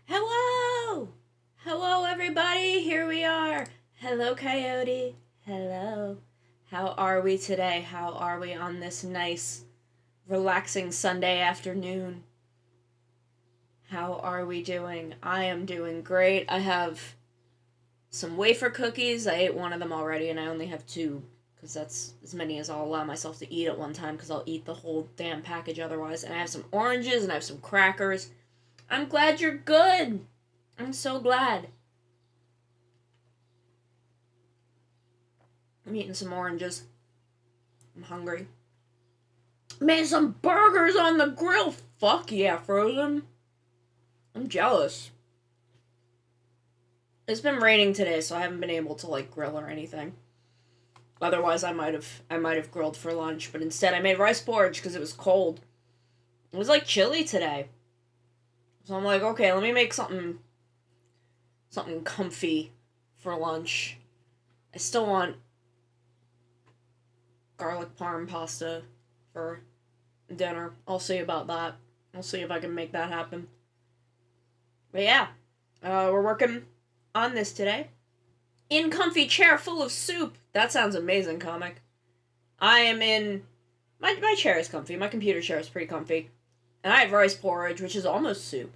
Hello! Hello, everybody! Here we are! Hello, Coyote! Hello! How are we today? How are we on this nice, relaxing Sunday afternoon? How are we doing? I am doing great. I have some wafer cookies. I ate one of them already, and I only have two, because that's as many as I'll allow myself to eat at one time, because I'll eat the whole damn package otherwise. And I have some oranges, and I have some crackers. I'm glad you're good! I'm so glad. I'm eating some oranges. I'm hungry. Made some burgers on the grill! Fuck yeah, Frozen. I'm jealous. It's been raining today, so I haven't been able to, grill or anything. Otherwise, I might have grilled for lunch, but instead I made rice porridge because it was cold. It was, chilly today. So I'm like, okay, let me make something comfy for lunch. I still want garlic parm pasta for dinner. I'll see about that. I'll see if I can make that happen. But yeah, we're working on this today. In comfy chair full of soup. That sounds amazing, comic. I am in... My chair is comfy. My computer chair is pretty comfy. And I have rice porridge, which is almost soup.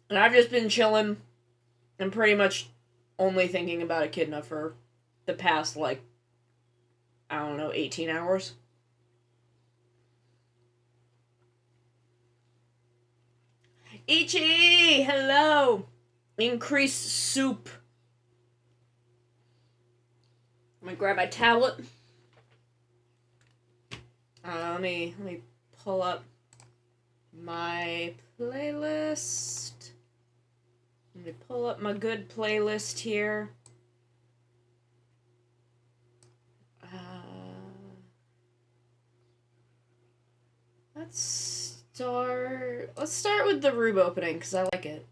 And I've just been chilling and pretty much only thinking about Echidna for the past, 18 hours. Ichi! Hello! Increase soup. I'm gonna grab my tablet. Let me pull up my playlist. Let me pull up my good playlist here. Let's start with the Rube opening, because I like it.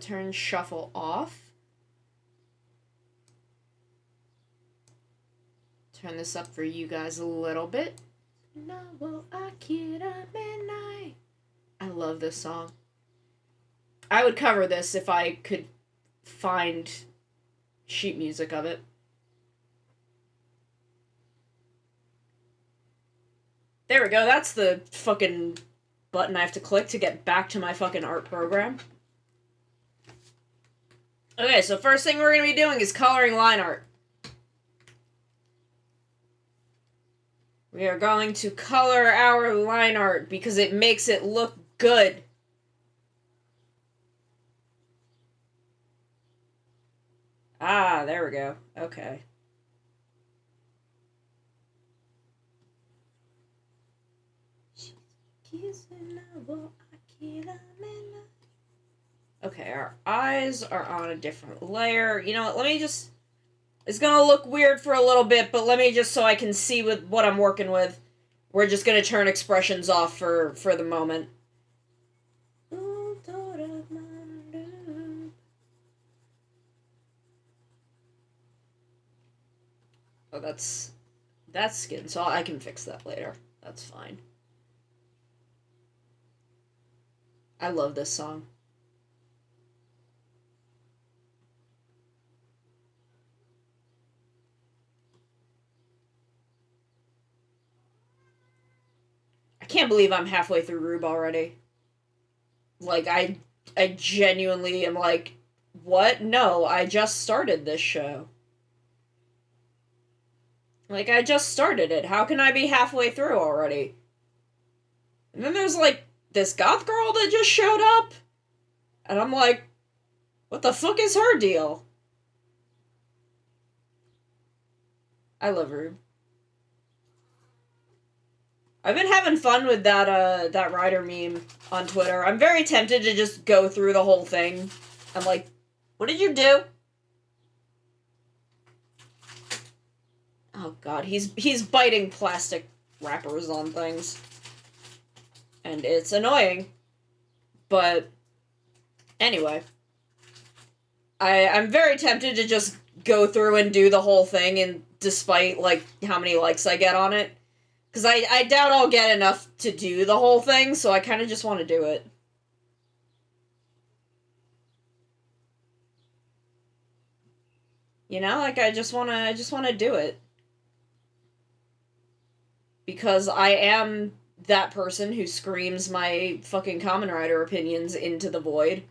Turn shuffle off. Turn this up for you guys a little bit. I love this song. I would cover this if I could find sheet music of it. There we go, that's the fucking button I have to click to get back to my fucking art program. Okay, so first thing we're gonna be doing is coloring line art. We are going to color our line art because it makes it look good. Ah, there we go. Okay. Okay, our eyes are on a different layer. You know what, let me just... It's gonna look weird for a little bit, but let me just, so I can see with what I'm working with, we're just gonna turn expressions off for the moment. Oh, that's skin, so I can fix that later. That's fine. I love this song. I can't believe I'm halfway through Rube already. I genuinely am like, what? No, I just started this show. I just started it. How can I be halfway through already? And then there's, this goth girl that just showed up. And I'm like, what the fuck is her deal? I love Rube. I've been having fun with that Ryder meme on Twitter. I'm very tempted to just go through the whole thing. I'm like, what did you do? Oh god, he's biting plastic wrappers on things. And it's annoying. But anyway. I'm very tempted to just go through and do the whole thing and despite, like, how many likes I get on it. Because I doubt I'll get enough to do the whole thing, so I kind of just want to do it. You know, like, I just want to do it. Because I am that person who screams my fucking Kamen Rider opinions into the void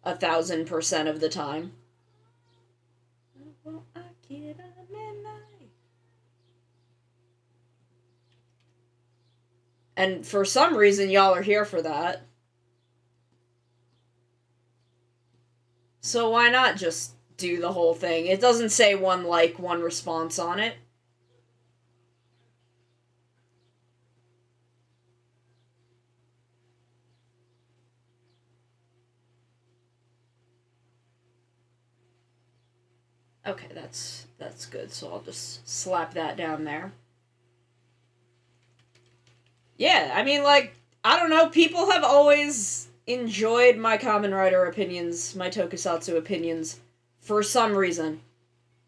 1,000% of the time. And for some reason, y'all are here for that. So why not just do the whole thing? It doesn't say one like, one response on it. Okay, that's good, so I'll just slap that down there. Yeah, I mean, like, I don't know, people have always enjoyed my Kamen Rider opinions, my Tokusatsu opinions, for some reason.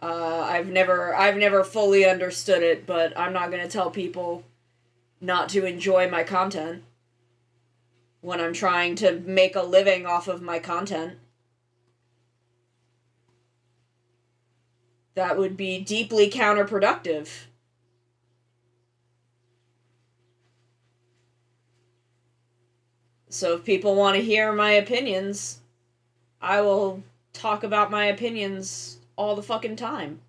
I've never fully understood it, but I'm not gonna tell people not to enjoy my content when I'm trying to make a living off of my content. That would be deeply counterproductive. So if people want to hear my opinions, I will talk about my opinions all the fucking time.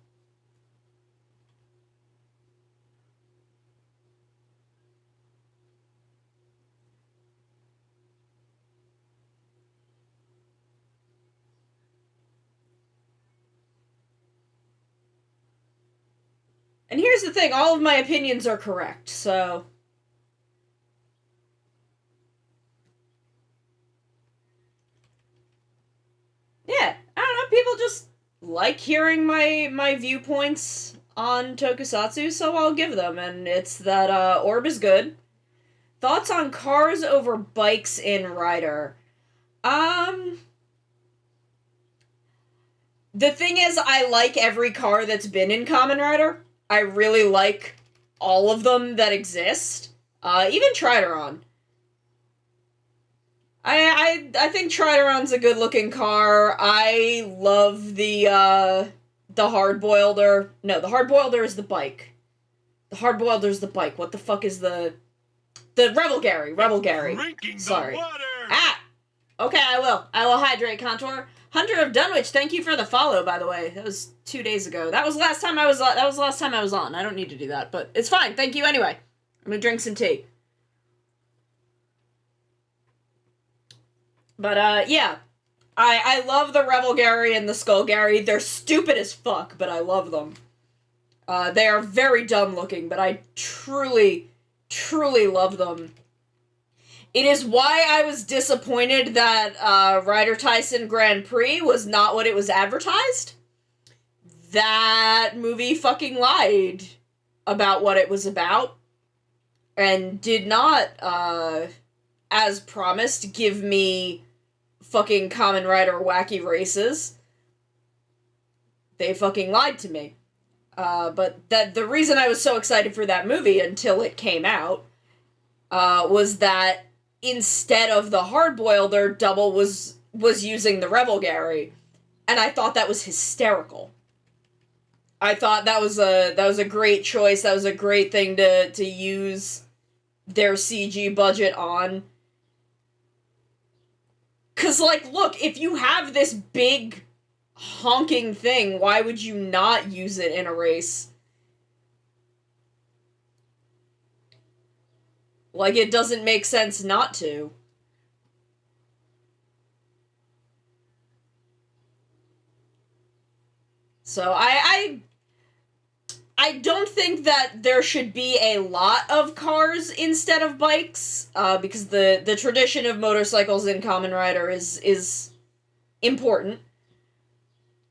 And here's the thing, all of my opinions are correct, so... Yeah, I don't know, people just like hearing my viewpoints on Tokusatsu, so I'll give them, and it's that, Orb is good. Thoughts on cars over bikes in Rider? The thing is, I like every car that's been in Kamen Rider. I really like all of them that exist. Even Trideron. I think Trideron's a good looking car. I love the Hardboilder. No, the Hardboilder is the bike. The Hardboilder is the bike. What the fuck is the Rebel Gary? Rebel Gary. Sorry. Ah! Okay, I will. I will hydrate, Contour. Hunter of Dunwich, thank you for the follow, by the way. That was 2 days ago. That was last time I was last time I was on. I don't need to do that, but it's fine. Thank you anyway. I'm gonna drink some tea. But yeah. I love the Rebel Gary and the Skull Gary. They're stupid as fuck, but I love them. They are very dumb looking, but I truly, truly love them. It is why I was disappointed that Ryder Tyson Grand Prix was not what it was advertised. That movie fucking lied about what it was about and did not, as promised, give me fucking Kamen Rider wacky races. They fucking lied to me. But the reason I was so excited for that movie until it came out was that instead of the Hardboilder, Double was using the Rebel Gary, and I thought that was hysterical. I thought that was a great choice. That was a great thing to use their CG budget on. 'Cause, like, look, if you have this big honking thing, why would you not use it in a race? Like, it doesn't make sense not to. So, I don't think that there should be a lot of cars instead of bikes, because the tradition of motorcycles in Kamen Rider is important.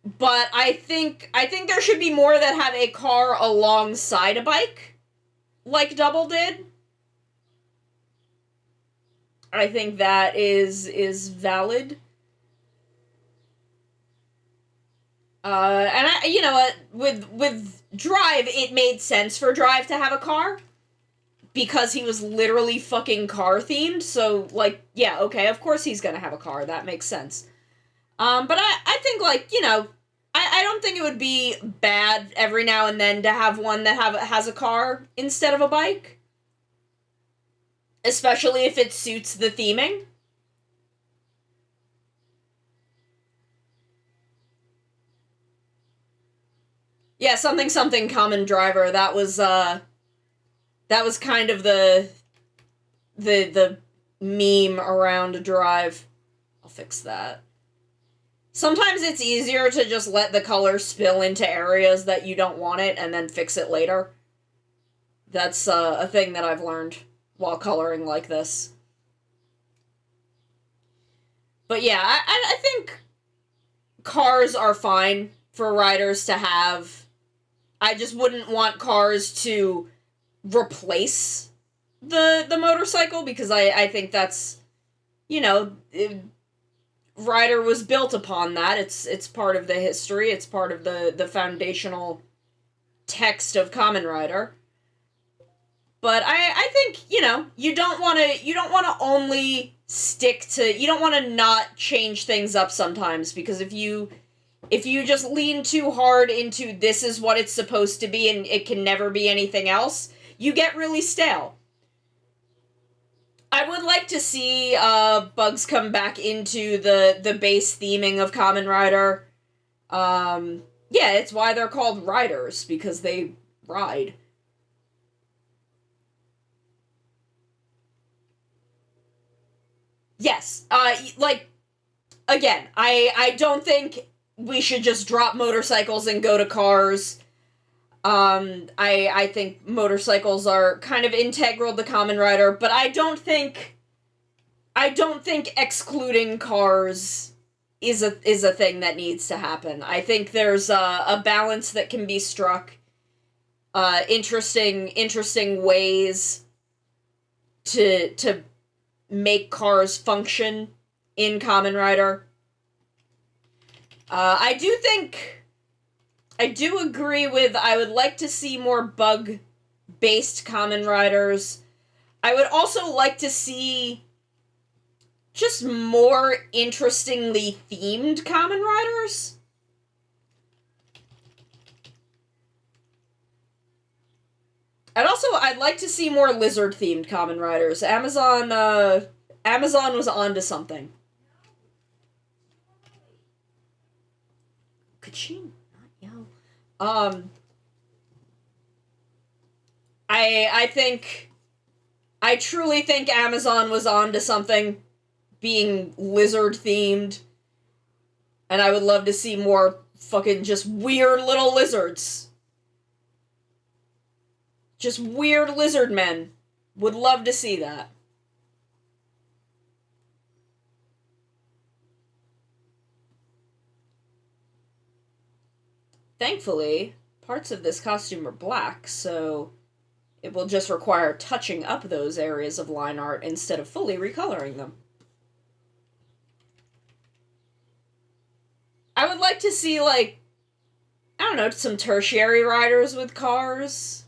But I think there should be more that have a car alongside a bike, like Double did. I think that is valid. And you know what, with Drive, it made sense for Drive to have a car because he was literally fucking car themed. So like, yeah, okay, of course he's gonna have a car. That makes sense. But I think like, you know, I don't think it would be bad every now and then to have one that has a car instead of a bike, especially if it suits the theming. Yeah, something something common driver. That was kind of the meme around Drive. I'll fix that. Sometimes it's easier to just let the color spill into areas that you don't want it and then fix it later. That's a thing that I've learned while coloring like this. But yeah, I think cars are fine for riders to have. I just wouldn't want cars to replace the motorcycle because I think that's, you know, Rider was built upon that. It's part of the history. It's part of the foundational text of Kamen Rider. But I think, you know, you don't want to only stick to, you don't want to not change things up sometimes, because if you just lean too hard into this is what it's supposed to be and it can never be anything else, you get really stale. I would like to see bugs come back into the base theming of Kamen Rider. Yeah, it's why they're called riders, because they ride. Yes, like, again, I don't think we should just drop motorcycles and go to cars. I think motorcycles are kind of integral to Kamen Rider, but I don't think excluding cars is a thing that needs to happen. I think there's a balance that can be struck. Interesting ways to make cars function in Kamen Rider. I do agree with, I would like to see more bug-based Kamen Riders. I would also like to see just more interestingly themed Kamen Riders. I'd like to see more lizard-themed Kamen Riders. Amazon was onto something. Kachin, not yo. Um, I truly think Amazon was onto something, being lizard themed, and I would love to see more fucking just weird little lizards. Just weird lizard men. Would love to see that. Thankfully, parts of this costume are black, so it will just require touching up those areas of line art instead of fully recoloring them. I would like to see, like, I don't know, some tertiary riders with cars.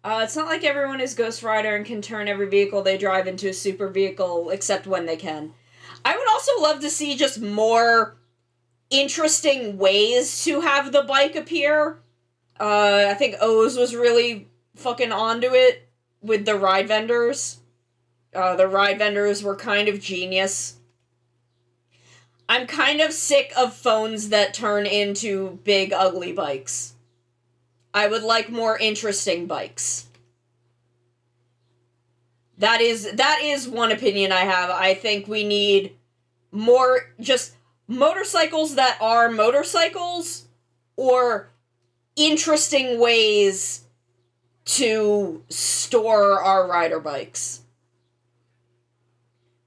It's not like everyone is Ghost Rider and can turn every vehicle they drive into a super vehicle, except when they can. I would also love to see just more interesting ways to have the bike appear. I think O's was really fucking onto it with the ride vendors. The ride vendors were kind of genius. I'm kind of sick of phones that turn into big, ugly bikes. I would like more interesting bikes. That is one opinion I have. I think we need more just motorcycles that are motorcycles, or interesting ways to store our rider bikes.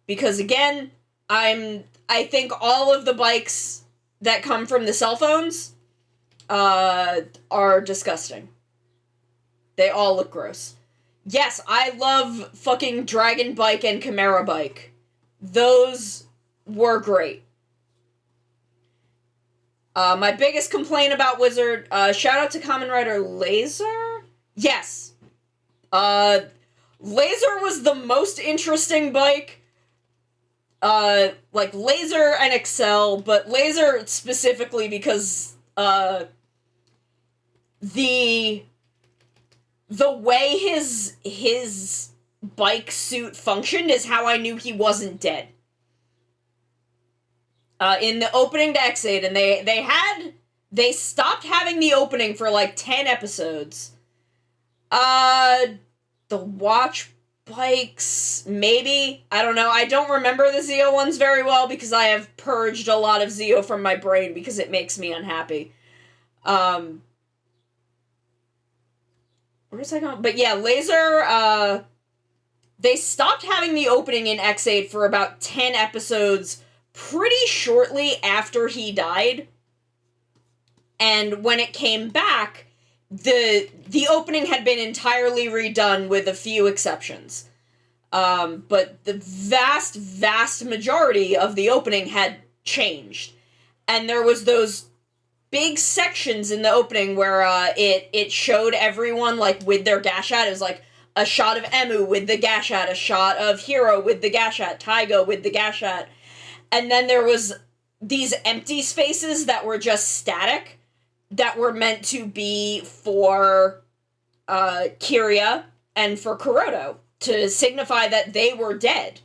Because again, I think all of the bikes that come from the cell phones are disgusting. They all look gross. Yes, I love fucking Dragon Bike and Chimera Bike. Those were great. My biggest complaint about Wizard, shout out to Kamen Rider Laser? Yes. Laser was the most interesting bike. Like Laser and Excel, but Laser specifically because, the way his bike suit functioned is how I knew he wasn't dead. In the opening to X8, and they stopped having the opening for like 10 episodes. The watch bikes, maybe? I don't know. I don't remember the Zeo ones very well because I have purged a lot of Zeo from my brain because it makes me unhappy. Where was I going? But yeah, Laser, they stopped having the opening in X8 for about 10 episodes pretty shortly after he died. And when it came back, the opening had been entirely redone with a few exceptions. But the vast majority of the opening had changed. And there was those big sections in the opening where it showed everyone like with their gashat. It was like a shot of Emu with the gashat, a shot of Hiro with the gashat, Taiga with the gashat. And then there was these empty spaces that were just static that were meant to be for Kiria and for Kuroto to signify that they were dead.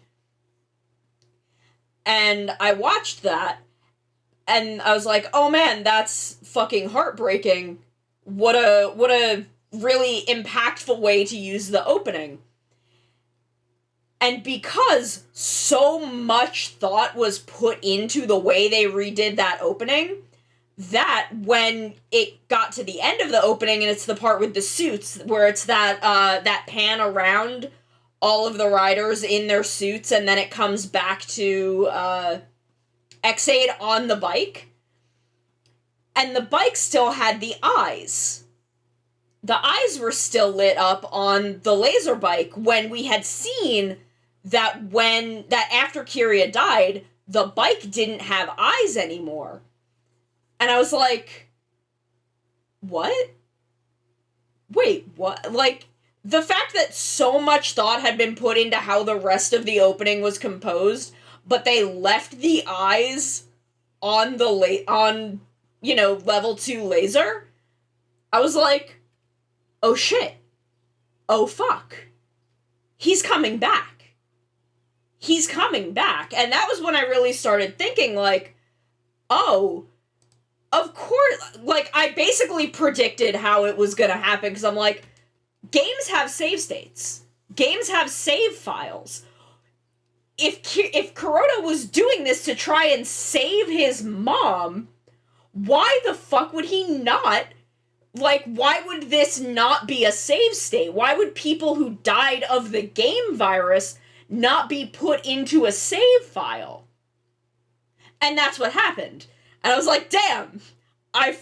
And I watched that, and I was like, oh man, that's fucking heartbreaking. What a really impactful way to use the opening. And because so much thought was put into the way they redid that opening, that when it got to the end of the opening, and it's the part with the suits, where it's that pan around all of the riders in their suits, and then it comes back to X8 on the bike, and the bike still had the eyes. The eyes were still lit up on the laser bike when we had seen that after Kiria died, the bike didn't have eyes anymore. And I was like, what? Wait, what? Like, the fact that so much thought had been put into how the rest of the opening was composed, but they left the eyes on level 2 laser, I was like, oh shit. Oh fuck. He's coming back. He's coming back. And that was when I really started thinking, like, oh, of course, like, I basically predicted how it was gonna happen, because I'm like, games have save states. Games have save files. If Kuroto was doing this to try and save his mom, why the fuck would he not? Like, why would this not be a save state? Why would people who died of the game virus not be put into a save file? And that's what happened. And I was like, damn, I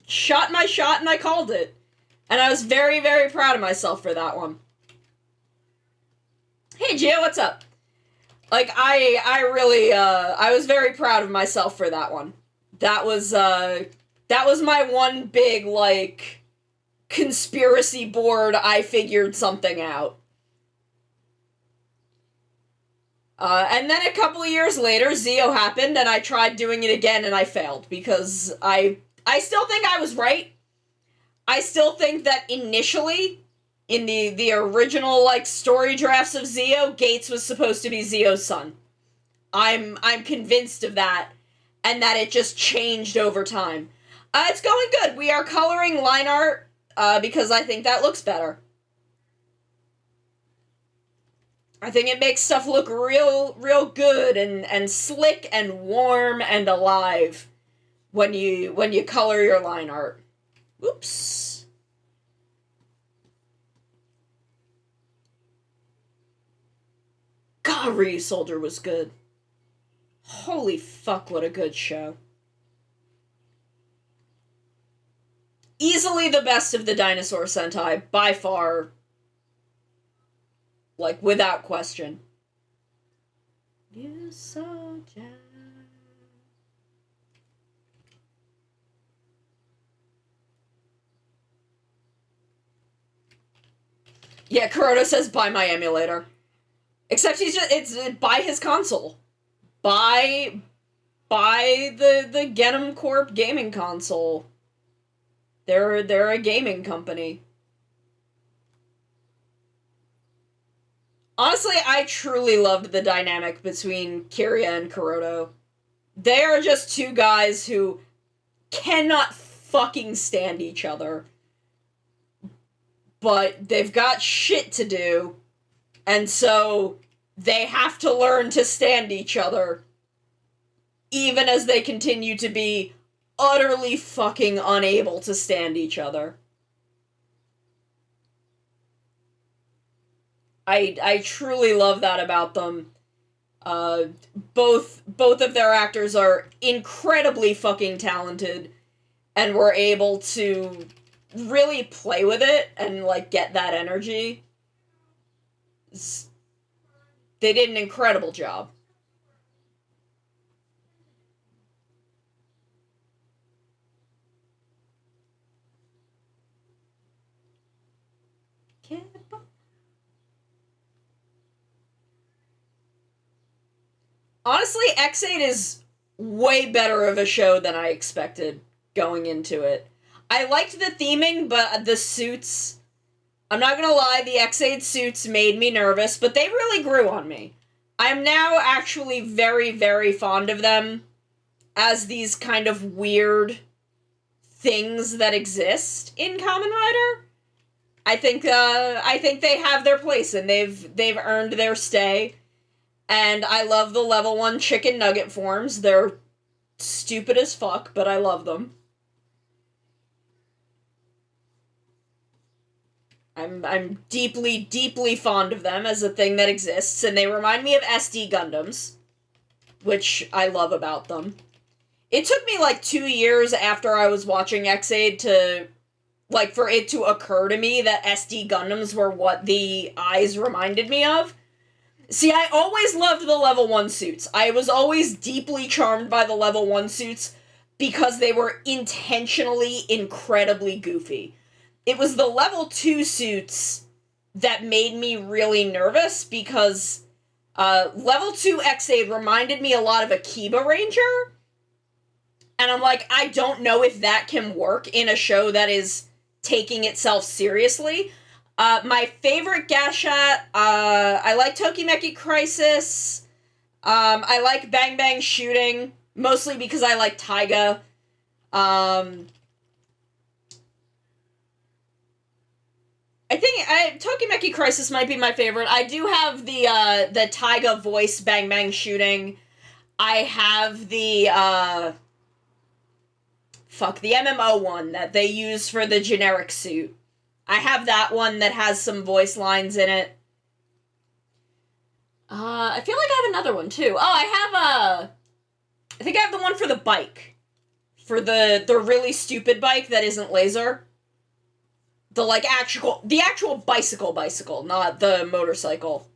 shot my shot and I called it. And I was very, very proud of myself for that one. Hey, Gio, what's up? Like, I really, I was very proud of myself for that one. That was my one big, like, conspiracy board, I figured something out. And then a couple of years later, Zeo happened, and I tried doing it again, and I failed, because I still think I was right. I still think that initially, in the original, like, story drafts of Zeo, Gates was supposed to be Zeo's son. I'm convinced of that, and that it just changed over time. It's going good. We are coloring line art, because I think that looks better. I think it makes stuff look real good and slick and warm and alive when you color your line art. Oops. God, Re-Soldier was good. Holy fuck, what a good show. easily the best of the Dinosaur Sentai, by far. Like, without question. You so jazz. Yeah, Kuroda says buy my emulator. Except it's buy his console. Buy the Genom Corp gaming console. They're a gaming company. Honestly, I truly loved the dynamic between Kiria and Kuroda. They are just two guys who cannot fucking stand each other. But they've got shit to do, and so they have to learn to stand each other, even as they continue to be utterly fucking unable to stand each other. I truly love that about them. Both of their actors are incredibly fucking talented, and were able to really play with it and, like, get that energy. They did an incredible job. Honestly, X8 is way better of a show than I expected going into it. I liked the theming, but the suits... I'm not gonna lie, the X8 suits made me nervous, but they really grew on me. I'm now actually very, very fond of them as these kind of weird things that exist in Kamen Rider. I think they have their place, and they've earned their stay. And I love the level 1 chicken nugget forms. They're stupid as fuck, but I love them. I'm deeply, deeply fond of them as a thing that exists, and they remind me of SD Gundams, which I love about them. It took me, like, 2 years after I was watching X8 to, like, for it to occur to me that SD Gundams were what the eyes reminded me of. See, I always loved the level 1 suits. I was always deeply charmed by the level 1 suits because they were intentionally incredibly goofy. It was the level 2 suits that made me really nervous because level 2 X8 reminded me a lot of Akiba Ranger. And I'm like, I don't know if that can work in a show that is taking itself seriously. My favorite Gashat, I like Tokimeki Crisis. I like Bang Bang Shooting, mostly because I like Taiga. I think Tokimeki Crisis might be my favorite. I do have the Taiga voice Bang Bang Shooting. I have the MMO one that they use for the generic suit. I have that one that has some voice lines in it. I feel like I have another one too. Oh, I think I have the one for the bike. For the really stupid bike that isn't laser. The actual bicycle, not the motorcycle.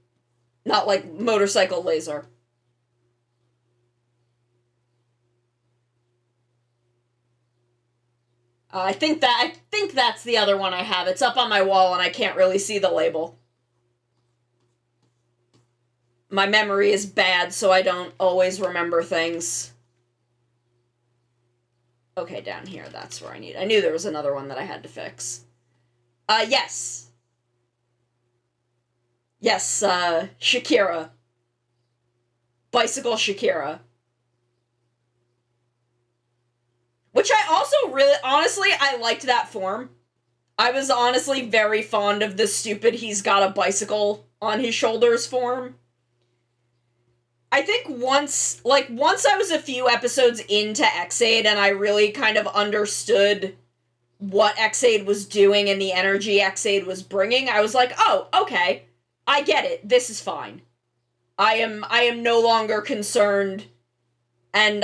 Not like motorcycle laser. I think that's the other one I have. It's up on my wall and I can't really see the label. My memory is bad, so I don't always remember things. Okay, down here, that's where I need. I knew there was another one that I had to fix. Yes. Yes, Shakira. Bicycle Shakira. Which I also really, honestly, I liked that form. I was honestly very fond of the stupid he's got a bicycle on his shoulders form. I think once I was a few episodes into X8 and I really kind of understood what X8 was doing and the energy X8 was bringing, I was like, oh, okay, I get it, this is fine. I am no longer concerned, and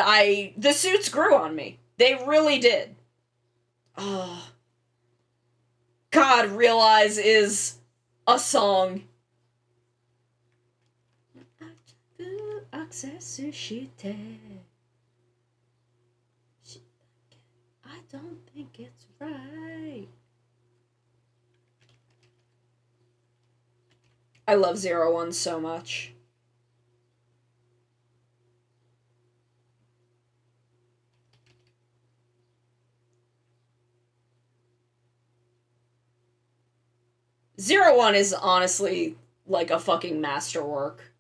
the suits grew on me. They really did. Oh, God, Realize is a song. I don't think it's right. I love 01 so much. Zero One is honestly like a fucking masterwork.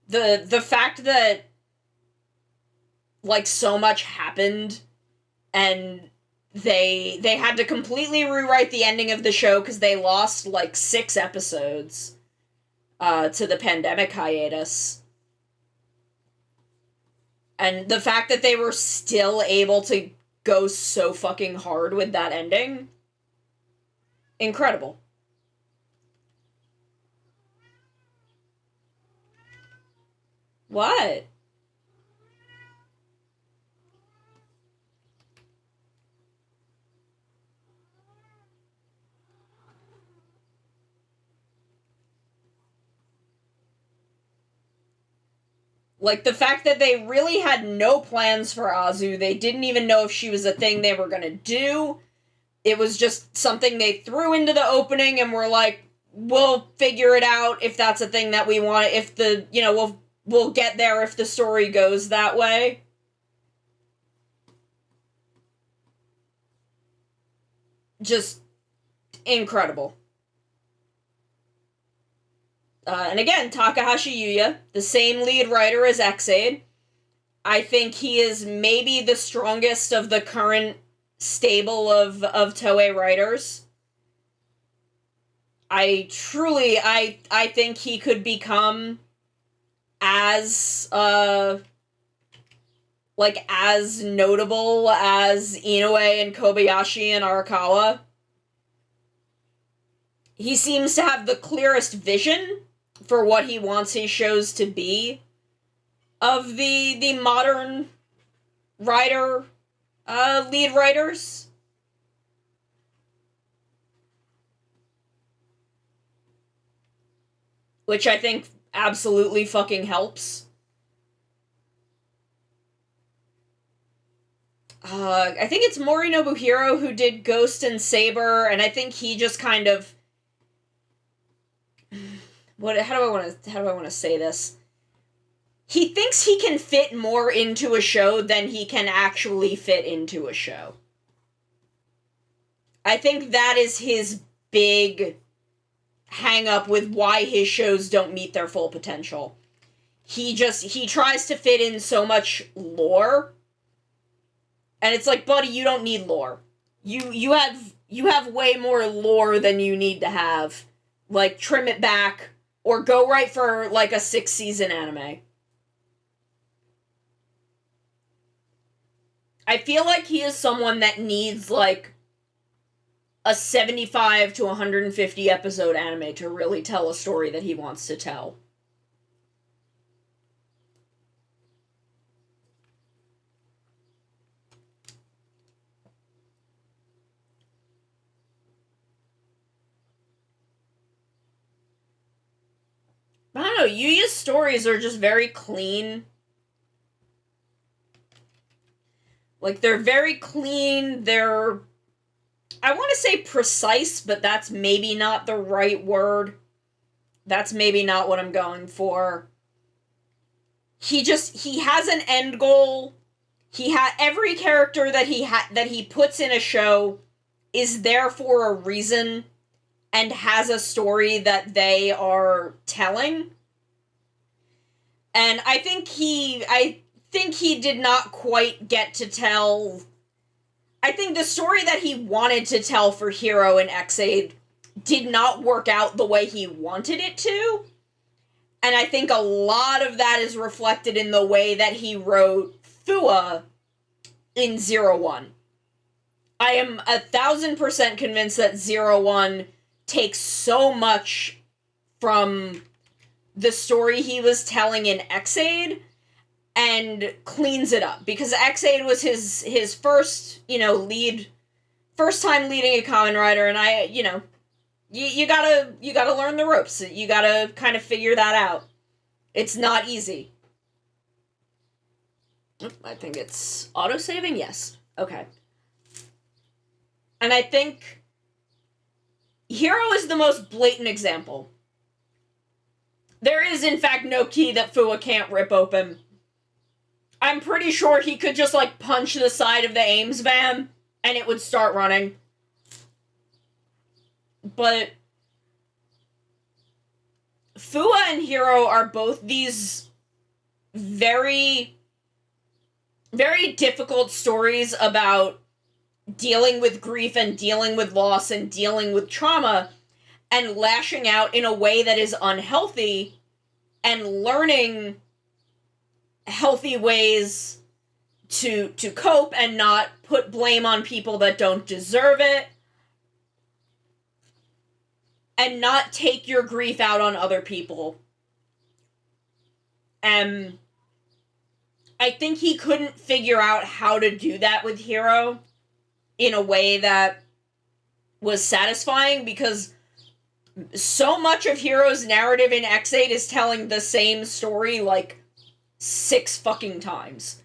The fact that like so much happened and they had to completely rewrite the ending of the show because they lost like 6 episodes to the pandemic hiatus. And the fact that they were still able to go so fucking hard with that ending, incredible. What? Like, the fact that they really had no plans for Azu, they didn't even know if she was a thing they were gonna do. It was just something they threw into the opening and were like, we'll figure it out if that's a thing that we want, if the, you know, we'll get there if the story goes that way. Just incredible. And again, Takahashi Yuya, the same lead writer as Ex-Aid. I think he is maybe the strongest of the current stable of Toei writers. I think he could become as as notable as Inoue and Kobayashi and Arakawa. He seems to have the clearest vision for what he wants his shows to be of the modern writer lead writers. Which I think absolutely fucking helps. I think it's Mori Nobuhiro who did Ghost and Saber, and I think he just kind of how do I want to say this? He thinks he can fit more into a show than he can actually fit into a show. I think that is his big hang up with why his shows don't meet their full potential. He tries to fit in so much lore, and it's like, buddy, you don't need lore. You have way more lore than you need to have. Like, trim it back, or go right for, like, a 6-season anime. I feel like he is someone that needs, like, a 75 to 150 episode anime to really tell a story that he wants to tell. I don't know, Yuya's stories are just very clean. Like, they're very clean, they're... I want to say precise, but that's maybe not the right word. That's maybe not what I'm going for. He has an end goal. Every character that he puts in a show is there for a reason and has a story that they are telling. And I think he did not quite get to tell... I think the story that he wanted to tell for Hero and Ex-Aid did not work out the way he wanted it to. And I think a lot of that is reflected in the way that he wrote Fua in 01. I am 1,000% convinced that 01 takes so much from the story he was telling in Ex-Aid and cleans it up. Because Ex-Aid was his first, lead first time leading a Kamen Rider, and I, you gotta learn the ropes. You gotta kind of figure that out. It's not easy. I think it's auto-saving? Yes. Okay. And I think Hero is the most blatant example. There is, in fact, no key that Fua can't rip open. I'm pretty sure he could just, punch the side of the Ames van, and it would start running. But Fua and Hero are both these very, very difficult stories about dealing with grief and dealing with loss and dealing with trauma and lashing out in a way that is unhealthy and learning healthy ways to cope and not put blame on people that don't deserve it and not take your grief out on other people. And I think he couldn't figure out how to do that with Hero in a way that was satisfying, because so much of Hero's narrative in X8 is telling the same story 6 fucking times.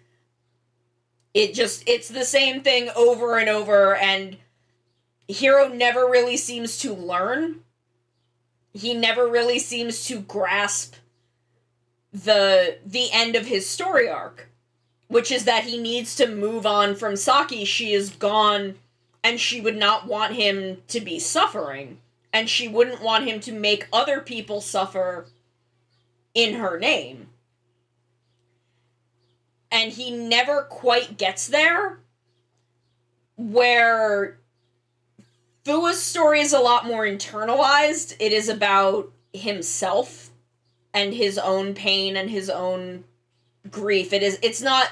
It's the same thing over and over, and Hero never really seems to learn. He never really seems to grasp the end of his story arc, which is that he needs to move on from Saki. She is gone, and she would not want him to be suffering, and she wouldn't want him to make other people suffer in her name. And he never quite gets there, where Fua's story is a lot more internalized. It is about himself and his own pain and his own grief. It's not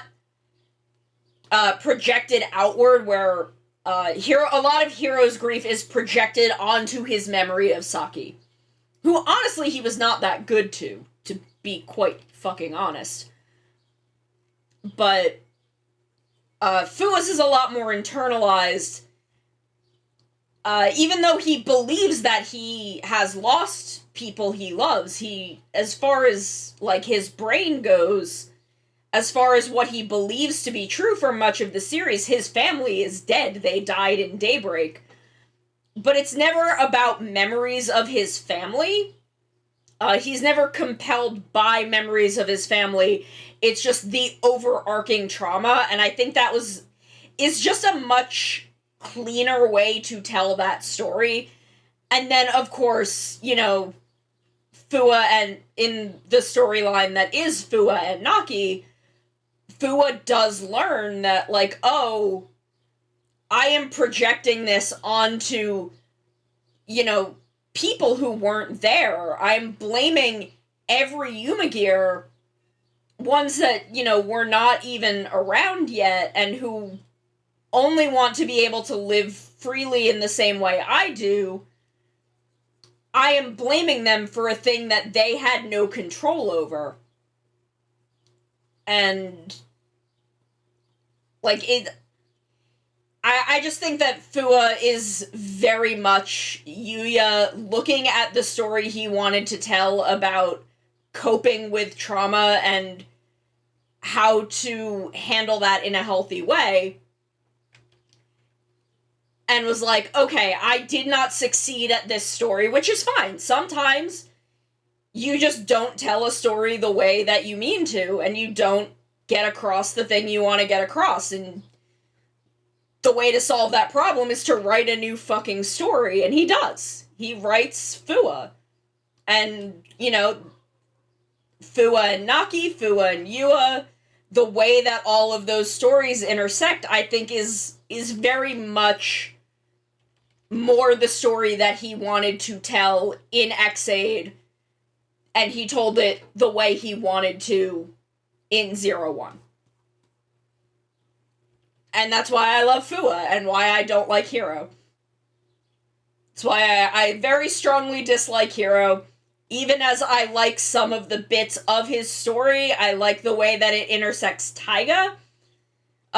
projected outward, where a lot of Hero's grief is projected onto his memory of Saki, who honestly he was not that good to be quite fucking honest. But Fua's is a lot more internalized. Even though he believes that he has lost people he loves, he, as far as his brain goes, as far as what he believes to be true for much of the series, his family is dead. They died in Daybreak. But it's never about memories of his family. He's never compelled by memories of his family. It's just the overarching trauma, and I think that is just a much cleaner way to tell that story. And then, of course, Fua, and in the storyline that is Fua and Naki, Fua does learn that, oh, I am projecting this onto, people who weren't there. I'm blaming every Yumagear, ones that, were not even around yet, and who only want to be able to live freely in the same way I do. I am blaming them for a thing that they had no control over. And I just think that Fua is very much Yuya looking at the story he wanted to tell about coping with trauma and how to handle that in a healthy way, and was like, okay, I did not succeed at this story, which is fine. Sometimes you just don't tell a story the way that you mean to, and you don't get across the thing you want to get across, and the way to solve that problem is to write a new fucking story, and he does. He writes Fua. And, Fua and Naki, Fua and Yua, the way that all of those stories intersect, I think is very much more the story that he wanted to tell in X8, and he told it the way he wanted to in 01. And that's why I love Fua, and why I don't like Hero. That's why I very strongly dislike Hero. Even as I like some of the bits of his story, I like the way that it intersects Taiga.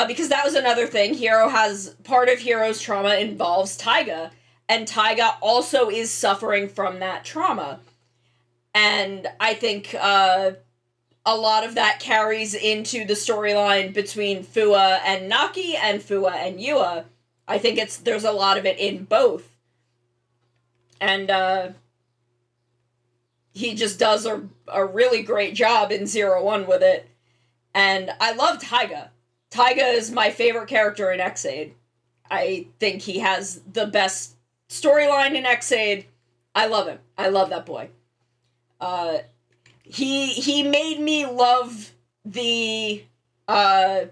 Because that was another thing. Part of Hiro's trauma involves Taiga, and Taiga also is suffering from that trauma. And I think a lot of that carries into the storyline between Fua and Naki and Fua and Yua. I think there's a lot of it in both. And he just does a really great job in 01 with it. And I love Taiga. Taiga is my favorite character in Ex-Aid. I think he has the best storyline in Ex-Aid. I love him. I love that boy. He made me love the Kamen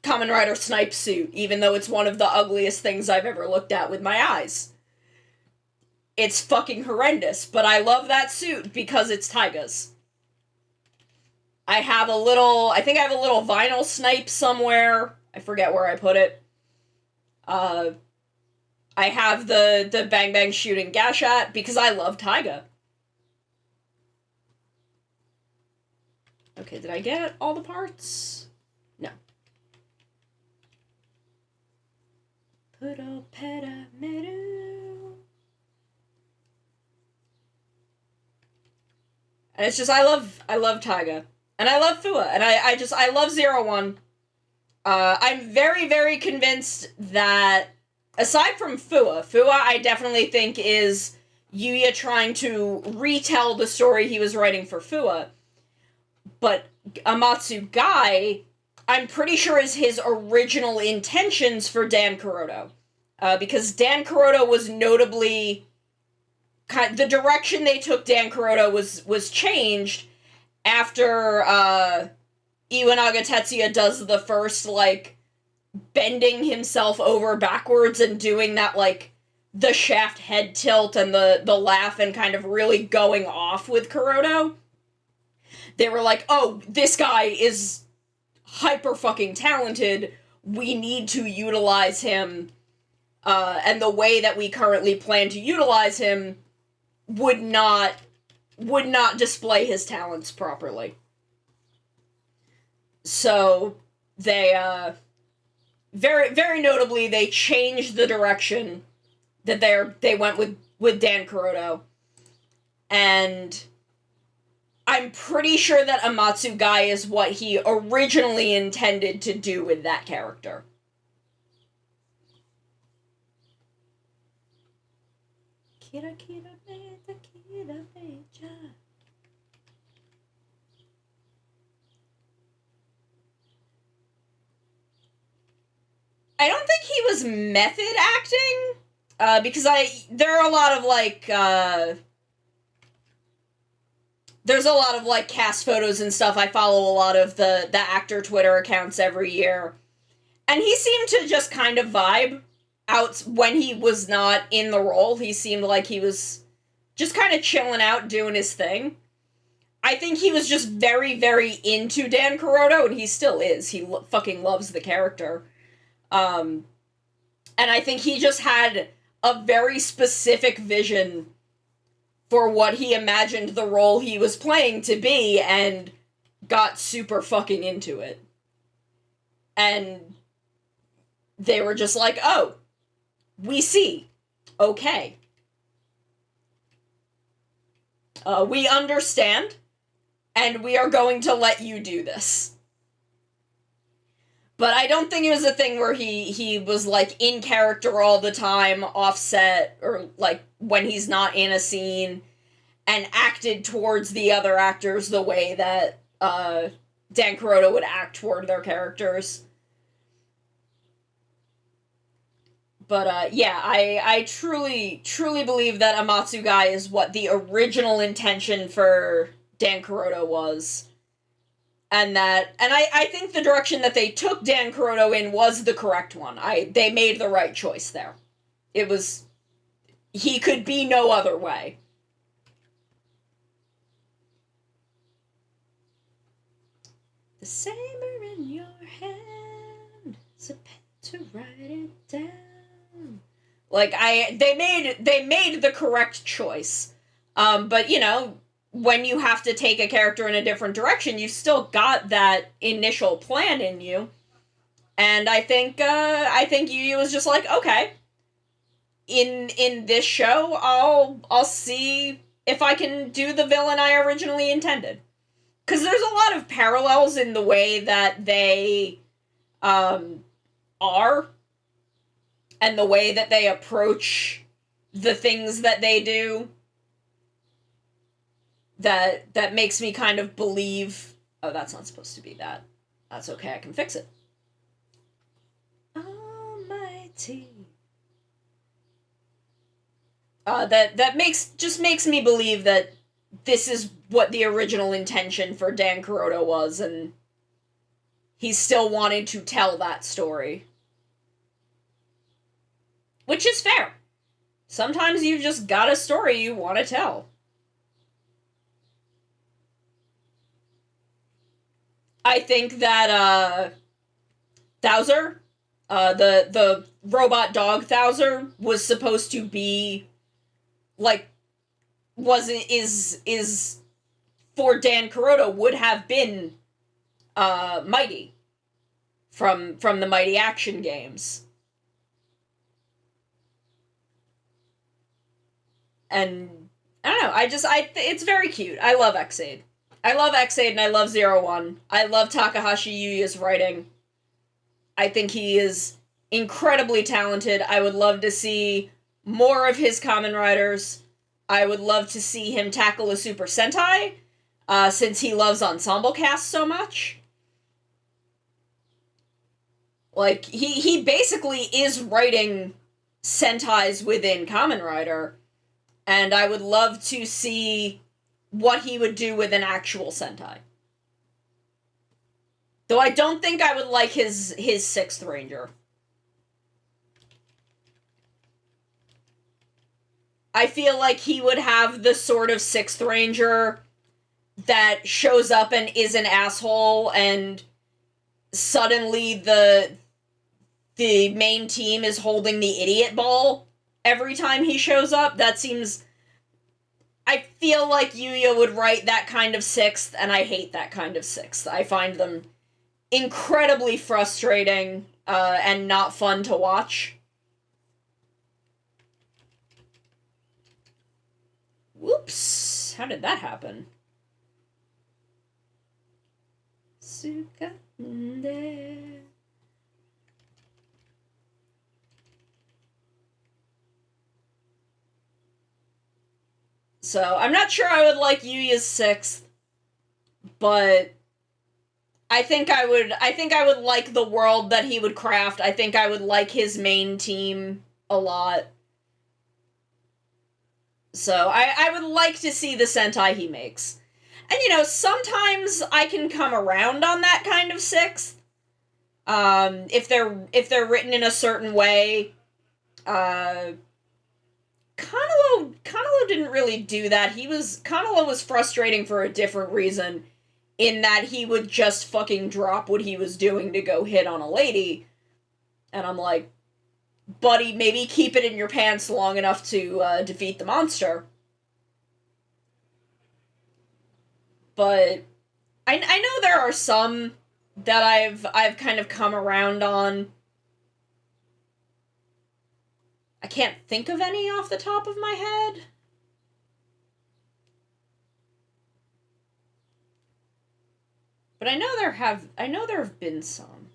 Rider Snipe suit, even though it's one of the ugliest things I've ever looked at with my eyes. It's fucking horrendous, but I love that suit because it's Taiga's. I think I have a little vinyl Snipe somewhere. I forget where I put it. I have the Bang Bang shooting Gashat because I love Taiga. Okay, did I get all the parts? No. Puro pera meru. And it's just, I love Taiga. And I love Fua. And I love 01. I'm very, very convinced that, aside from Fua I definitely think is Yuya trying to retell the story he was writing for Fua. But Amatsu Gai, I'm pretty sure is his original intentions for Dan Kuroto. Because Dan Kuroto was notably... the direction they took Dan Kuroto was changed after Iwanaga Tetsuya does the first, like, bending himself over backwards and doing that, like, the shaft head tilt and the laugh and kind of really going off with Kuroto. They were like, oh, this guy is hyper fucking talented. We need to utilize him. And the way that we currently plan to utilize him would not display his talents properly. So they very, very notably, they changed the direction that they went with Dan Kuroto. And I'm pretty sure that Amatsu Gai is what he originally intended to do with that character. Kira kira beta kira beja. I don't think he was method acting, because there are a lot of, like, there's a lot of, like, cast photos and stuff. I follow a lot of the actor Twitter accounts every year. And he seemed to just kind of vibe out when he was not in the role. He seemed like he was just kind of chilling out, doing his thing. I think he was just very, very into Dan Kuroto, and he still is. He fucking loves the character. And I think he just had a very specific vision for what he imagined the role he was playing to be, and got super fucking into it. And they were just like, oh, we see. Okay. We understand, and we are going to let you do this. But I don't think it was a thing where he was, like, in character all the time, offset, or, like, when he's not in a scene, and acted towards the other actors the way that Dan Kuroto would act toward their characters. But, yeah, I truly, truly believe that Amatsu Gai is what the original intention for Dan Kuroto was. And I think the direction that they took Dan Kuroto in was the correct one. They made the right choice there. He could be no other way. The saber in your hand, it's a pen to write it down. Like, they made the correct choice. But, you know, when you have to take a character in a different direction, you've still got that initial plan in you. And I think Yuya was just like, okay, in this show, I'll see if I can do the villain I originally intended. Because there's a lot of parallels in the way that they are, and the way that they approach the things that they do, that makes me kind of believe, oh, that's not supposed to be that. That's okay, I can fix it. Almighty. That makes me believe that this is what the original intention for Dan Kuroda was, and he's still wanting to tell that story. Which is fair. Sometimes you've just got a story you want to tell. I think that, Thouser, the robot dog Thouser, was supposed to be, like, is for Dan Kuroda, would have been, Mighty. From the Mighty Action games. And, I don't know, it's very cute. I love X8. I love X8 and I love 01. I love Takahashi Yuya's writing. I think he is incredibly talented. I would love to see more of his Kamen Riders. I would love to see him tackle a Super Sentai, since he loves ensemble casts so much. Like, he basically is writing Sentais within Kamen Rider, and I would love to see what he would do with an actual Sentai. Though I don't think I would like his 6th Ranger. I feel like he would have the sort of 6th Ranger that shows up and is an asshole, and suddenly the main team is holding the idiot ball every time he shows up. That seems... I feel like Yuya would write that kind of 6th, and I hate that kind of 6th. I find them incredibly frustrating, and not fun to watch. Whoops! How did that happen? Sukande. So, I'm not sure I would like Yuya's 6th, but I think I would like the world that he would craft. I think I would like his main team a lot. So, I would like to see the Sentai he makes. And, you know, sometimes I can come around on that kind of 6th. If they're written in a certain way. Kanalo didn't really do that. Kanalo was frustrating for a different reason, in that he would just fucking drop what he was doing to go hit on a lady. And I'm like, buddy, maybe keep it in your pants long enough to defeat the monster. But I know there are some that I've kind of come around on. I can't think of any off the top of my head. But I know there have been some.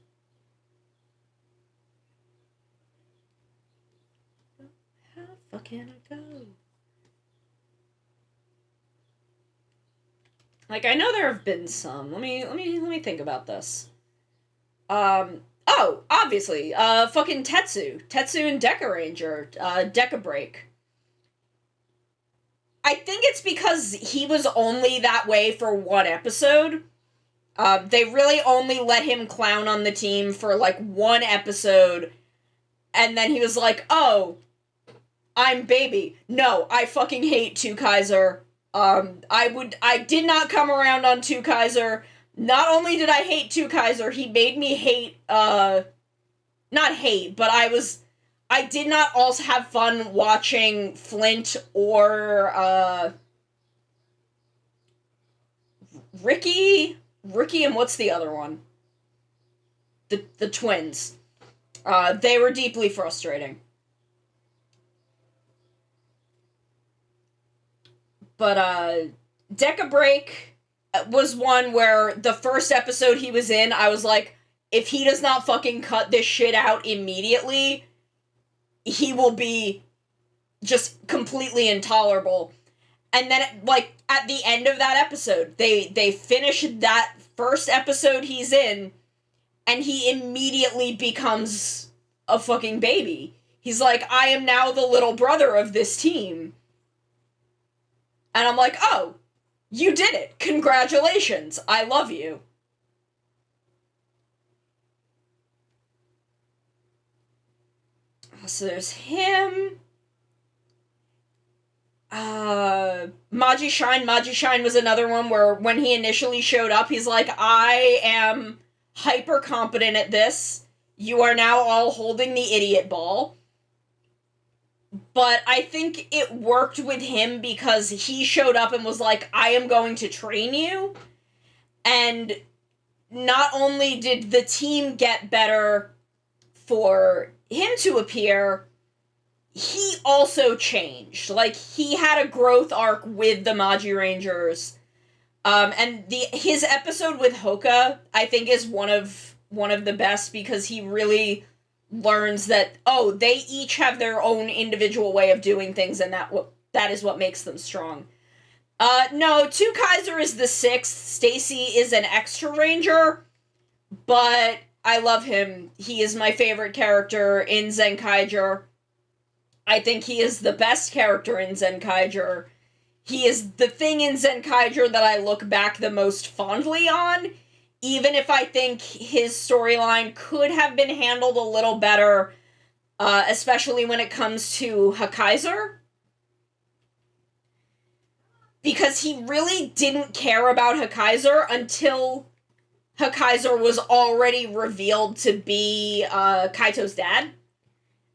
How the fuck can I go? Like, I know there have been some. Let me think about this. Oh, obviously, fucking Tetsu and Deca Ranger, Deca Break. I think it's because he was only that way for one episode. They really only let him clown on the team for, like, one episode, and then he was like, oh, I'm baby. No, I fucking hate Two Kaiser. I did not come around on Two Kaiser. Not only did I hate Two Kaiser, he made me hate, not hate, but I did not also have fun watching Flint or, Ricky, and what's the other one? the twins. They were deeply frustrating. But Deca Break was one where the first episode he was in, I was like, if he does not fucking cut this shit out immediately, he will be just completely intolerable. And then, like, at the end of that episode, they finish that first episode he's in, and he immediately becomes a fucking baby. He's like, I am now the little brother of this team. And I'm like, oh, you did it. Congratulations. I love you. So there's him. Maji Shine was another one where when he initially showed up, he's like, I am hyper competent at this. You are now all holding the idiot ball. But I think it worked with him because he showed up and was like, I am going to train you. And not only did the team get better for him to appear, he also changed. Like, he had a growth arc with the Maji Rangers. And his episode with Hoka, I think, is one of the best because he really learns that, oh, they each have their own individual way of doing things, and that is what makes them strong. No, Two Kaiser is the sixth. Stacy is an extra ranger, but I love him. He is my favorite character in Zenkaiger. I think he is the best character in Zenkaiger. He is the thing in Zenkaiger that I look back the most fondly on, even if I think his storyline could have been handled a little better, especially when it comes to Hakaiser. Because he really didn't care about Hakaiser until Hakaiser was already revealed to be Kaito's dad.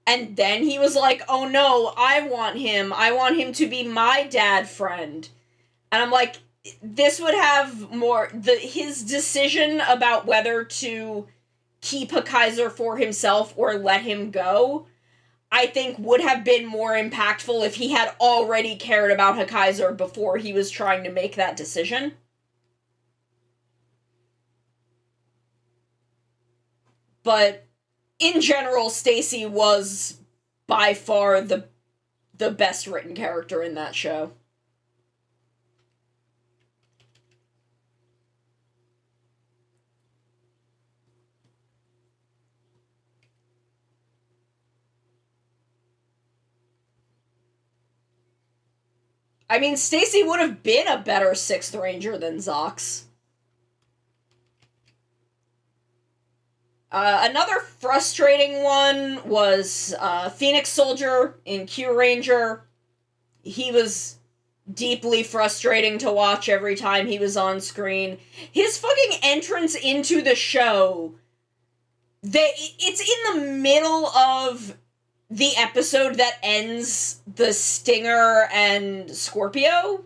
And then he was like, oh no, I want him to be my dad friend. And I'm like, this would have more, his decision about whether to keep Hakaiser for himself or let him go, I think would have been more impactful if he had already cared about Hakaiser before he was trying to make that decision. But in general, Stacy was by far the best written character in that show. I mean, Stacy would have been a better sixth ranger than Zox. Another frustrating one was Phoenix Soldier in Q Ranger. He was deeply frustrating to watch every time he was on screen. His fucking entrance into the show, it's in the middle of the episode that ends the Stinger and Scorpio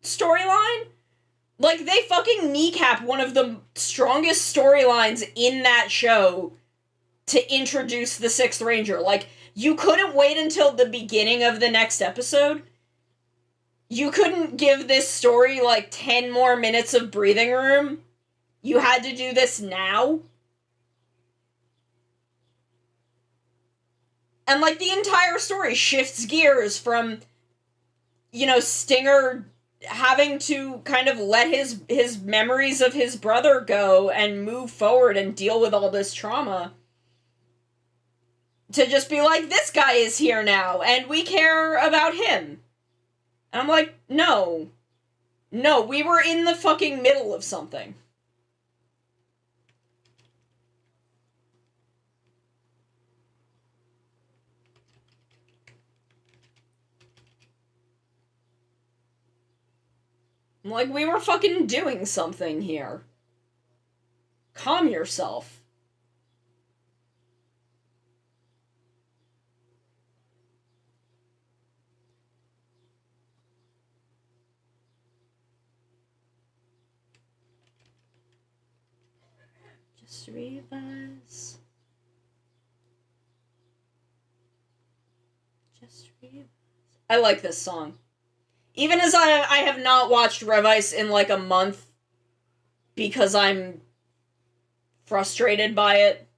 storyline. Like, they fucking kneecap one of the strongest storylines in that show to introduce the Sixth Ranger. Like, you couldn't wait until the beginning of the next episode. You couldn't give this story, 10 more minutes of breathing room. You had to do this now. And, the entire story shifts gears from, Stinger having to kind of let his memories of his brother go and move forward and deal with all this trauma, to just be like, this guy is here now, and we care about him. And I'm like, no. No, we were in the fucking middle of something. Like, we were fucking doing something here. Calm yourself. Just revise. Just revise. I like this song. Even as I have not watched Revice in like a month because I'm frustrated by it.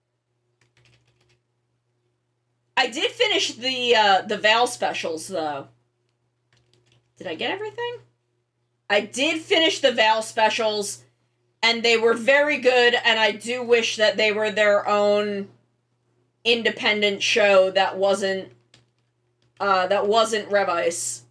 I did finish the Val specials though. Did I get everything? I did finish the Val specials, and they were very good, and I do wish that they were their own independent show that wasn't Revice.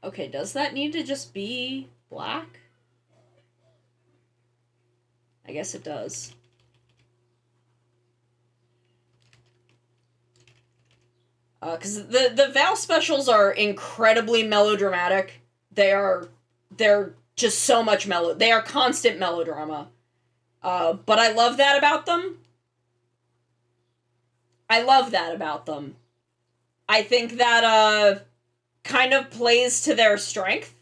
Okay, does that need to just be black? I guess it does. Because the Val specials are incredibly melodramatic. They're just so much they are constant melodrama. But I love that about them. I love that about them. I think that, kind of plays to their strength.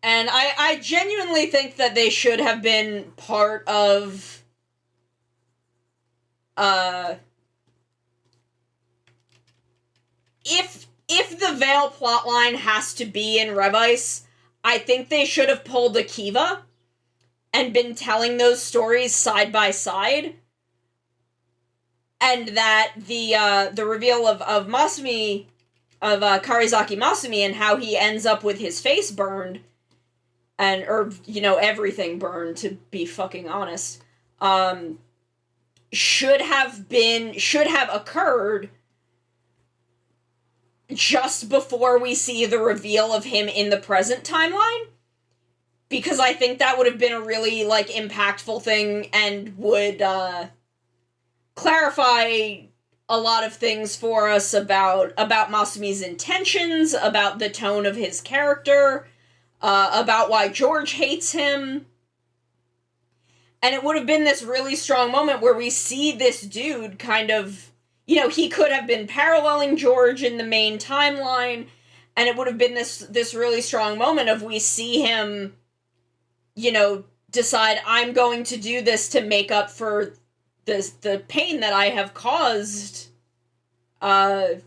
And I genuinely think that they should have been part of, if the Veil plotline has to be in Revice, I think they should have pulled Akiva and been telling those stories side by side. And that the reveal of Masumi, of Karizaki Masumi, and how he ends up with his face burned, or everything burned, to be fucking honest, should have occurred just before we see the reveal of him in the present timeline, because I think that would have been a really, like, impactful thing and would clarify a lot of things for us about Masumi's intentions, about the tone of his character, about why George hates him. And it would have been this really strong moment where we see this dude kind of, he could have been paralleling George in the main timeline, and it would have been this really strong moment of we see him, decide, I'm going to do this to make up for the pain that I have caused Genta,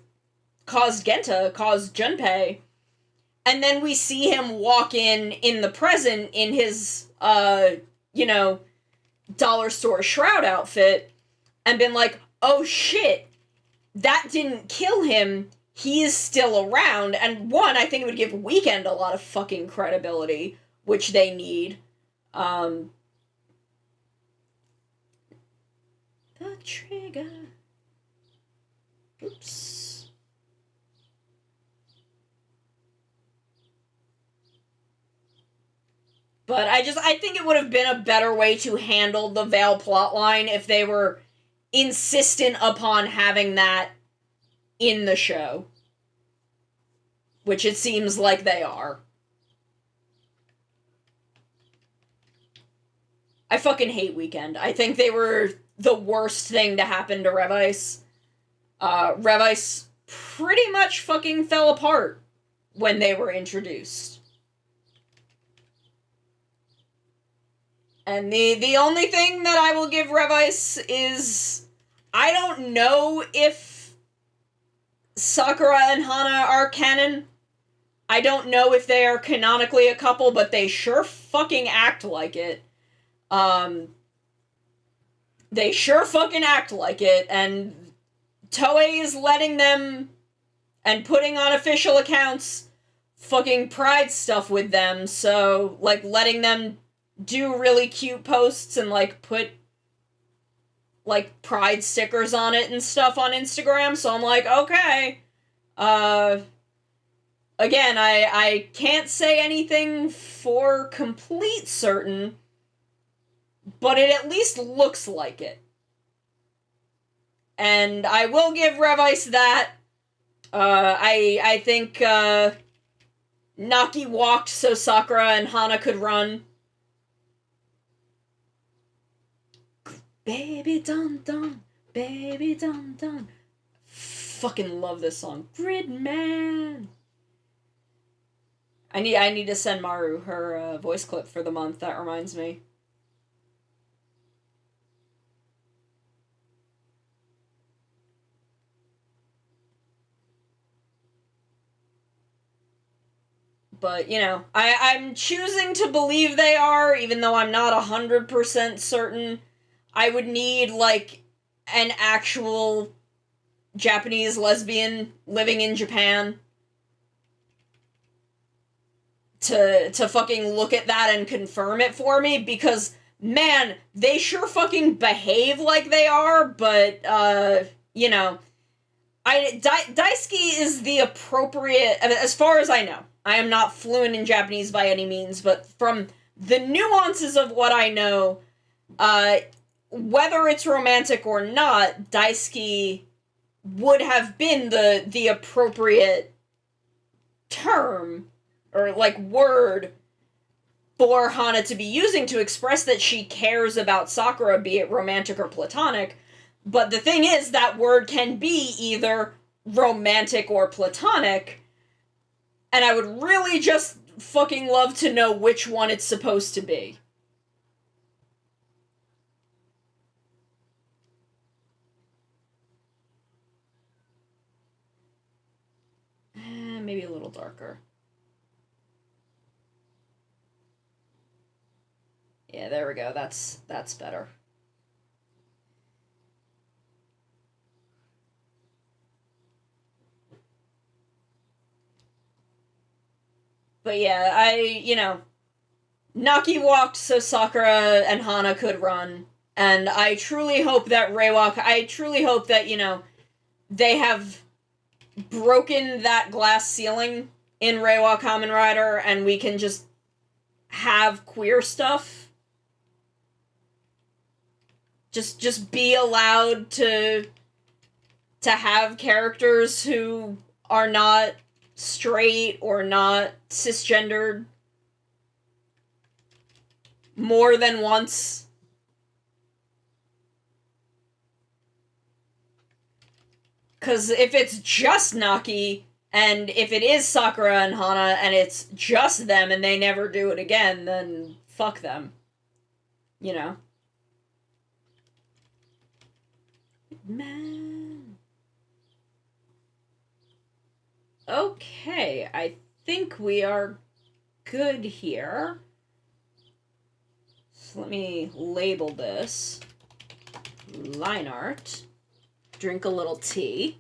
caused Junpei. And then we see him walk in the present in his, dollar store shroud outfit, and been like, oh shit, that didn't kill him, he is still around. And one, I think it would give Weekend a lot of fucking credibility, which they need. The trigger. Oops. But I think it would have been a better way to handle the Veil plotline if they were insistent upon having that in the show. Which it seems like they are. I fucking hate Weekend. I think they were the worst thing to happen to Revice. Revice pretty much fucking fell apart when they were introduced. And the only thing that I will give Revice is, I don't know if Sakura and Hana are canon. I don't know if they are canonically a couple, but they sure fucking act like it. They sure fucking act like it, and Toei is letting them, and putting on official accounts, fucking Pride stuff with them, so, like, letting them do really cute posts and, like, put, like, Pride stickers on it and stuff on Instagram, so I'm like, okay, again, I can't say anything for complete certain, but it at least looks like it. And I will give Revice that. I think Naki walked so Sakura and Hana could run. Baby dun dun, baby dun dun. Fucking love this song. Gridman. I need to send Maru her voice clip for the month. That reminds me. But, you know, I'm choosing to believe they are, even though I'm not 100% certain. I would need, like, an actual Japanese lesbian living in Japan to fucking look at that and confirm it for me, because, man, they sure fucking behave like they are, but, you know, Daisuke is the appropriate, as far as I know. I am not fluent in Japanese by any means, but from the nuances of what I know, whether it's romantic or not, Daisuke would have been the appropriate term, or, like, word for Hana to be using to express that she cares about Sakura, be it romantic or platonic. But the thing is, that word can be either romantic or platonic, and I would really just fucking love to know which one it's supposed to be. Maybe a little darker. Yeah, there we go. That's better. But yeah, you know, Naki walked so Sakura and Hana could run, and I truly hope that I truly hope that, you know, they have broken that glass ceiling in Reiwa Kamen Rider, and we can just have queer stuff. Just be allowed to have characters who are not straight or not cisgendered more than once. Because if it's just Naki, and if it is Sakura and Hana, and it's just them and they never do it again, then fuck them. You know? Man. Okay, I think we are good here. So let me label this. Line art. Drink a little tea.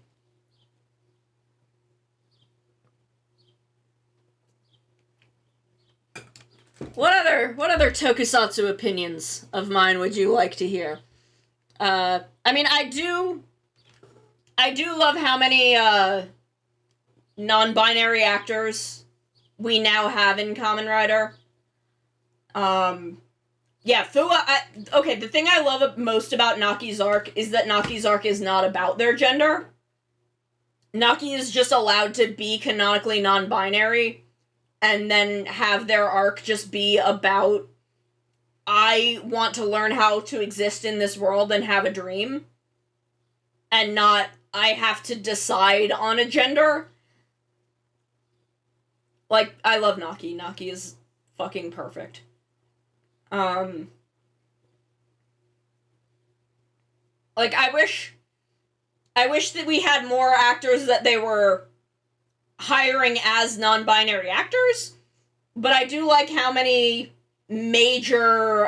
What other tokusatsu opinions of mine would you like to hear? I mean, I do love how many non-binary actors we now have in Kamen Rider. Yeah, Fua, okay, the thing I love most about Naki's arc is that Naki's arc is not about their gender. Naki is just allowed to be canonically non-binary, and then have their arc just be about, I want to learn how to exist in this world and have a dream, and not, I have to decide on a gender. Like, I love Naki. Naki is fucking perfect. Like, I wish that we had more actors that they were hiring as non-binary actors, but I do like how many major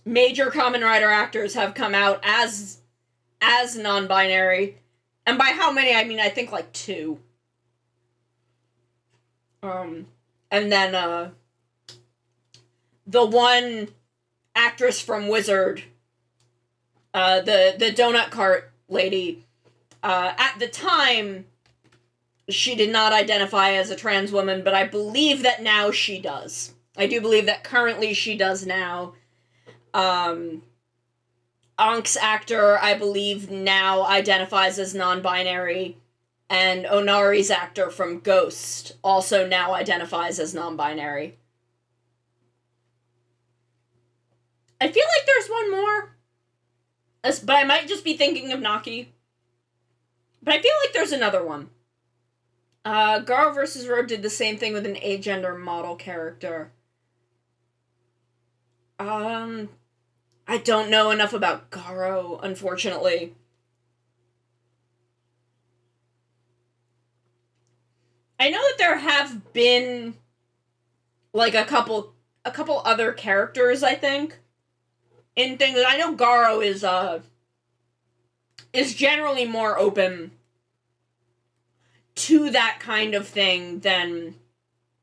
Kamen Rider actors have come out as non-binary, and by how many I mean I think like 2. And then the one actress from Wizard, the donut cart lady, at the time she did not identify as a trans woman, but I believe that now she does. I do believe that currently she does now. Ank's actor, I believe, now identifies as non-binary, and Onari's actor from Ghost also now identifies as non-binary. I feel like there's one more, but I might just be thinking of Naki. But I feel like there's another one. Garo vs. Rogue did the same thing with an agender model character. I don't know enough about Garo, unfortunately. I know that there have been, like, a couple other characters, I think, in things. I know Garo is generally more open to that kind of thing than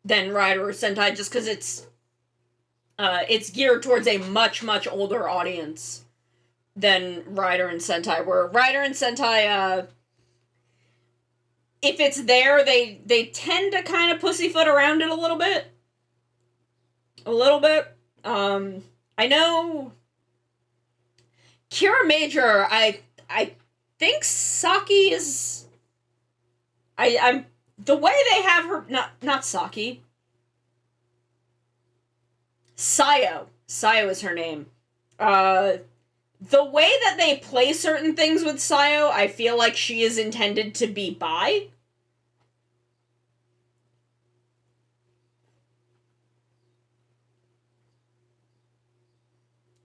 Rider or Sentai, just because it's geared towards a much, much older audience than Rider and Sentai were. Rider and Sentai, if it's there, they tend to kind of pussyfoot around it a little bit. I know Kira Major, I think Saki is... I'm the way they have her... Not Saki. Sayo. Sayo is her name. The way that they play certain things with Sayo, I feel like she is intended to be bi.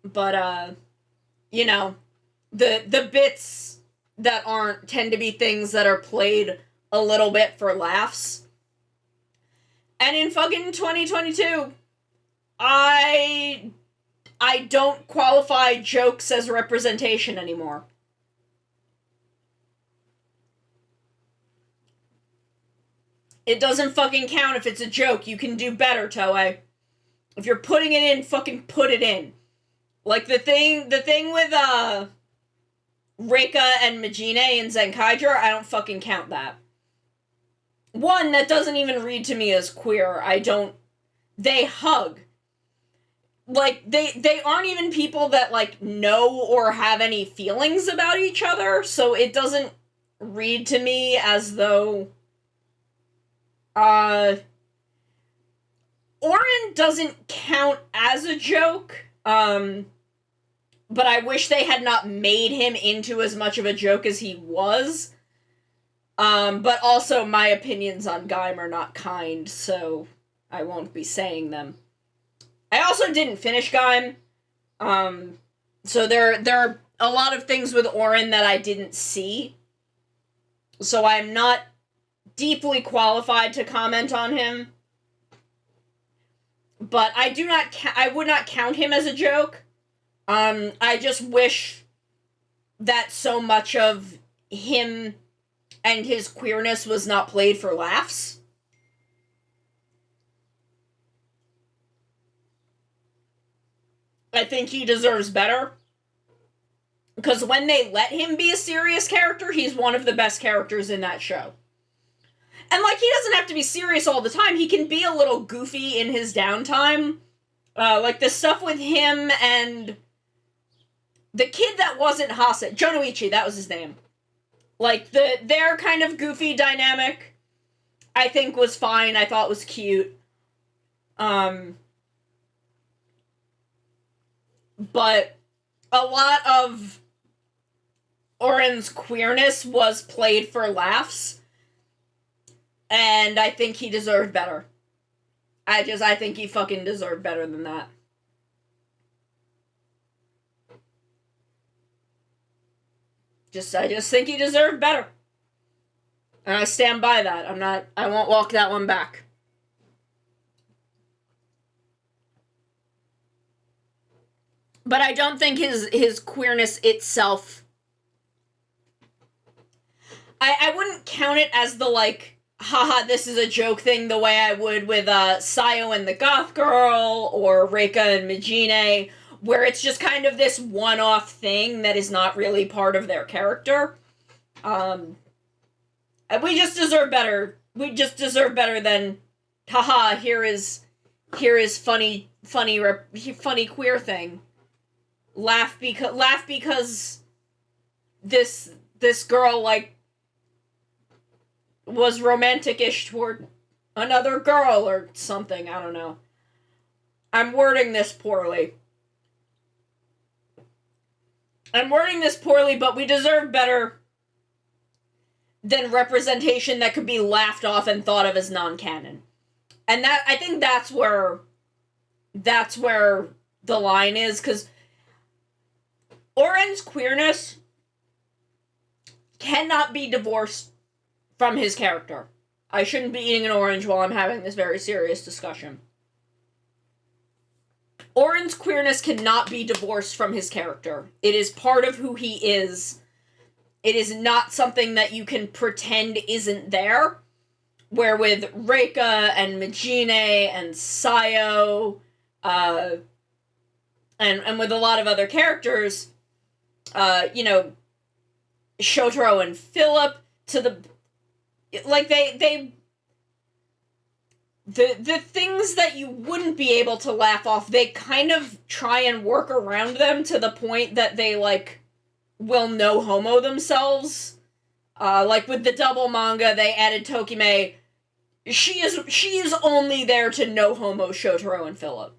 But, you know, the bits that aren't tend to be things that are played a little bit for laughs. And in fucking 2022, I don't qualify jokes as representation anymore. It doesn't fucking count if it's a joke. You can do better, Toei. If you're putting it in, fucking put it in. Like the thing with Reika and Majine in Zenkaiger, I don't fucking count that. One, that doesn't even read to me as queer. They hug. Like, they aren't even people that, like, know or have any feelings about each other, so it doesn't read to me as though, Orin doesn't count as a joke, but I wish they had not made him into as much of a joke as he was. But also my opinions on Gaim are not kind, so I won't be saying them. I also didn't finish Gaim, so there are a lot of things with Orin that I didn't see, so I'm not deeply qualified to comment on him. But I would not count him as a joke. I just wish that so much of him and his queerness was not played for laughs. I think he deserves better. Because when they let him be a serious character, he's one of the best characters in that show. And, like, he doesn't have to be serious all the time. He can be a little goofy in his downtime. Like, the stuff with him and the kid that wasn't Hase, Jonoichi, that was his name. Like, their kind of goofy dynamic, I think was fine. I thought was cute. But a lot of Oren's queerness was played for laughs, and I think he deserved better. I think he fucking deserved better than that. I just think he deserved better. And I stand by that. I won't walk that one back. But I don't think his queerness itself... I wouldn't count it as the, like, haha, this is a joke thing the way I would with Sayo and the Goth Girl, or Reika and Majine, where it's just kind of this one-off thing that is not really part of their character. I We just deserve better. We just deserve better than, haha, here is funny queer thing. Laugh because this girl, like, was romantic-ish toward another girl or something. I don't know. I'm wording this poorly. But we deserve better than representation that could be laughed off and thought of as non-canon. And that, I think that's where the line is, because Oren's queerness cannot be divorced from his character. I shouldn't be eating an orange while I'm having this very serious discussion. Oren's queerness cannot be divorced from his character. It is part of who he is. It is not something that you can pretend isn't there. Where with Reika and Majine and Sayo, and with a lot of other characters, Shotaro and Philip, the things that you wouldn't be able to laugh off, they kind of try and work around them to the point that they, like, will no homo themselves. Like with the double manga, they added Tokime. She is only there to no homo Shotaro and Philip.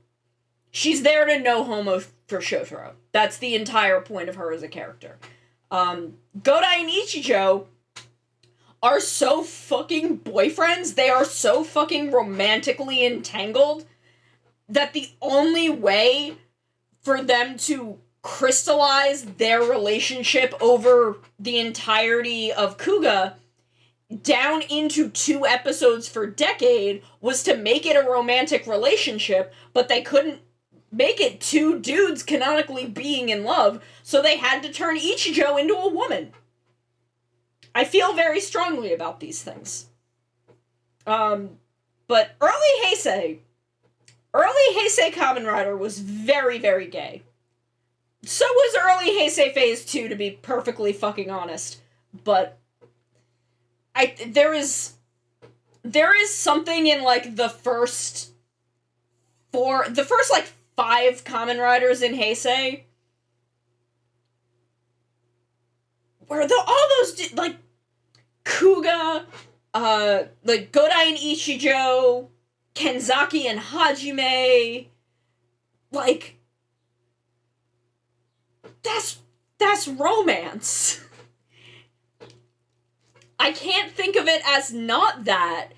She's there to no homo for Shotaro. That's the entire point of her as a character. Godai and Ichijo are so fucking boyfriends, they are so fucking romantically entangled, that the only way for them to crystallize their relationship over the entirety of Kuga down into 2 episodes for Decade was to make it a romantic relationship, but they couldn't make it 2 dudes canonically being in love, so they had to turn Ichijo into a woman. I feel very strongly about these things. But early Heisei Kamen Rider was very, very gay. So was early Heisei Phase 2, to be perfectly fucking honest. But there is something in, like, the first 5 Kamen Riders in Heisei where all those, like, Kuga, like, Godai and Ichijo, Kenzaki and Hajime, like, that's romance. I can't think of it as not that,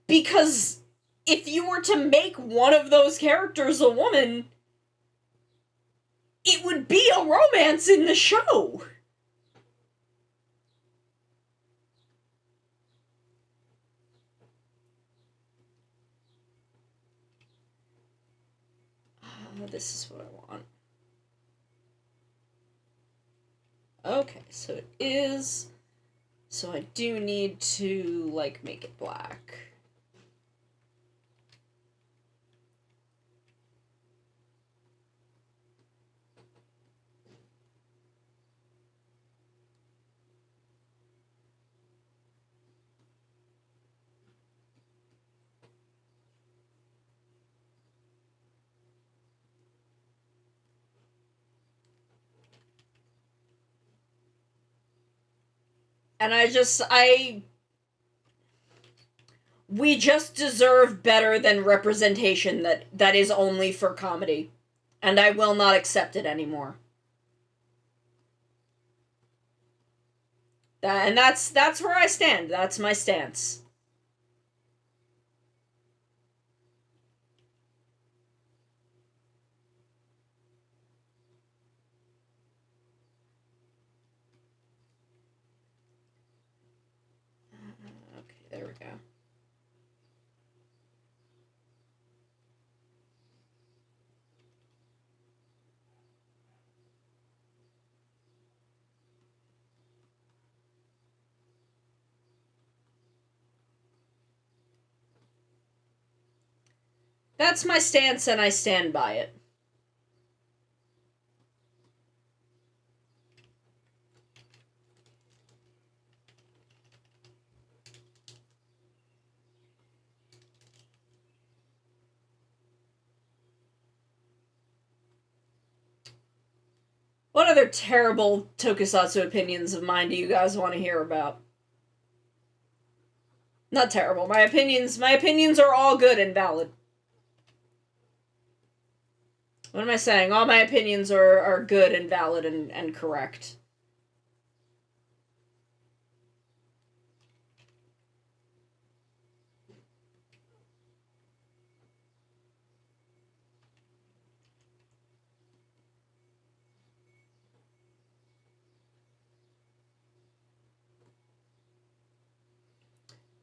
because if you were to make one of those characters a woman, it would be a romance in the show. This is what I want. Okay, so it is. So I do need to, like, make it black. And we just deserve better than representation that is only for comedy. And I will not accept it anymore. That's where I stand. That's my stance. Okay, there we go. That's my stance, and I stand by it. What other terrible tokusatsu opinions of mine do you guys want to hear about? Not terrible. My opinions are all good and valid. What am I saying? All my opinions are good and valid and correct.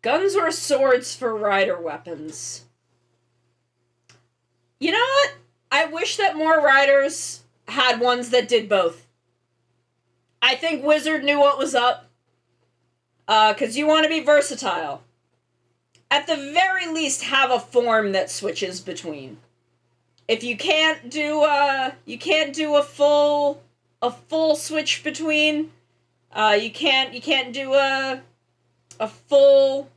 Guns or swords for rider weapons? You know what? I wish that more riders had ones that did both. I think Wizard knew what was up. Because you want to be versatile. At the very least, have a form that switches between. If you can't do a full switch between, you can't do a full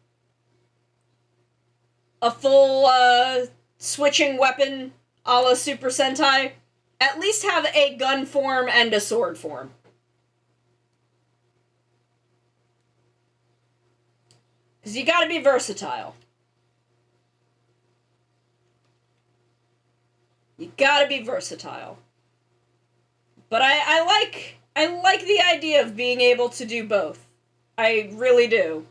switching weapon a la Super Sentai, at least have a gun form and a sword form. Because you gotta be versatile. You gotta be versatile. But I like the idea of being able to do both. I really do.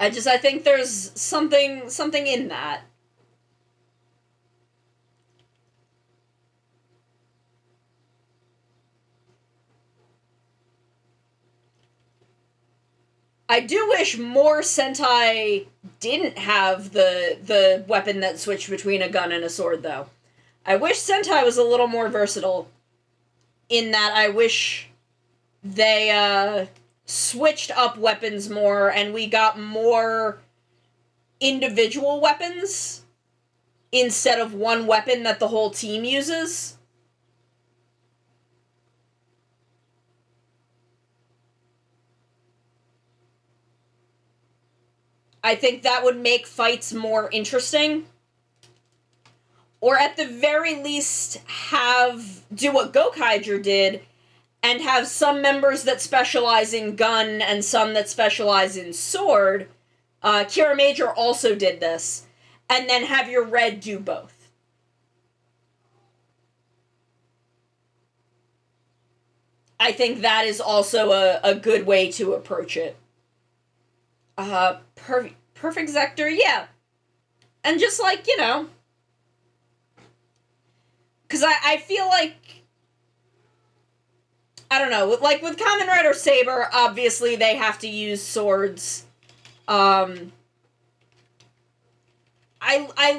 I think there's something in that. I do wish more Sentai didn't have the weapon that switched between a gun and a sword, though. I wish Sentai was a little more versatile, in that I wish they switched up weapons more and we got more individual weapons instead of one weapon that the whole team uses. I think that would make fights more interesting. Or at the very least, do what Gokaiger did, and have some members that specialize in gun and some that specialize in sword. Kira Major also did this. And then have your red do both. I think that is also a good way to approach it. Perfect Zector, yeah. And just like, because I feel like, I don't know, like with Kamen Rider Saber, obviously they have to use swords. I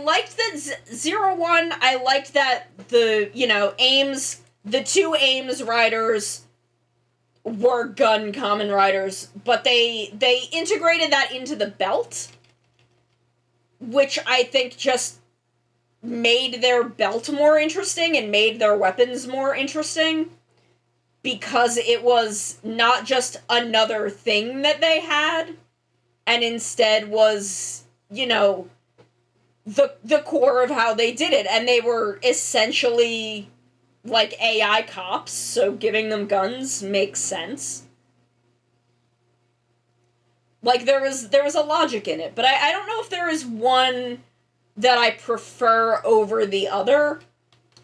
liked that 01, I liked that the two Ames riders were gun Kamen Riders, but they integrated that into the belt, which I think just made their belt more interesting and made their weapons more interesting, because it was not just another thing that they had, and instead was, the core of how they did it, and they were essentially like AI cops, so giving them guns makes sense. Like, there was a logic in it, but I don't know if there is one that I prefer over the other,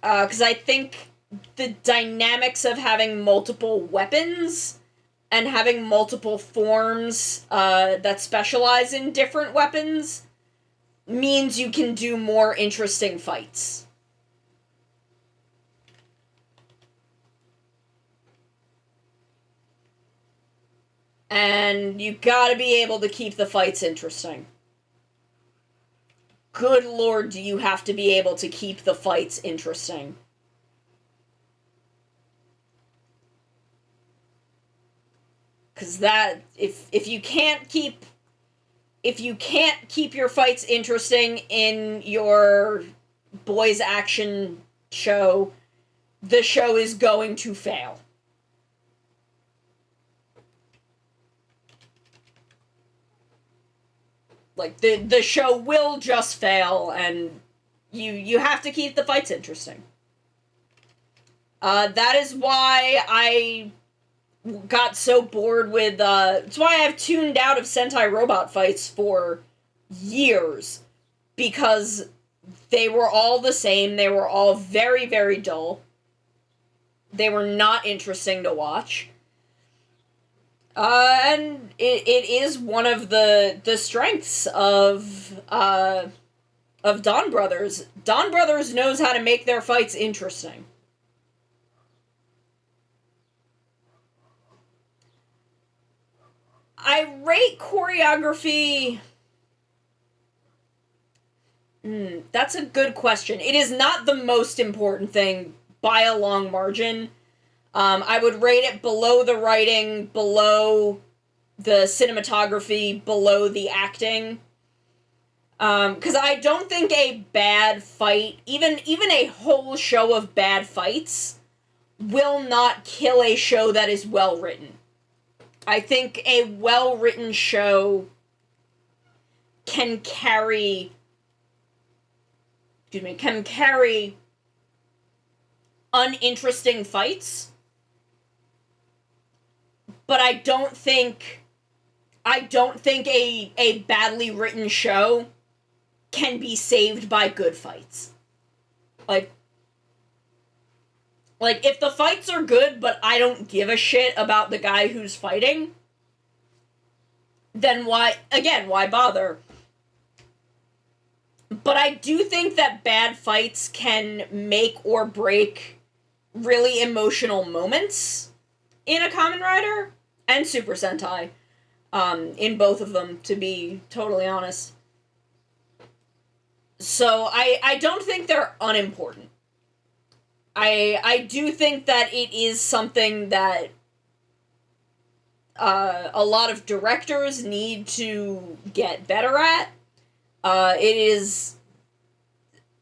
because I think the dynamics of having multiple weapons and having multiple forms that specialize in different weapons means you can do more interesting fights. And you gotta be able to keep the fights interesting. Good lord, do you have to be able to keep the fights interesting. Because that, if you can't keep your fights interesting in your boys action show, the show is going to fail. Like, the show will just fail, and you have to keep the fights interesting. That is why I got so bored with, it's why I've tuned out of Sentai robot fights for years. Because they were all the same, they were all very, very dull. They were not interesting to watch. And it is one of the strengths of Don Brothers. Don Brothers knows how to make their fights interesting. I rate choreography... that's a good question. It is not the most important thing by a long margin. I would rate it below the writing, below the cinematography, below the acting. Because I don't think a bad fight, even a whole show of bad fights, will not kill a show that is well written. I think a well written show can carry uninteresting fights, but I don't think a badly written show can be saved by good fights. Like if the fights are good, but I don't give a shit about the guy who's fighting, then why bother? But I do think that bad fights can make or break really emotional moments in a Kamen Rider and Super Sentai. In both of them, to be totally honest. So I don't think they're unimportant. I do think that it is something that a lot of directors need to get better at. It is,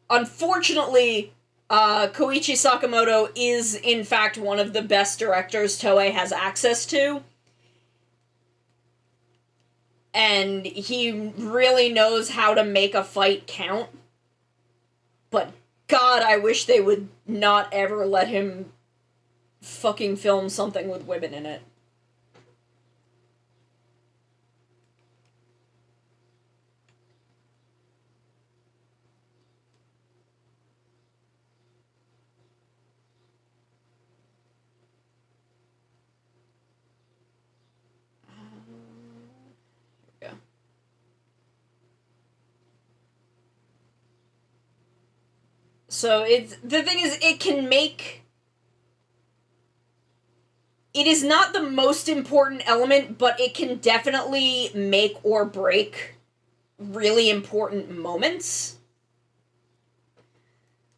unfortunately, Koichi Sakamoto is, in fact, one of the best directors Toei has access to. And he really knows how to make a fight count. But, God, I wish they would not ever let him fucking film something with women in it. So the thing is, it is not the most important element, but it can definitely make or break really important moments.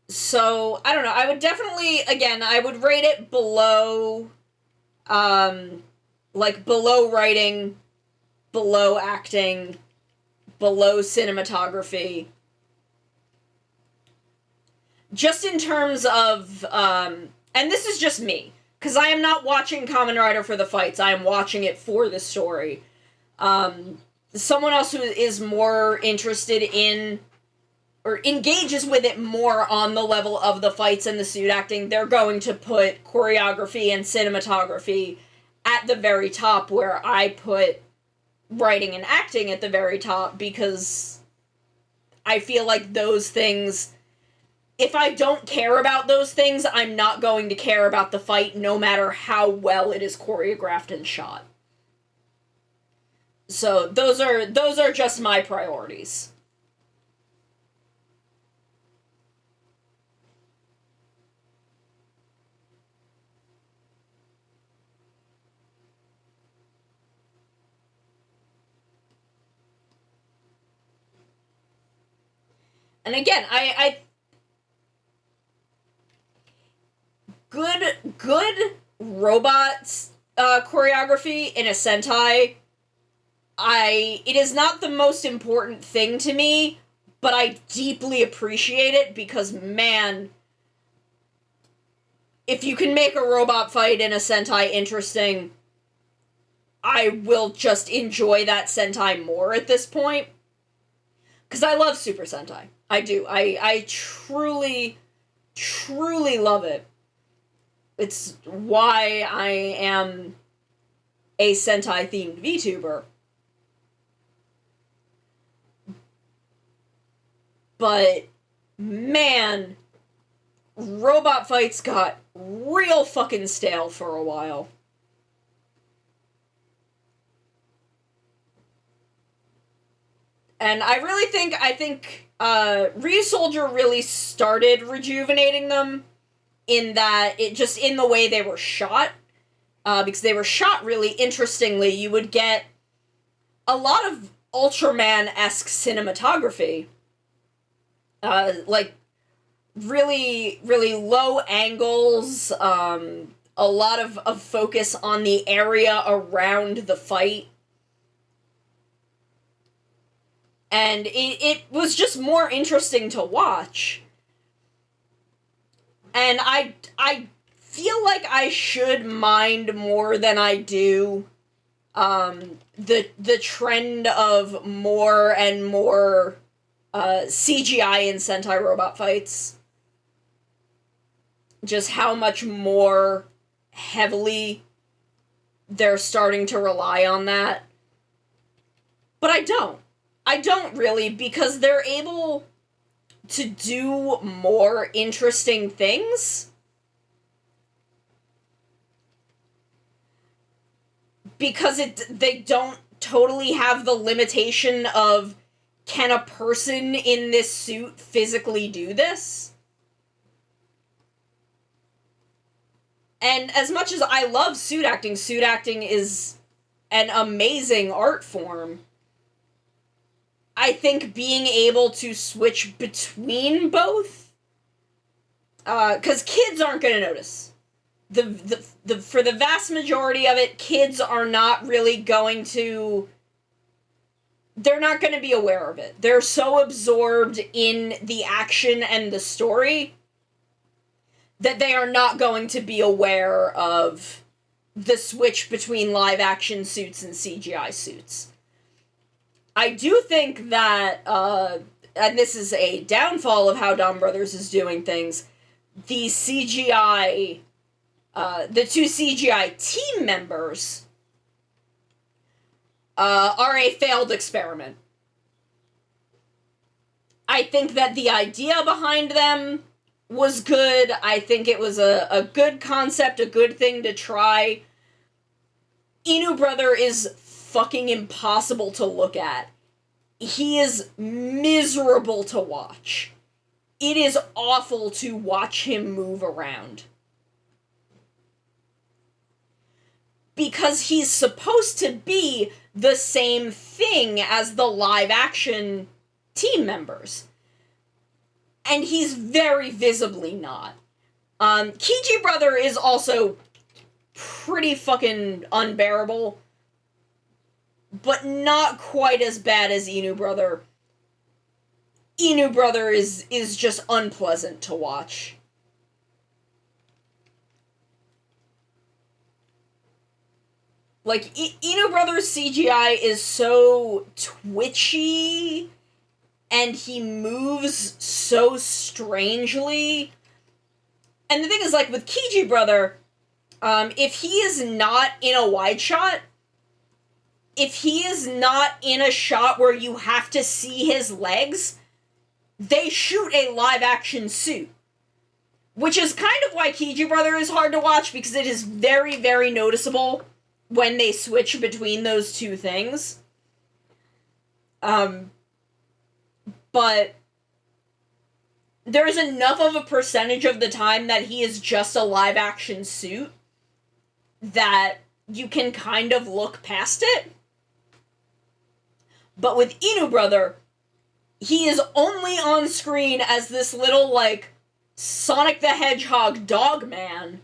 So, I don't know, I would definitely, again, I would rate it below, below writing, below acting, below cinematography. Just in terms of, and this is just me, because I am not watching Kamen Rider for the fights, I am watching it for the story. Someone else who is more interested in, or engages with it more on the level of the fights and the suit acting, they're going to put choreography and cinematography at the very top, where I put writing and acting at the very top, because I feel like those things... If I don't care about those things, I'm not going to care about the fight, no matter how well it is choreographed and shot. So those are just my priorities. And again, I good robots choreography in a Sentai, it is not the most important thing to me, but I deeply appreciate it, because, man, if you can make a robot fight in a Sentai interesting, I will just enjoy that Sentai more at this point. Because I love Super Sentai. I do. I truly, truly love it. It's why I am a Sentai-themed VTuber. But, man, robot fights got real fucking stale for a while. And I think Ryusoulger really started rejuvenating them in that it just in the way they were shot. Because they were shot really interestingly. You would get a lot of Ultraman-esque cinematography. Like, really, really low angles, a lot of focus on the area around the fight. And it was just more interesting to watch. And I feel like I should mind more than I do the trend of more and more CGI in Sentai robot fights. Just how much more heavily they're starting to rely on that. But I don't. I don't really, because they're able to do more interesting things. Because they don't totally have the limitation of, can a person in this suit physically do this? And as much as I love suit acting is an amazing art form. I think being able to switch between both, because kids aren't going to notice. For the vast majority of it, kids are not really going to... They're not going to be aware of it. They're so absorbed in the action and the story that they are not going to be aware of the switch between live-action suits and CGI suits. I do think that, and this is a downfall of how Dawn Brothers is doing things, the CGI, the two CGI team members are a failed experiment. I think that the idea behind them was good. I think it was a good concept, a good thing to try. Inu Brother is fucking impossible to look at. He is miserable to watch. It is awful to watch him move around. Because he's supposed to be the same thing as the live-action team members. And he's very visibly not. Kiji Brother is also pretty fucking unbearable, but not quite as bad as Inu Brother. Inu Brother is just unpleasant to watch. Like, Inu Brother's CGI is so twitchy, and he moves so strangely. And the thing is, like, with Kiji Brother, if he is not in a wide shot, if he is not in a shot where you have to see his legs, they shoot a live-action suit. Which is kind of why Kiji Brother is hard to watch, because it is very, very noticeable when they switch between those two things. But there's enough of a percentage of the time that he is just a live-action suit that you can kind of look past it. But with Inu Brother, he is only on screen as this little, like, Sonic the Hedgehog dog man.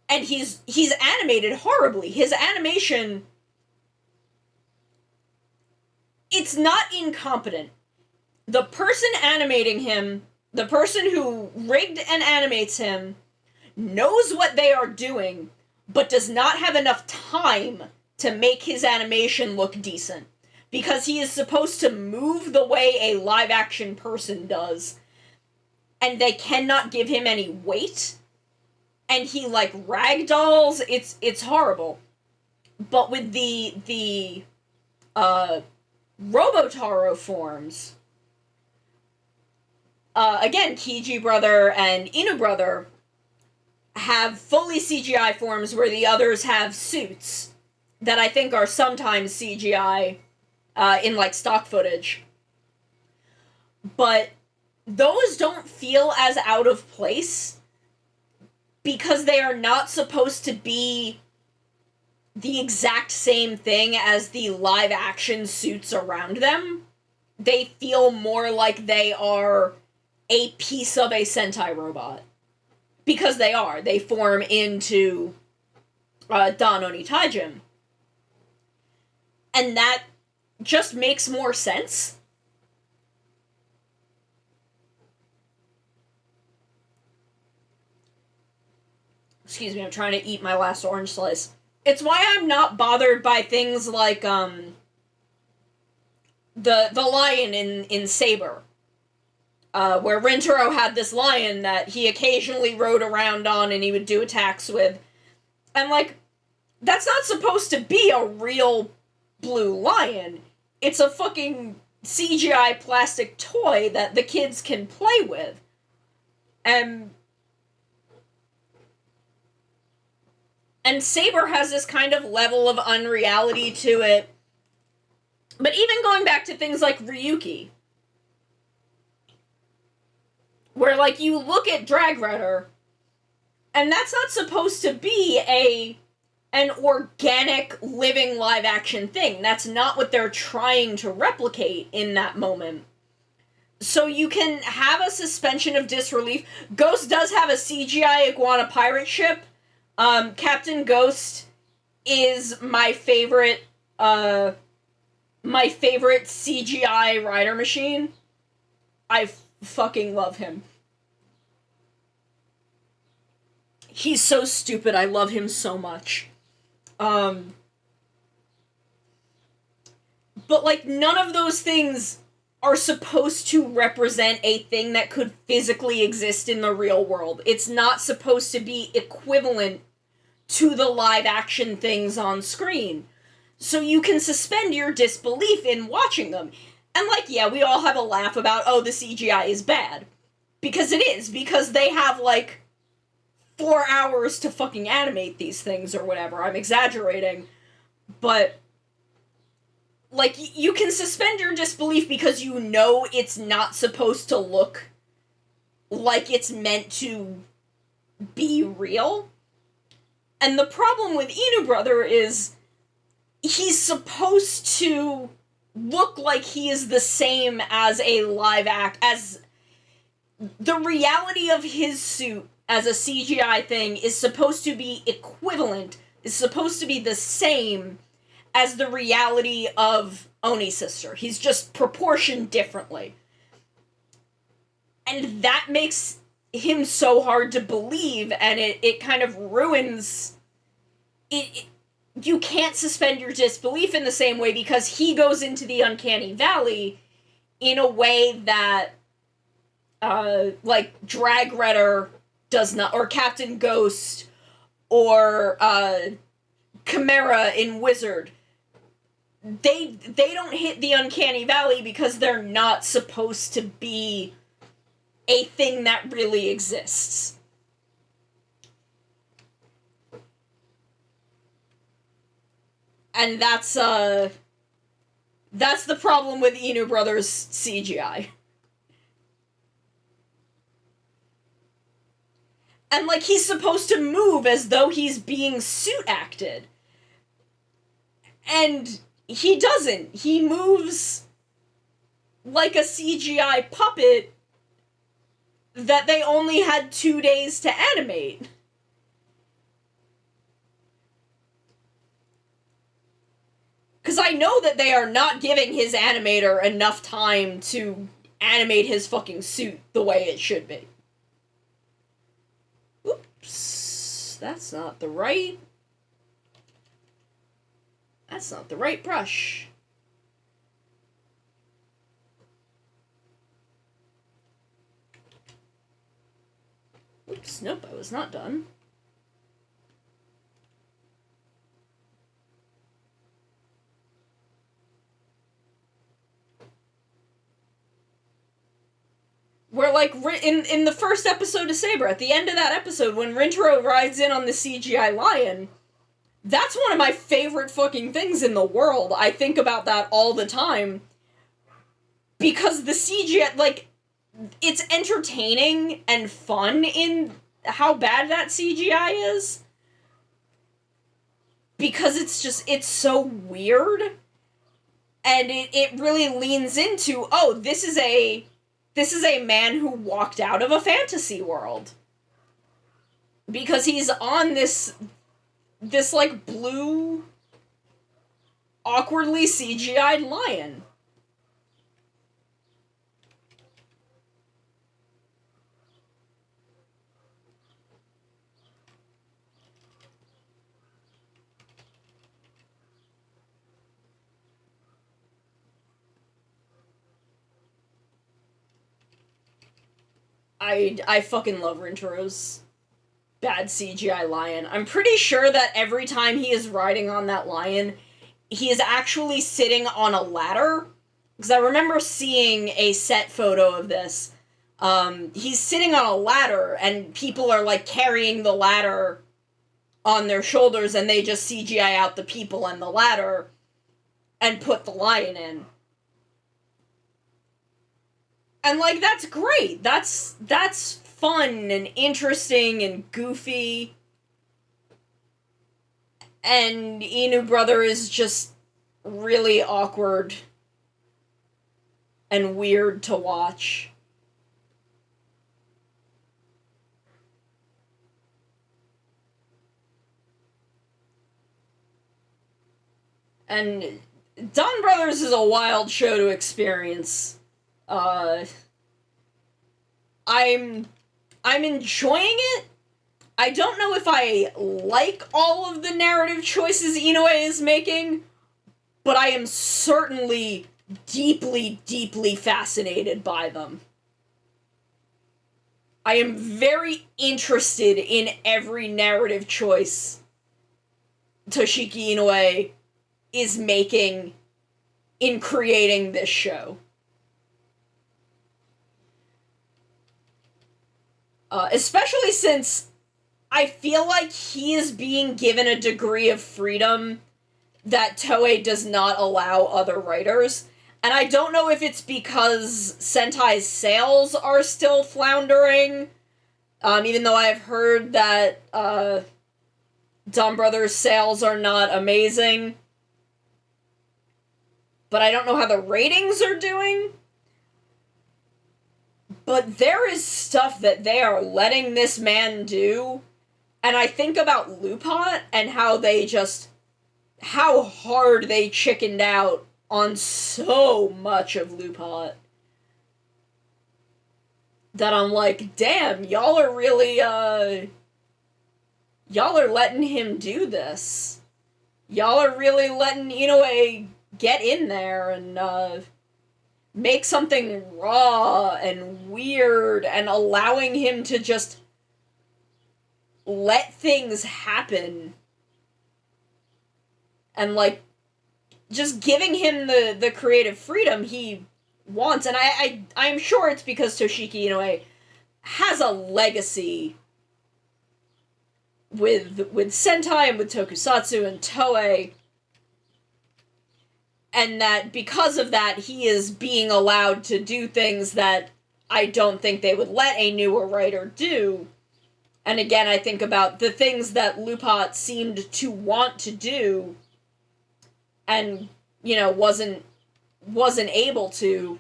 And he's animated horribly. His animation, it's not incompetent. The person animating him, the person who rigged and animates him, knows what they are doing, but does not have enough time to make his animation look decent. Because he is supposed to move the way a live-action person does, and they cannot give him any weight. and he like ragdolls. It's horrible. But with the Robotaro forms, again, Kiji brother and Inu brother have fully CGI forms where the others have suits that I think are sometimes CGI in like stock footage. But those don't feel as out of place because they are not supposed to be the exact same thing as the live action suits around them. They feel more like they are a piece of a Sentai robot. Because they are. They form into Dan Oni Taijin. And that just makes more sense. Excuse me, I'm trying to eat my last orange slice. It's why I'm not bothered by things like the lion in Saber. Where Rintaro had this lion that he occasionally rode around on and he would do attacks with. And, like, that's not supposed to be a real blue lion. It's a fucking CGI plastic toy that the kids can play with. And Saber has this kind of level of unreality to it. But even going back to things like Ryuki, where, like, you look at Drag Runner, and that's not supposed to be an organic, living, live-action thing. That's not what they're trying to replicate in that moment. So you can have a suspension of disbelief. Ghost does have a CGI iguana pirate ship. Captain Ghost is my favorite CGI rider machine. I fucking love him. He's so stupid. I love him so much. But, like, none of those things are supposed to represent a thing that could physically exist in the real world. It's not supposed to be equivalent to the live-action things on screen. So you can suspend your disbelief in watching them. And, like, yeah, we all have a laugh about, oh, the CGI is bad. Because it is. Because they have, like, 4 hours to fucking animate these things or whatever. I'm exaggerating. But, like, you can suspend your disbelief because you know it's not supposed to look like it's meant to be real. And the problem with Inu Brother is he's supposed to look like he is the same as a live act, as the reality of his suit as a CGI thing is supposed to be equivalent, is supposed to be the same as the reality of Oni's sister. He's just proportioned differently. And that makes him so hard to believe, and it kind of ruins it. You can't suspend your disbelief in the same way because he goes into the uncanny valley in a way that like Drag Redder does not, or Captain Ghost, or Chimera in Wizard. They don't hit the uncanny valley because they're not supposed to be a thing that really exists. And that's the problem with Inu Brothers CGI. And, like, he's supposed to move as though he's being suit acted. And he doesn't. He moves like a CGI puppet that they only had 2 days to animate. Because I know that they are not giving his animator enough time to animate his fucking suit the way it should be. Oops. That's not the right brush. Oops, nope, I was not done. where, like, in the first episode of Saber, at the end of that episode, when Rintaro rides in on the CGI lion, that's one of my favorite fucking things in the world. I think about that all the time. Because the CGI, like, it's entertaining and fun in how bad that CGI is. Because it's so weird. And it really leans into, oh, this is a man who walked out of a fantasy world. Because he's on this like blue, awkwardly CGI'd lion. I fucking love Rintaro's bad CGI lion. I'm pretty sure that every time he is riding on that lion, he is actually sitting on a ladder. Because I remember seeing a set photo of this. He's sitting on a ladder, and people are, like, carrying the ladder on their shoulders, and they just CGI out the people and the ladder and put the lion in. And, like, that's great. That's fun and interesting and goofy. And Inu Brother is just really awkward and weird to watch. And Dawn Brothers is a wild show to experience. I'm enjoying it. I don't know if I like all of the narrative choices Inoue is making, but I am certainly deeply, deeply fascinated by them. I am very interested in every narrative choice Toshiki Inoue is making in creating this show. Especially since I feel like he is being given a degree of freedom that Toei does not allow other writers. And I don't know if it's because Sentai's sales are still floundering, even though I've heard that Dawn Brothers' sales are not amazing. But I don't know how the ratings are doing. But there is stuff that they are letting this man do. And I think about Lupot and how hard they chickened out on so much of Lupot. That I'm like, damn, y'all are really, y'all are letting him do this. Y'all are really letting Inoue get in there and, make something raw and weird and allowing him to just let things happen. And, like, just giving him the creative freedom he wants. And I'm sure it's because Toshiki Inoue has a legacy with Sentai and with Tokusatsu and Toei. And that because of that, he is being allowed to do things that I don't think they would let a newer writer do. And again, I think about the things that Lupot seemed to want to do and, you know, wasn't able to.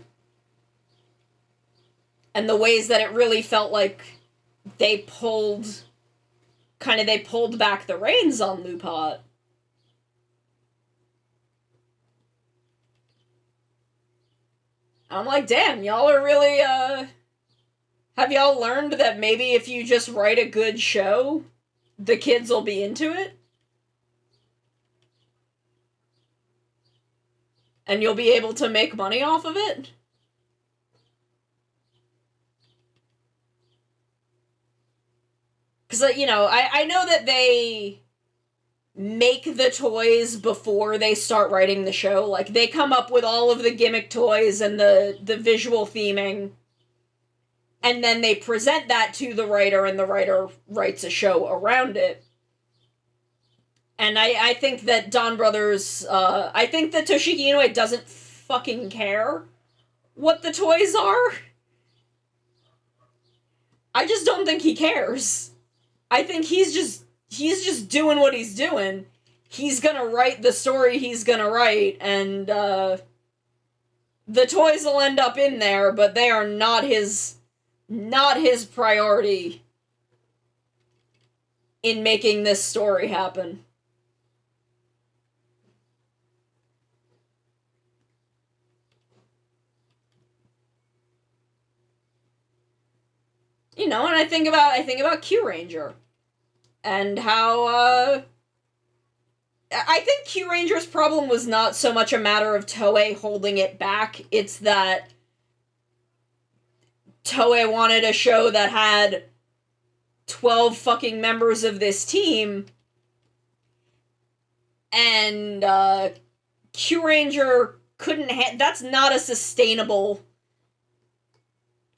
And the ways that it really felt like they pulled back the reins on Lupot. I'm like, damn, y'all are really, have y'all learned that maybe if you just write a good show, the kids will be into it? And you'll be able to make money off of it? Because, you know, I know that they make the toys before they start writing the show. Like, they come up with all of the gimmick toys and the visual theming. and then they present that to the writer, and the writer writes a show around it. And I think that Don Brothers, I think that Toshiki Inoue doesn't fucking care what the toys are. I just don't think he cares. I think he's just doing what he's doing. He's gonna write the story he's gonna write, and the toys will end up in there, but they are not his priority in making this story happen. You know, and I think about Q Ranger and how I think Q Ranger's problem was not so much a matter of Toei holding it back, it's that Toei wanted a show that had 12 fucking members of this team, and Q Ranger couldn't that's not a sustainable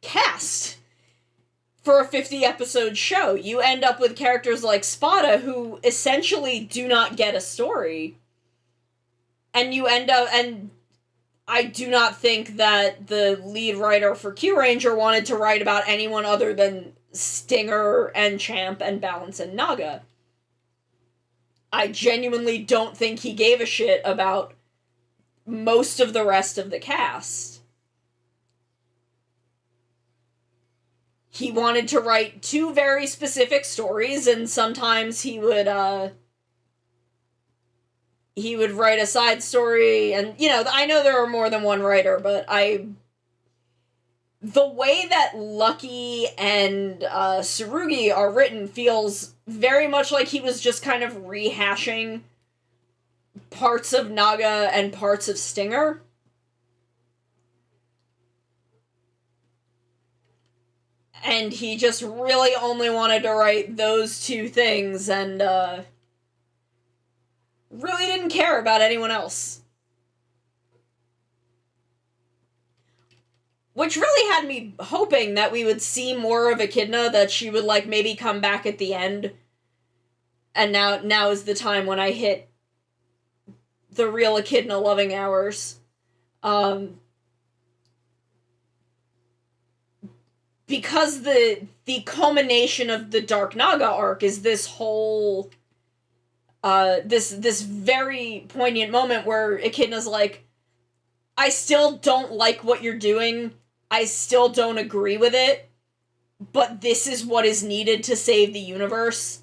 cast for a 50 episode show. You end up with characters like Spada who essentially do not get a story. And I do not think that the lead writer for Q Ranger wanted to write about anyone other than Stinger and Champ and Balance and Naga. I genuinely don't think he gave a shit about most of the rest of the cast. He wanted to write two very specific stories, and sometimes he would write a side story, and, you know, I know there are more than one writer, but the way that Lucky and Tsurugi are written feels very much like he was just kind of rehashing parts of Naga and parts of Stinger. And he just really only wanted to write those two things, and really didn't care about anyone else. Which really had me hoping that we would see more of Echidna, that she would, like, maybe come back at the end. And now is the time when I hit the real Echidna loving hours. Because the culmination of the Dark Naga arc is this whole this very poignant moment where Echidna's like, I still don't like what you're doing, I still don't agree with it, but this is what is needed to save the universe,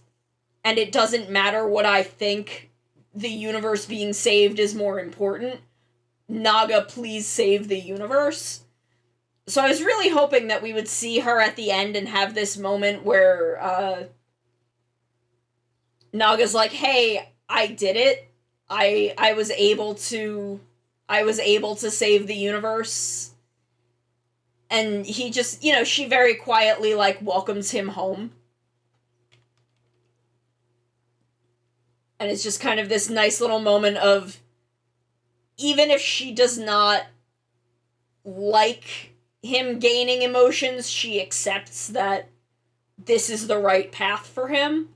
and it doesn't matter what I think, the universe being saved is more important. Naga, please save the universe. So I was really hoping that we would see her at the end and have this moment where Naga's like, hey, I did it. I was able to save the universe. And he just, you know, she very quietly, like, welcomes him home. And it's just kind of this nice little moment of, even if she does not like him gaining emotions, she accepts that this is the right path for him,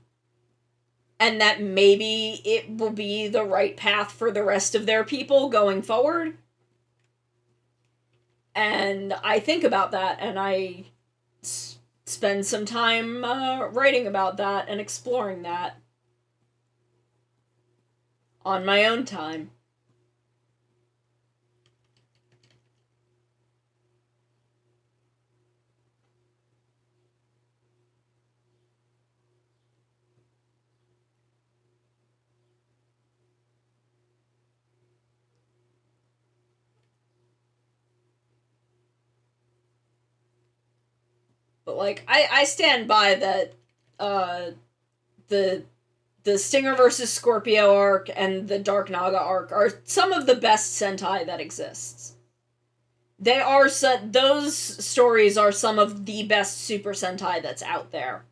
and that maybe it will be the right path for the rest of their people going forward. And I think about that, and I spend some time writing about that and exploring that on my own time. But, like, I stand by that the Stinger versus Scorpio arc and the Dark Naga arc are some of the best Sentai that exists. They are those stories are some of the best Super Sentai that's out there.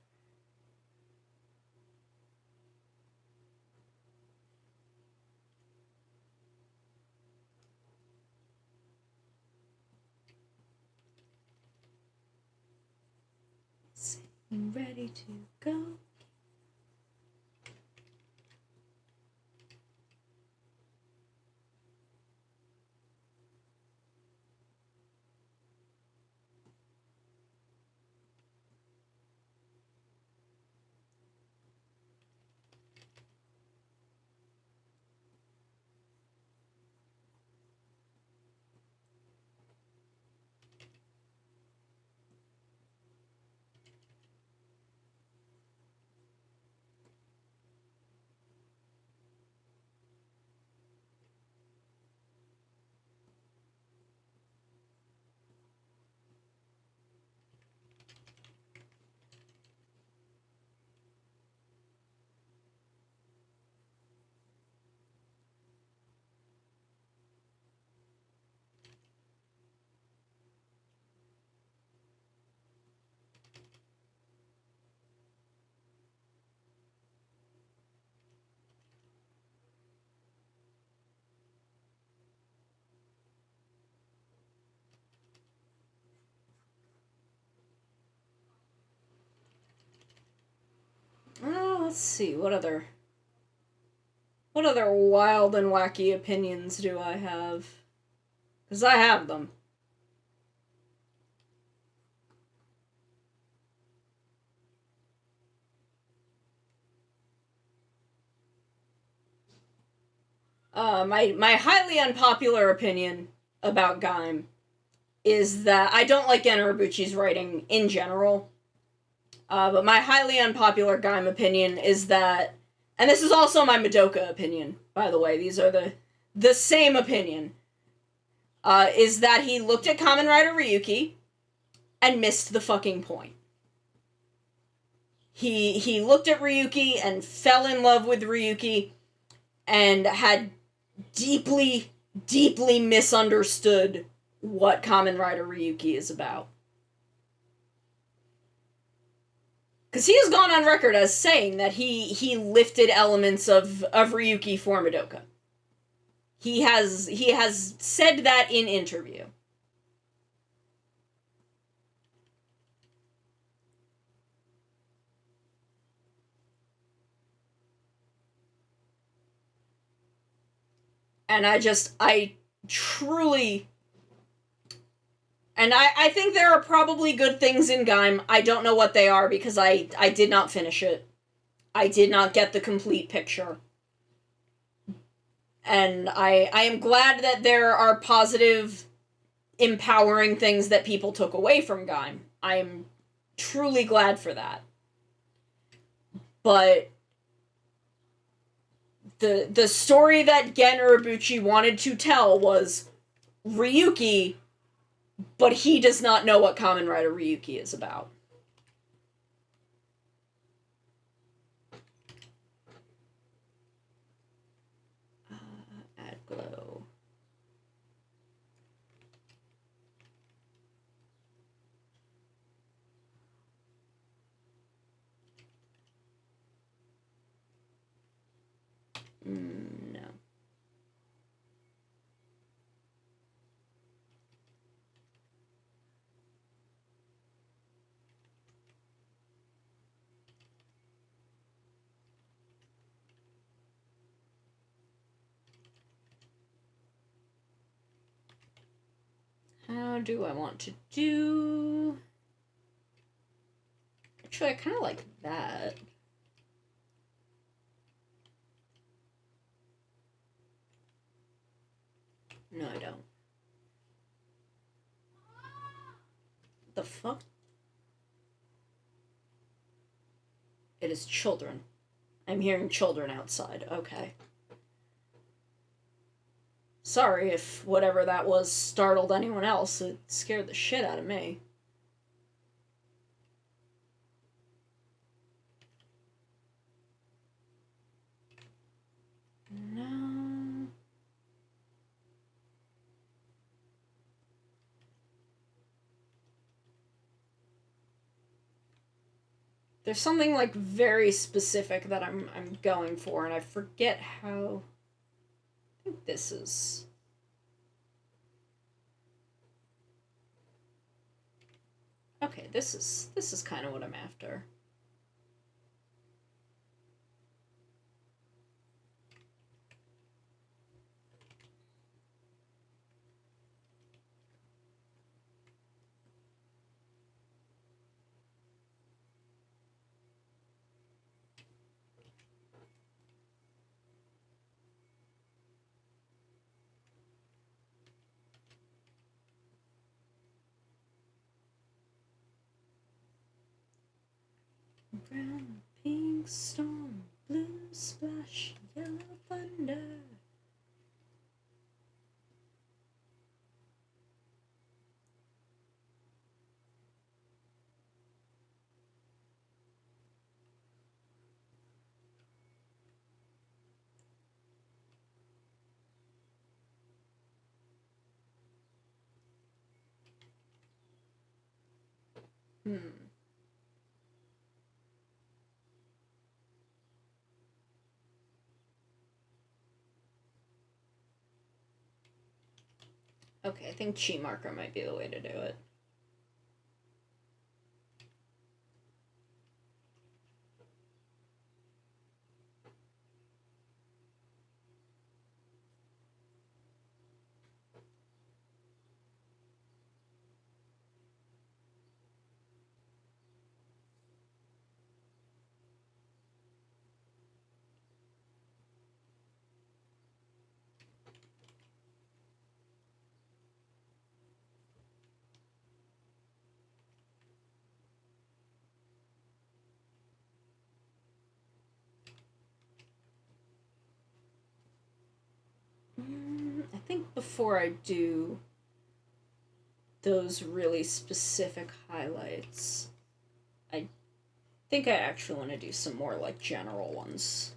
Ready to go. Let's see, what other wild and wacky opinions do I have? Because I have them. My highly unpopular opinion about Gaim is that I don't like Gen Urobuchi's writing in general. But my highly unpopular Gaim opinion is that, and this is also my Madoka opinion, by the way, these are the same opinion, is that he looked at Kamen Rider Ryuki and missed the fucking point. He looked at Ryuki and fell in love with Ryuki and had deeply, deeply misunderstood what Kamen Rider Ryuki is about. Because he has gone on record as saying that he lifted elements of Ryuki for Madoka. He has said that in interview. And I truly... And I think there are probably good things in Gaim. I don't know what they are because I did not finish it. I did not get the complete picture. And I am glad that there are positive, empowering things that people took away from Gaim. I am truly glad for that. But the story that Gen Urobuchi wanted to tell was Ryuki, but he does not know what Kamen Rider Ryuki is about. Add glow. No. How do I want to do... Actually, I kind of like that. No, I don't. The fuck? It is children. I'm hearing children outside. Okay. Sorry if whatever that was startled anyone else. It scared the shit out of me. No. There's something like very specific that I'm going for, and I forget how. I think this is. Okay, this is kind of what I'm after. Brown, pink storm, blue splash, yellow thunder. Hmm. Okay, I think Chi marker might be the way to do it. I think before I do those really specific highlights, I think I actually want to do some more like general ones.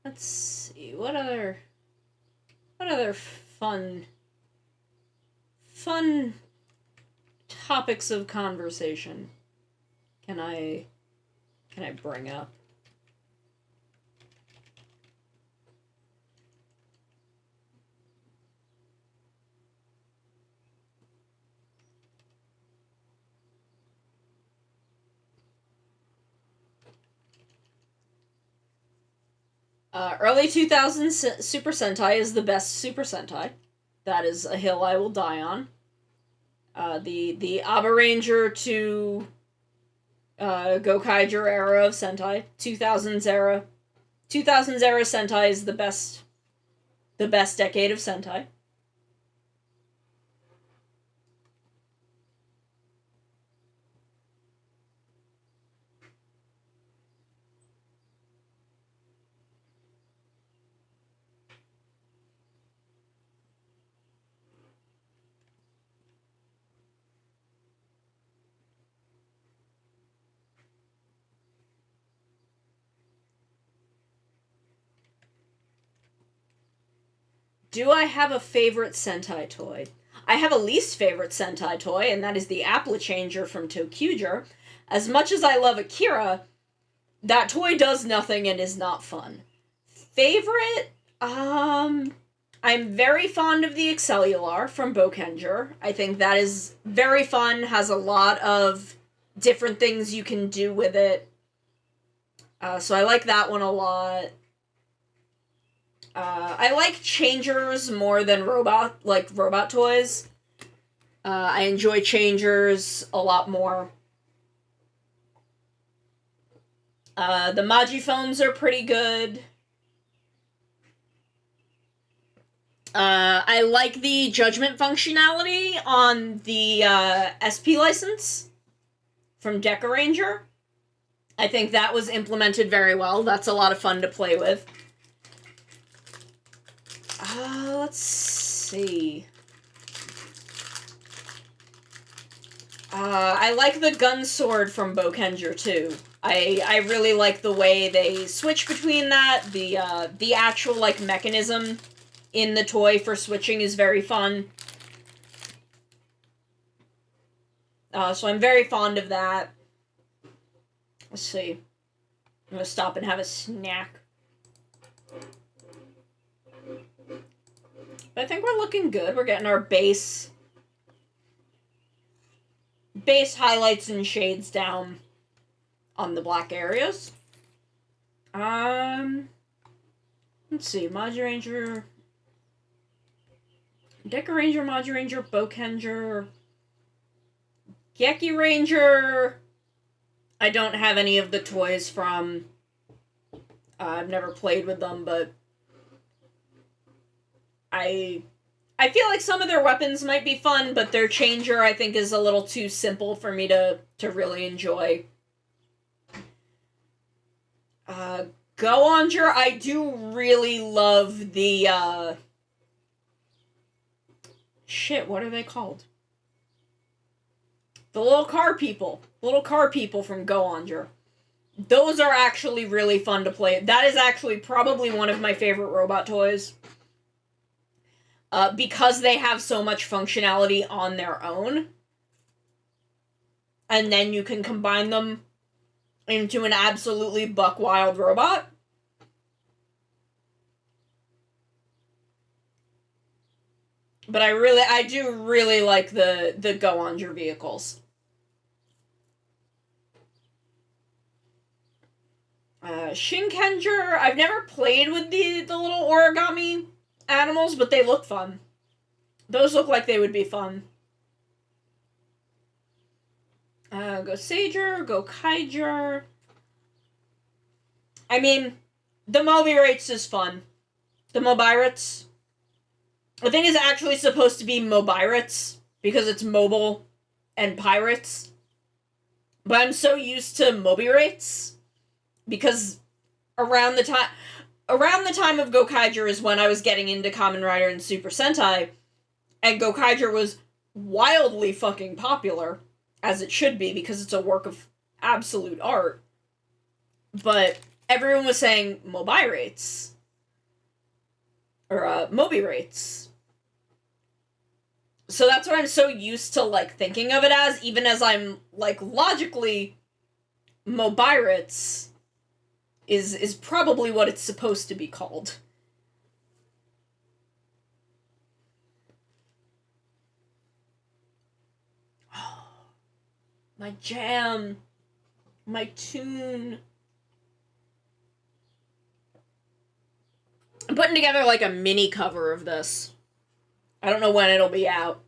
Let's see what other fun topics of conversation can I bring up? Early 2000s Super Sentai is the best Super Sentai. That is a hill I will die on. The Aba Ranger to Gokaiger era of Sentai, 2000s era Sentai is the best decade of Sentai. Do I have a favorite Sentai toy? I have a least favorite Sentai toy, and that is the Apple Changer from ToQger. As much as I love Akira, that toy does nothing and is not fun. Favorite? I'm very fond of the Excellular from Bokenger. I think that is very fun, has a lot of different things you can do with it. So I like that one a lot. I like changers more than robot toys. I enjoy changers a lot more. The Magiphones are pretty good. I like the judgment functionality on the SP license from Decaranger. I think that was implemented very well. That's a lot of fun to play with. Let's see. I like the gun sword from Bokenger too. I really like the way they switch between that. The actual like mechanism in the toy for switching is very fun. So I'm very fond of that. Let's see. I'm gonna stop and have a snack. But I think we're looking good. We're getting our base highlights and shades down on the black areas. Let's see. Magiranger, Decaranger, Magiranger, Bokenger, Gekiranger. I don't have any of the toys from. I've never played with them, but I feel like some of their weapons might be fun, but their changer I think is a little too simple for me to really enjoy. Go-Onger, I do really love the shit, what are they called? The little car people from Go-Onger. Those are actually really fun to play. That is actually probably one of my favorite robot toys. Because they have so much functionality on their own. And then you can combine them into an absolutely buck-wild robot. But I do really like the Go-Onger vehicles. Shinkenger, I've never played with the little origami animals, but they look fun. Those look like they would be fun. Go Sager, go Kaiger. I mean, the Mobirates is fun. The Mobirates. I think it's actually supposed to be Mobirates, because it's mobile and pirates. But I'm so used to Mobirates, because around the time of Gokaiger is when I was getting into Kamen Rider and Super Sentai, and Gokaiger was wildly fucking popular, as it should be, because it's a work of absolute art. But everyone was saying Mobirates. Or, Mobirates. So that's what I'm so used to, like, thinking of it as, even as I'm, like, logically, Mobirates is probably what it's supposed to be called. My jam. My tune. I'm putting together, like, a mini cover of this. I don't know when it'll be out.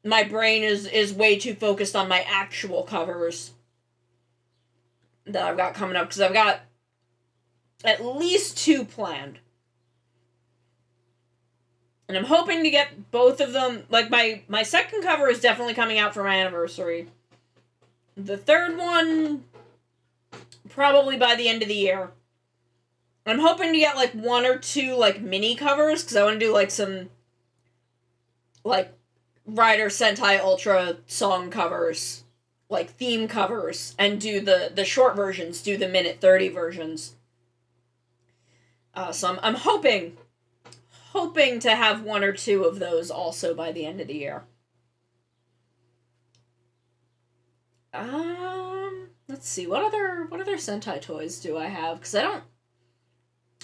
My brain is way too focused on my actual covers that I've got coming up, because I've got at least 2 planned. And I'm hoping to get both of them. Like, my second cover is definitely coming out for my anniversary. The third one, probably by the end of the year. I'm hoping to get, like, 1 or 2, like, mini covers, because I want to do, like, some, like, Rider Sentai Ultra song covers, like, theme covers, and do the short versions, do the minute 30 versions. So I'm hoping to have 1 or 2 of those also by the end of the year. Let's see, what other Sentai toys do I have? Because I don't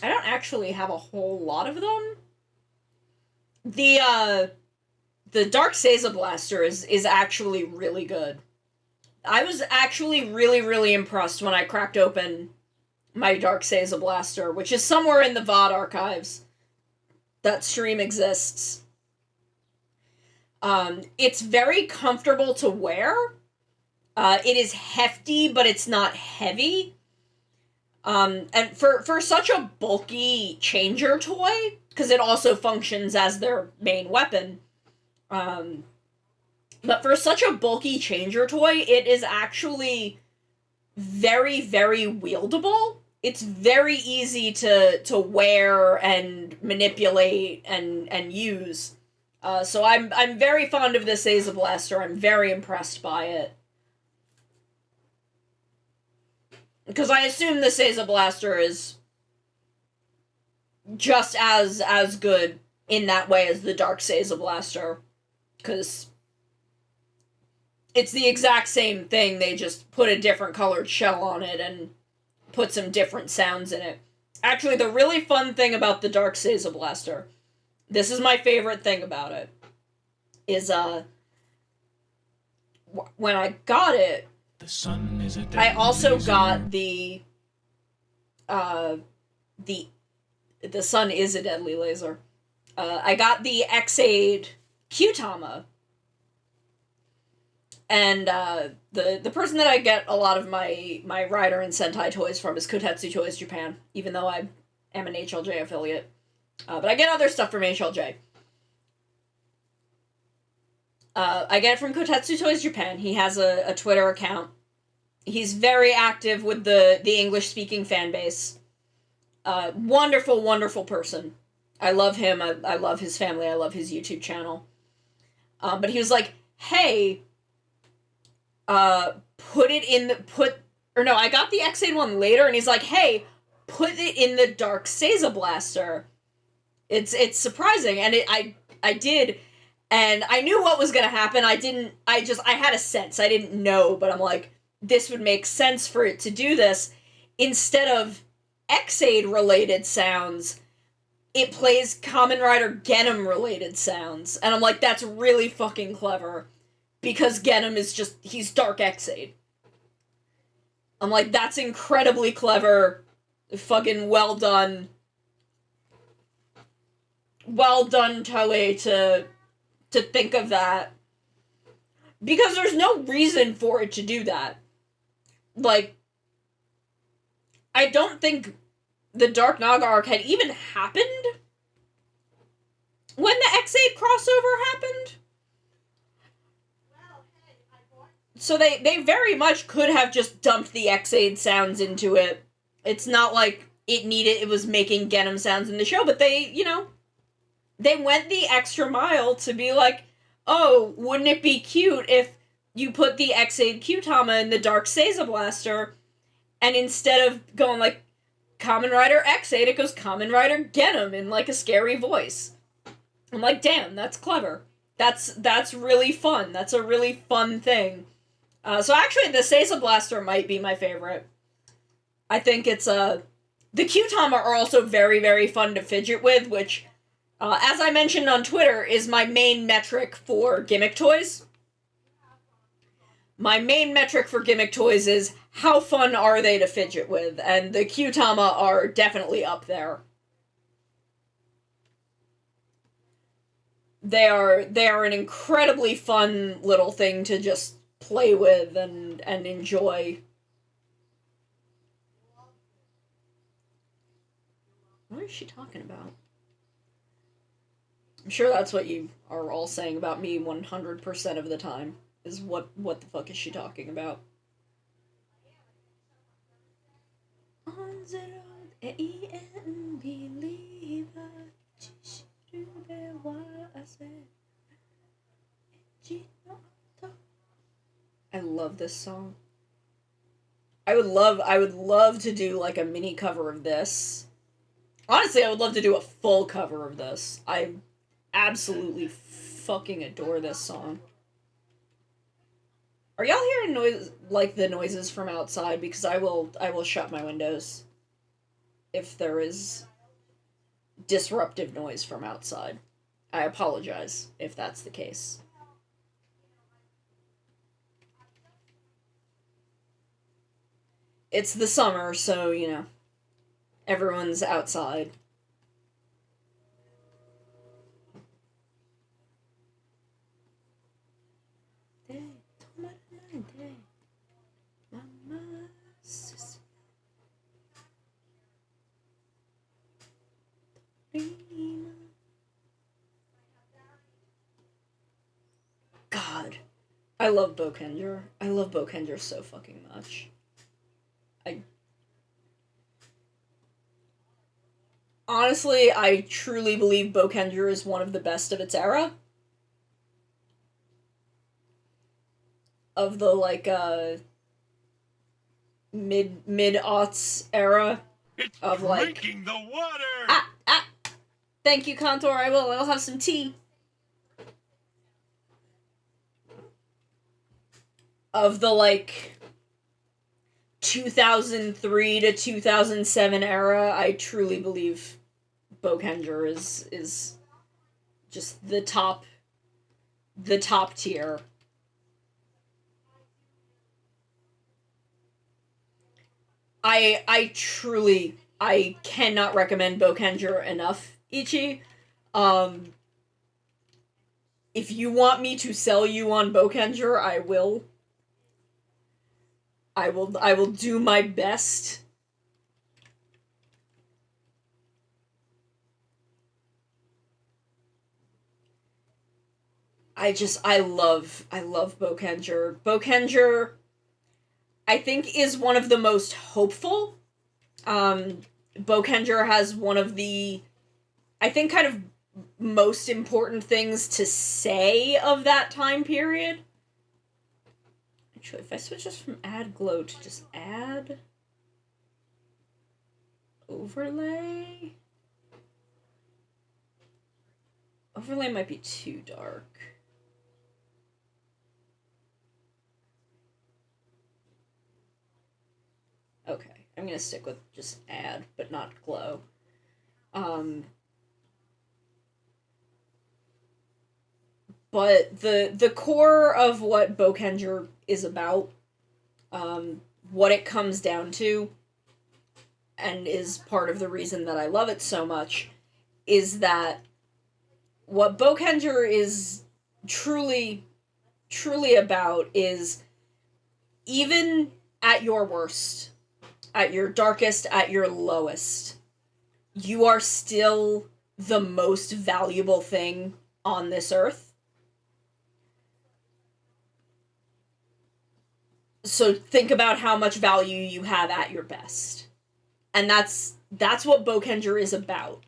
I don't actually have a whole lot of them. The Dark Seiza Blaster is actually really good. I was actually really, really impressed when I cracked open my Dark Seiza Blaster, which is somewhere in the VOD archives. That stream exists. It's very comfortable to wear. It is hefty, but it's not heavy. And for such a bulky changer toy, because it also functions as their main weapon, but for such a bulky changer toy, it is actually very, very wieldable. It's very easy to wear and manipulate and use. So I'm very fond of this Seiza Blaster. I'm very impressed by it. Because I assume the Seiza Blaster is just as good in that way as the Dark Seiza Blaster. Because it's the exact same thing, they just put a different colored shell on it and put some different sounds in it. Actually, the really fun thing about the Dark Seiza Blaster, this is my favorite thing about it, is when I got it, I also got the sun is a deadly laser. I got the X-Aid Q-Tama. And the person that I get a lot of my Rider and Sentai toys from is Kotetsu Toys Japan, even though I am an HLJ affiliate. But I get other stuff from HLJ. I get it from Kotetsu Toys Japan. He has a Twitter account. He's very active with the English-speaking fan base. Wonderful, wonderful person. I love him. I love his family. I love his YouTube channel. But he was like, hey, I got the X-Aid one later, and he's like, hey, put it in the Dark Seiza Blaster. It's surprising, and I did, and I knew what was gonna happen. I had a sense. I didn't know, but I'm like, this would make sense for it to do this. Instead of X-Aid related sounds, it plays Kamen Rider Genom related sounds. And I'm like, that's really fucking clever. Because Genom is just, he's Dark X-Aid. I'm like, that's incredibly clever. Fucking well done. Well done, Toei, to think of that. Because there's no reason for it to do that. Like, I don't think the Dark Naga arc had even happened when the X-Aid crossover happened. So they very much could have just dumped the X-Aid sounds into it. It's not like it was making Genom sounds in the show, but they went the extra mile to be like, oh, wouldn't it be cute if you put the X-Aid Q-Tama in the Dark Seiza Blaster, and instead of going like Kamen Rider X-Aid, it goes Kamen Rider Genom in like a scary voice. I'm like, damn, that's clever. That's really fun. That's a really fun thing. So actually, the Seiza Blaster might be my favorite. I think it's the Q-Tama are also very, very fun to fidget with, which, as I mentioned on Twitter, is my main metric for gimmick toys. My main metric for gimmick toys is how fun are they to fidget with, and the Q-Tama are definitely up there. They are an incredibly fun little thing to just play with and enjoy. What is she talking about? I'm sure that's what you are all saying about me 100% of the time, is what the fuck is she talking about? On the road, I love this song. I would love to do like a mini cover of this. Honestly, I would love to do a full cover of this. I absolutely fucking adore this song. Are y'all hearing the noises from outside? Because I will shut my windows. if there is disruptive noise from outside. I apologize if that's the case. It's the summer, so, you know, everyone's outside. God, I love Bokenger. I love Bokenger so fucking much. Honestly, I truly believe Bokenger is one of the best of its era. Of the, like, mid-aughts era. It's of, like... drinking the water! Ah! Thank you, Contour, I'll have some tea. Of the, like, 2003 to 2007 era, I truly believe Bokenger is just the top tier. I truly, I cannot recommend Bokenger enough, Ichi. If you want me to sell you on Bokenger, I will. I will do my best. I love Bokenger. Bokenger, I think, is one of the most hopeful. Bokenger has one of the, I think, kind of most important things to say of that time period. Actually, if I switch this from add glow to just add overlay. Overlay might be too dark. Okay, I'm gonna stick with just add, but not glow. But the core of what Bokenger is about, what it comes down to, and is part of the reason that I love it so much, is that what Bokenger is truly about is, even at your worst, at your darkest, at your lowest, you are still the most valuable thing on this earth. So think about how much value you have at your best. And that's what Bokenger is about.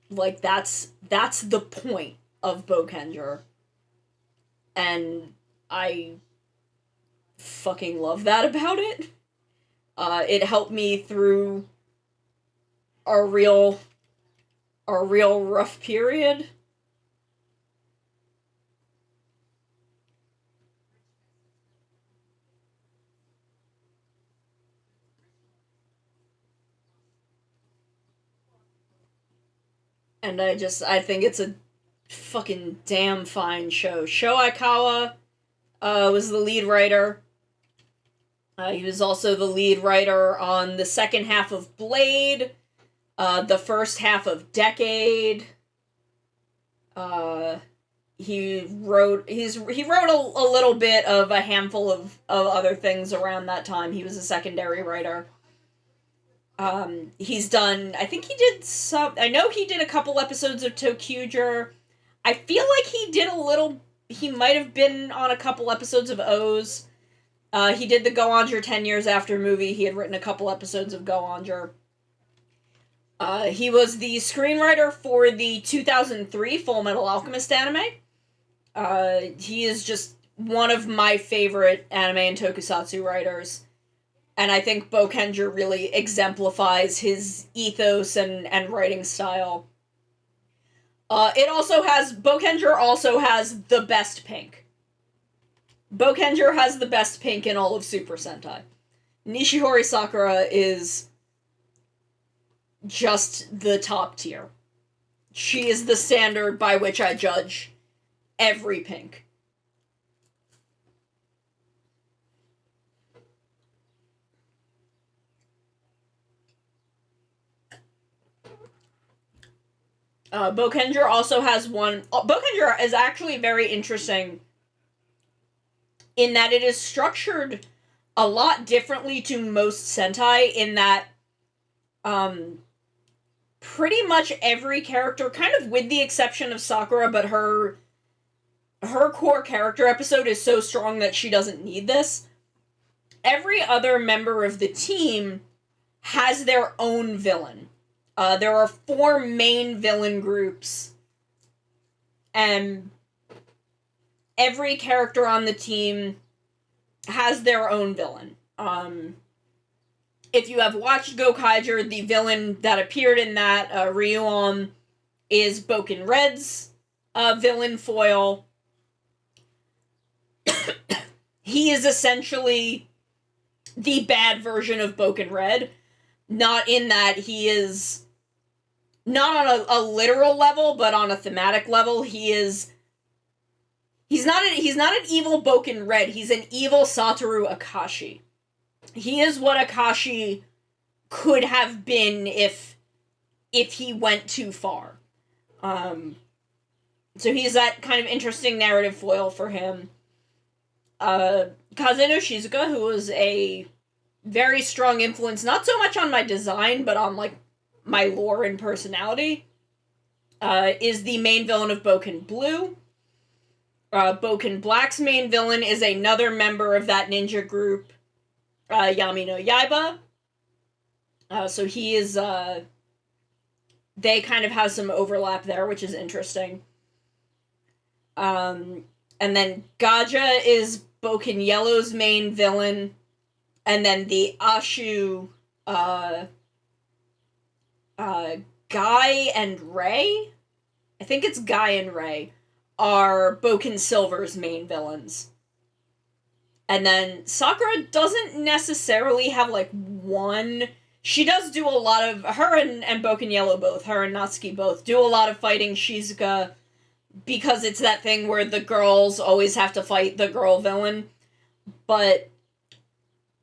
Like, that's the point of Bokenger. And I fucking love that about it. It helped me through a real rough period. And I think it's a fucking damn fine show. Sho Aikawa was the lead writer. He was also the lead writer on the second half of Blade, the first half of Decade. He wrote a little bit of a handful of other things around that time. He was a secondary writer. He's done, I think he did I know he did a couple episodes of ToQger. I feel like he might have been on a couple episodes of O's. He did the Go Onger 10 Years After movie. He had written a couple episodes of Go Onger. He was the screenwriter for the 2003 Full Metal Alchemist anime. He is just one of my favorite anime and tokusatsu writers. And I think Bokenger really exemplifies his ethos and writing style. Bokenger also has the best pink. Bokenger has the best pink in all of Super Sentai. Nishihori Sakura is just the top tier. She is the standard by which I judge every pink. Bokenger also has one... Bokenger is actually very interesting in that it is structured a lot differently to most Sentai, in that pretty much every character, kind of with the exception of Sakura, but her core character episode is so strong that she doesn't need this. Every other member of the team has their own villain. There are 4 main villain groups, and every character on the team has their own villain. If you have watched Gokaiger, the villain that appeared in that, Ryuon, is Boken Red's villain foil. He is essentially the bad version of Boken Red. Not in that he is... Not on a literal level, but on a thematic level, he is... He's not an evil Boken Red, he's an evil Satoru Akashi. He is what Akashi could have been if he went too far. So he's that kind of interesting narrative foil for him. Kazeno Shizuka, who was a very strong influence, not so much on my design, but on, like, my lore and personality, is the main villain of Boken Blue. Boken Black's main villain is another member of that ninja group, Yami no Yaiba. So he is, they kind of have some overlap there, which is interesting. And then Gaja is Boken Yellow's main villain, and then the Ashu, Guy and Ray? I think it's Guy and Ray are Boken Silver's main villains. And then Sakura doesn't necessarily have, like, one... She does do a lot of... Her and Boken Yellow both, her and Natsuki both, do a lot of fighting Shizuka, because it's that thing where the girls always have to fight the girl villain. But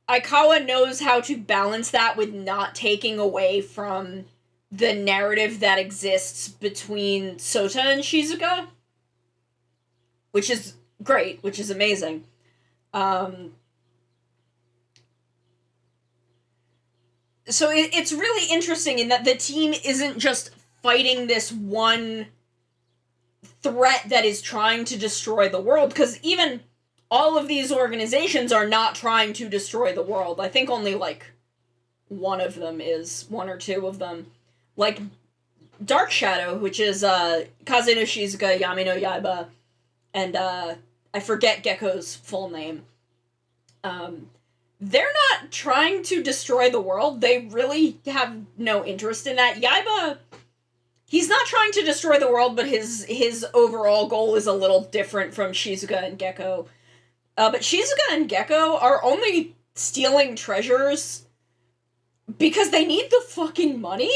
Aikawa knows how to balance that with not taking away from the narrative that exists between Sota and Shizuka, which is great, which is amazing. So it's really interesting in that the team isn't just fighting this one threat that is trying to destroy the world, because even all of these organizations are not trying to destroy the world. I think only, like, one or two of them. Like, Dark Shadow, which is, Kazeno Shizuka, Yami no Yaiba, and, I forget Gekko's full name. They're not trying to destroy the world. They really have no interest in that. Yaiba, he's not trying to destroy the world, but his overall goal is a little different from Shizuka and Gekko. But Shizuka and Gekko are only stealing treasures because they need the fucking money.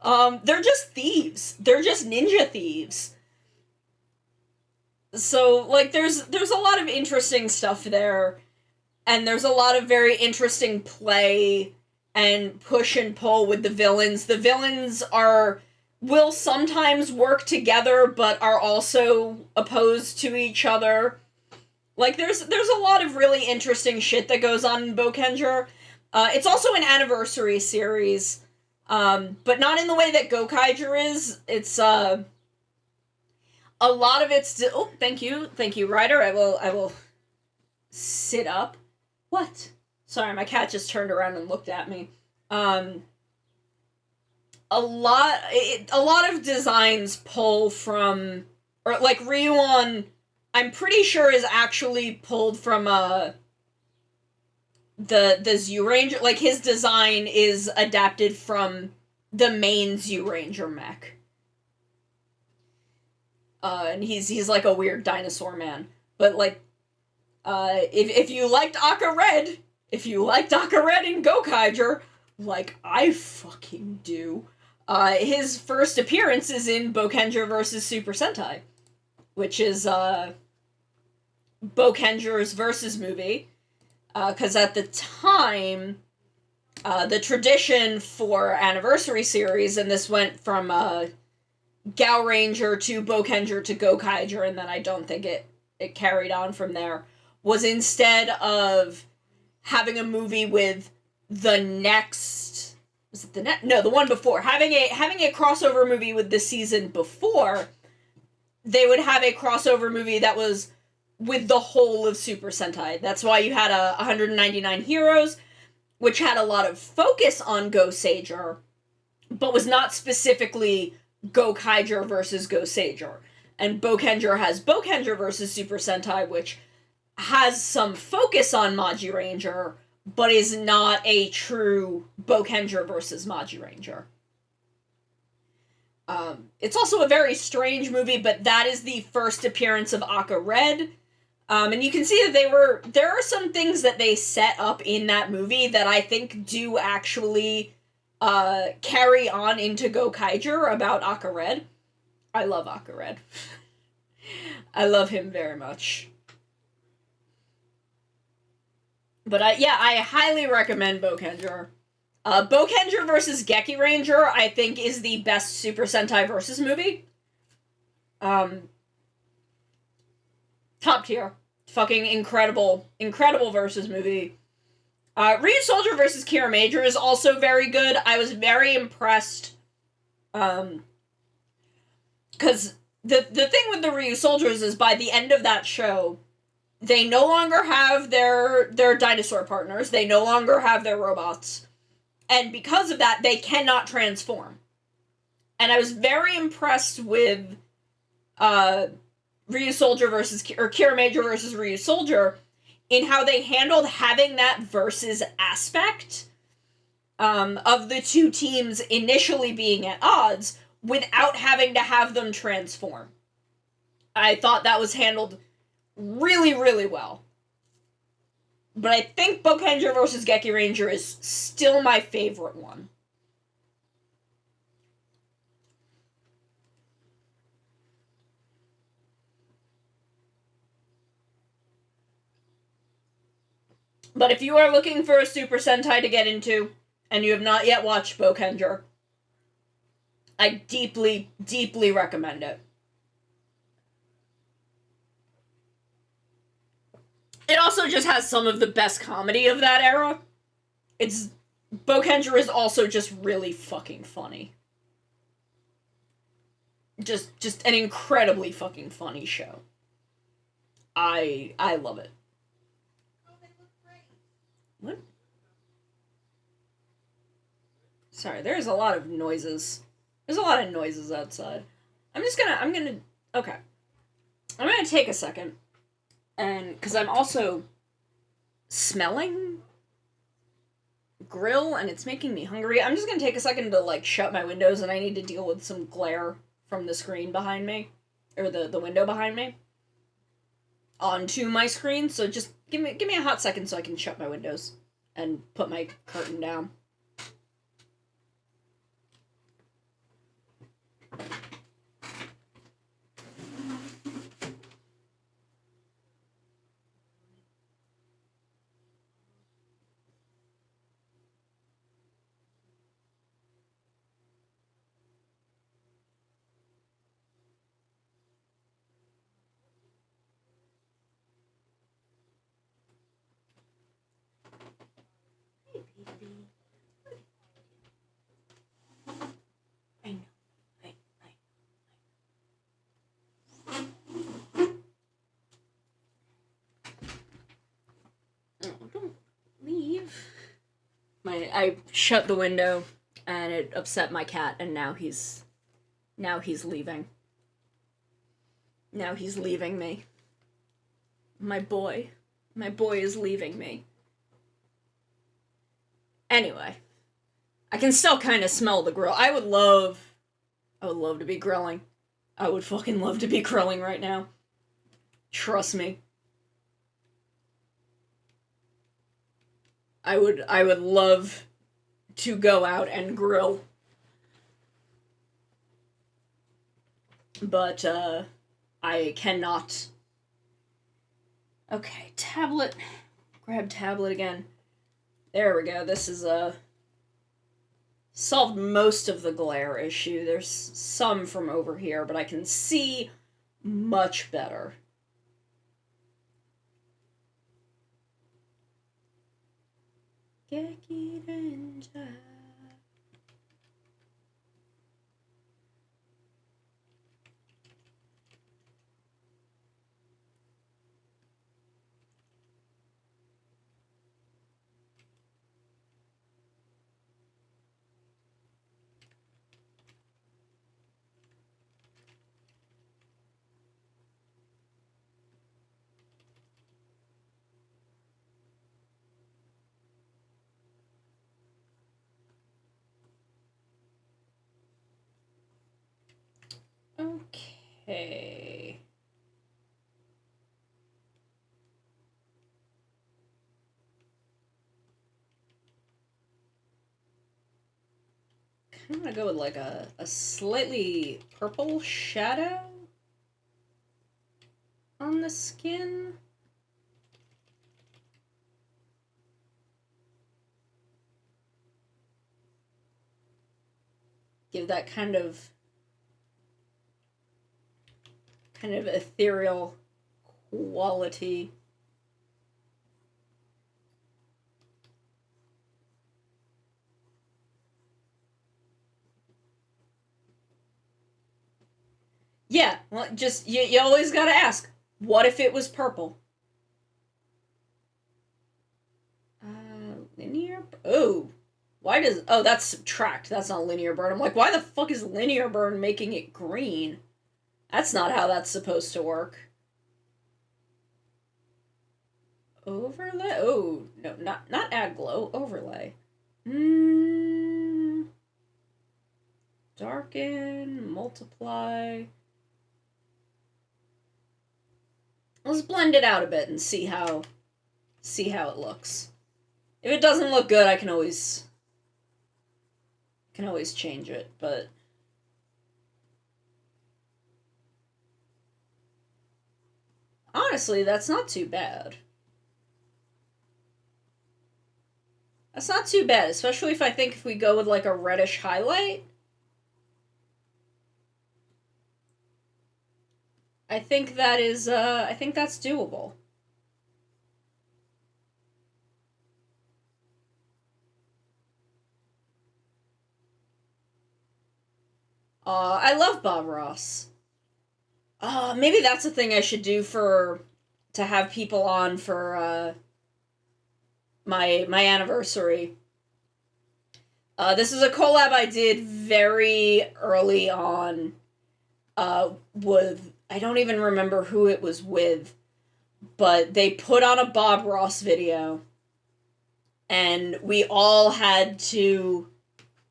They're just thieves. They're just ninja thieves. So, like, there's a lot of interesting stuff there, and there's a lot of very interesting play and push and pull with the villains. The villains will sometimes work together, but are also opposed to each other. Like, there's a lot of really interesting shit that goes on in Bokenger. It's also an anniversary series, but not in the way that Gokaiger is. It's, a lot of it's... Oh, thank you, Ryder. I will sit up. What? Sorry, my cat just turned around and looked at me. A lot of designs pull from... Or, like, Ryuon, I'm pretty sure is actually pulled from, the Zyuranger. Like, his design is adapted from the main Zyuranger mech. And he's like a weird dinosaur man. But, like, if you liked Aka Red in Gokaiger, like I fucking do. His first appearance is in Bokenger vs. Super Sentai, which is Bokenger's versus movie. Because at the time, the tradition for anniversary series, and this went from Gao Ranger to Bokenger to Gokaiger, and then I don't think it carried on from there, was instead of having a movie with the next... Was it the next? No, the one before. Having a crossover movie with the season before, they would have a crossover movie that was with the whole of Super Sentai. That's why you had 199 Heroes, which had a lot of focus on Goseiger, but was not specifically Gokaiger versus Goseiger. And Bokenger has Bokenger versus Super Sentai, which has some focus on Maji Ranger, but is not a true Bokenger versus Maji Ranger. It's also a very strange movie, but that is the first appearance of Aka Red. And you can see that there are some things that they set up in that movie that I think do actually carry on into Gokaiger about Aka Red. I love Aka Red. I love him very much. But I highly recommend Bokenger. Bokenger versus Geki Ranger, I think, is the best Super Sentai versus movie. Top tier. Fucking incredible versus movie. Ryu Soldier versus Kira Major is also very good. I was very impressed. Because the thing with the Ryu Soldiers is by the end of that show, they no longer have their dinosaur partners. They no longer have their robots. And because of that, they cannot transform. And I was very impressed with Ryu Soldier or Kira Major versus Ryu Soldier in how they handled having that versus aspect of the two teams initially being at odds without having to have them transform. I thought that was handled really, really well. But I think Bokenger vs. Geki Ranger is still my favorite one. But if you are looking for a Super Sentai to get into, and you have not yet watched Bokenger, I deeply, deeply recommend it. It also just has some of the best comedy of that era. Bokenger is also just really fucking funny. Just an incredibly fucking funny show. I love it. What? Sorry, there's a lot of noises. There's a lot of noises outside. Okay. I'm gonna take a second. And, because I'm also smelling grill, and it's making me hungry. I'm just gonna take a second to, like, shut my windows, and I need to deal with some glare from the screen behind me. Or the window behind me. Onto my screen, so just give me a hot second so I can shut my windows and put my curtain down. I shut the window, and it upset my cat, and now he's leaving. Now he's leaving me. My boy is leaving me. Anyway, I can still kind of smell the grill. I would love to be grilling. I would fucking love to be grilling right now. Trust me. I would love to go out and grill. But, I cannot. Okay, tablet. Grab tablet again. There we go. This is, solved most of the glare issue. There's some from over here, but I can see much better. Okay. I'm gonna go with like a slightly purple shadow on the skin. Give that kind of ethereal quality. Yeah, well, just, you always gotta ask, what if it was purple? Linear? Oh. Why does... Oh, that's subtract. That's not linear burn. I'm like, why the fuck is linear burn making it green? That's not how that's supposed to work. Overlay? Oh, no, not add glow. Overlay. Darken, multiply. Let's blend it out a bit and see how it looks. If it doesn't look good, I can always change it, but honestly, that's not too bad. That's not too bad, especially if we go with like a reddish highlight. I think that is, I think that's doable. I love Bob Ross. Maybe that's a thing I should do to have people on for, my anniversary. This is a collab I did very early on, with, I don't even remember who it was with, but they put on a Bob Ross video, and we all had to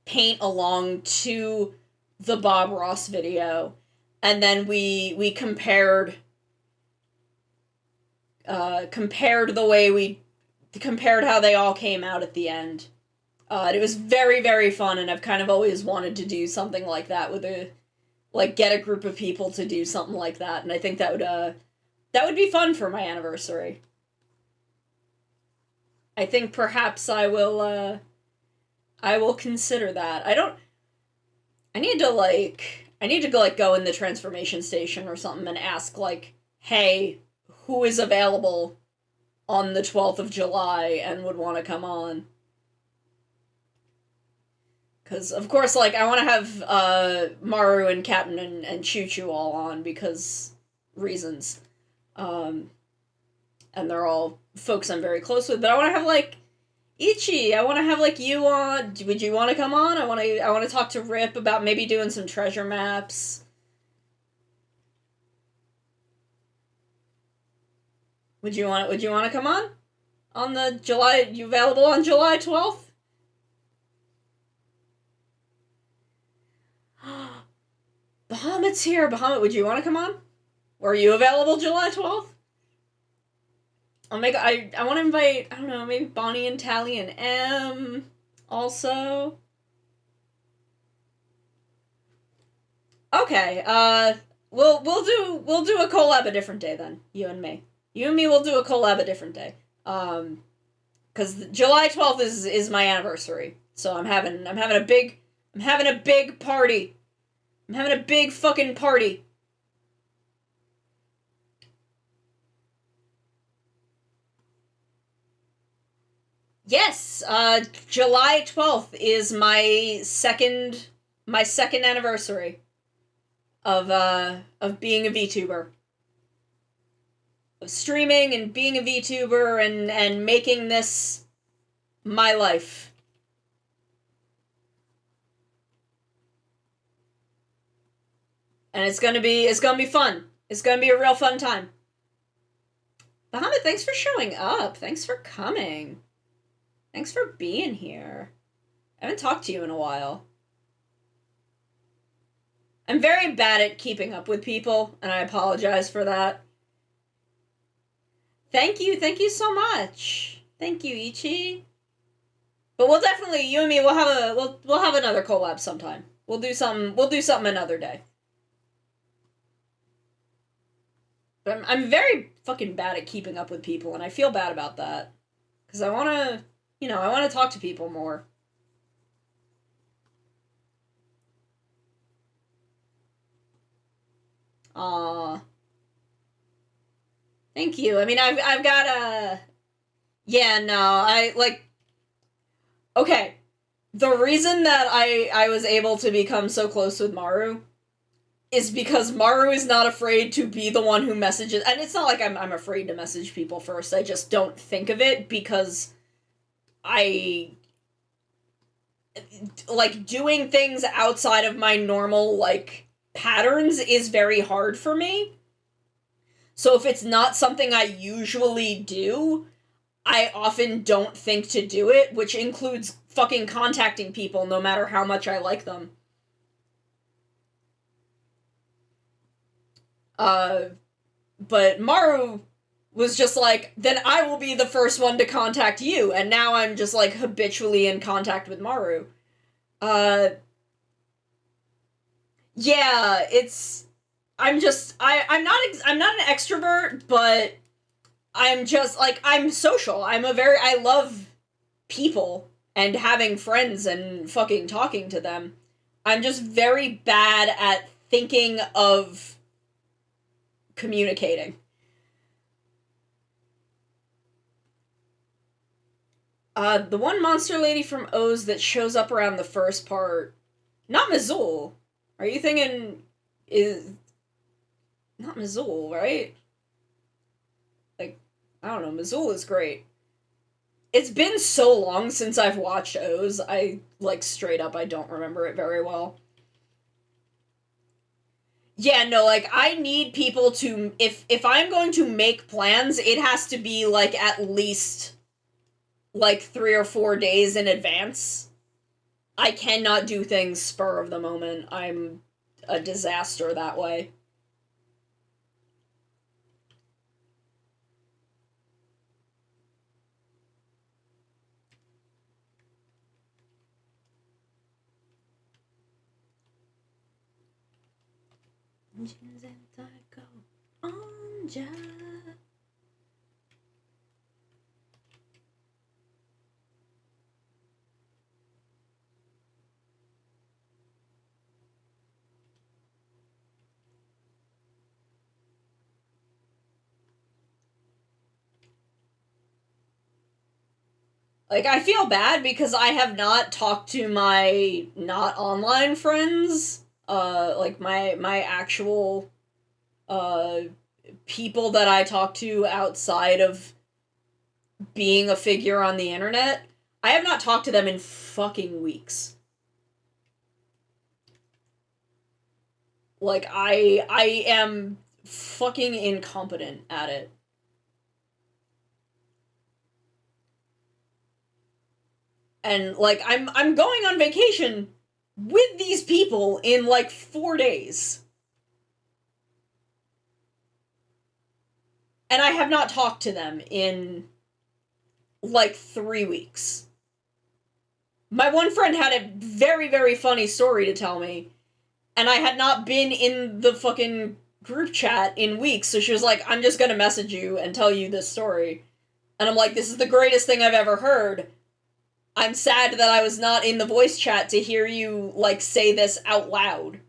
paint along to the Bob Ross video, and then we compared compared how they all came out at the end. And it was very, very fun, and I've kind of always wanted to do something like that get a group of people to do something like that, and I think that would be fun for my anniversary. I think perhaps I will consider that. I need to go in the transformation station or something and ask, like, hey, who is available on the 12th of July and would want to come on? Because, of course, like, I want to have, Maru and Captain and Choo Choo all on because reasons. And they're all folks I'm very close with, but I want to have, like, Ichi, I want to have, like, you on. Would you want to come on? I want to talk to Rip about maybe doing some treasure maps. Would you want to come on? On the July, you available on July 12th? Bahamut's here. Bahamut, would you want to come on? Or are you available July 12th? I want to invite, I don't know, maybe Bonnie and Tally and M. also. Okay, we'll do a collab a different day then, you and me. You and me will do a collab a different day. Because July 12th is my anniversary. So I'm having a big party. I'm having a big fucking party. Yes, July 12th is my second anniversary of being a VTuber. Of streaming and being a VTuber and making this my life. And it's gonna be fun. It's gonna be a real fun time. Bahamut, thanks for showing up. Thanks for coming. Thanks for being here. I haven't talked to you in a while. I'm very bad at keeping up with people, and I apologize for that. Thank you so much. Thank you, Ichi. But we'll definitely, you and me, we'll have another collab sometime. We'll do something another day. But I'm very fucking bad at keeping up with people, and I feel bad about that. Because I want to talk to people more. Aw. Thank you. I mean, I've got a... Yeah, no, Okay. The reason that I was able to become so close with Maru is because Maru is not afraid to be the one who messages, and it's not like I'm afraid to message people first, I just don't think of it because I like doing things outside of my normal like patterns is very hard for me. So if it's not something I usually do, I often don't think to do it, which includes fucking contacting people no matter how much I like them. But Maru was just like, then I will be the first one to contact you, and now I'm just like habitually in contact with Maru. Yeah, I'm not an extrovert, but I'm just like, I'm social. I love people and having friends and fucking talking to them. I'm just very bad at thinking of communicating. The one monster lady from O's that shows up around the first part, not Mizul. Are you thinking is not Mizul, right? Like, I don't know, Mizul is great. It's been so long since I've watched O's, I, like, straight up, I don't remember it very well. Yeah, no, like, I need people to, if I'm going to make plans, it has to be, like, at least, like, 3 or 4 days in advance. I cannot do things spur of the moment. I'm a disaster that way. Like, I feel bad because I have not talked to my not online friends, like my actual, uh, people that I talk to outside of being a figure on the internet. I have not talked to them in fucking weeks. Like, I am fucking incompetent at it. And like I'm going on vacation with these people in like 4 days. And I have not talked to them in like 3 weeks. My one friend had a very, very funny story to tell me, and I had not been in the fucking group chat in weeks, so she was like, I'm just gonna message you and tell you this story. And I'm like, this is the greatest thing I've ever heard. I'm sad that I was not in the voice chat to hear you, like, say this out loud.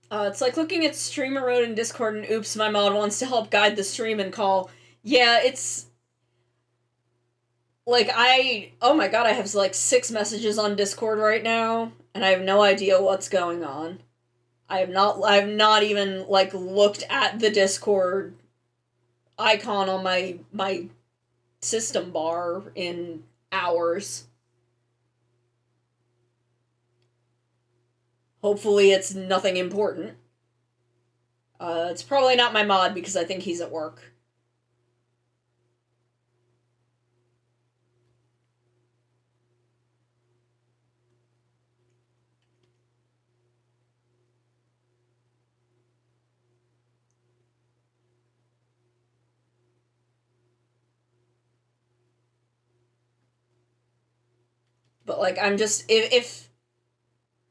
It's like looking at streamer mode in Discord and oops, my mod wants to help guide the stream and call. Yeah, it's... Like, oh my god, I have, like, 6 messages on Discord right now, and I have no idea what's going on. I've not even, like, looked at the Discord icon on my system bar in hours. Hopefully it's nothing important. It's probably not my mod because I think he's at work. But, like, I'm just...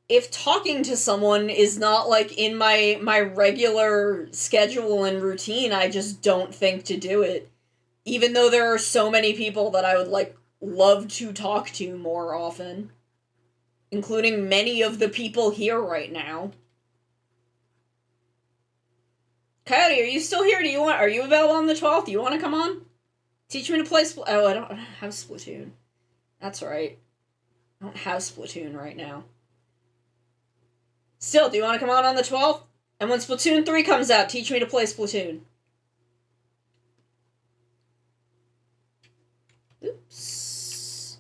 If talking to someone is not, like, in my regular schedule and routine, I just don't think to do it. Even though there are so many people that I would, like, love to talk to more often. Including many of the people here right now. Coyote, are you still here? Are you available on the 12th? Do you want to come on? Teach me to play oh, I don't have Splatoon. That's right. I don't have Splatoon right now. Still, do you want to come on the 12th? And when Splatoon 3 comes out, teach me to play Splatoon. Oops.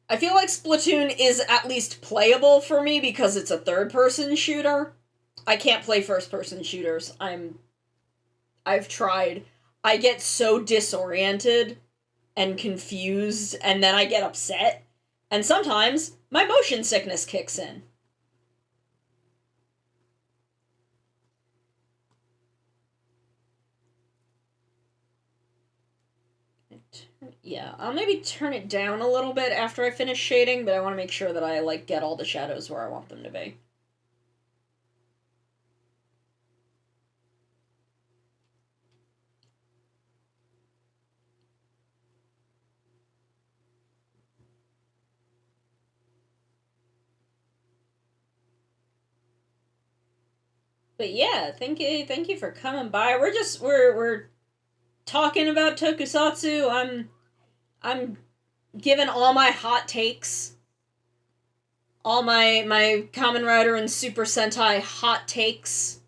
I feel like Splatoon is at least playable for me because it's a third-person shooter. I can't play first-person shooters. I've tried. I get so disoriented and confused, and then I get upset. And sometimes my motion sickness kicks in. Yeah, I'll maybe turn it down a little bit after I finish shading, but I want to make sure that I, like, get all the shadows where I want them to be. But yeah, thank you for coming by. We're talking about tokusatsu. I'm giving all my hot takes, all my Kamen Rider and Super Sentai hot takes.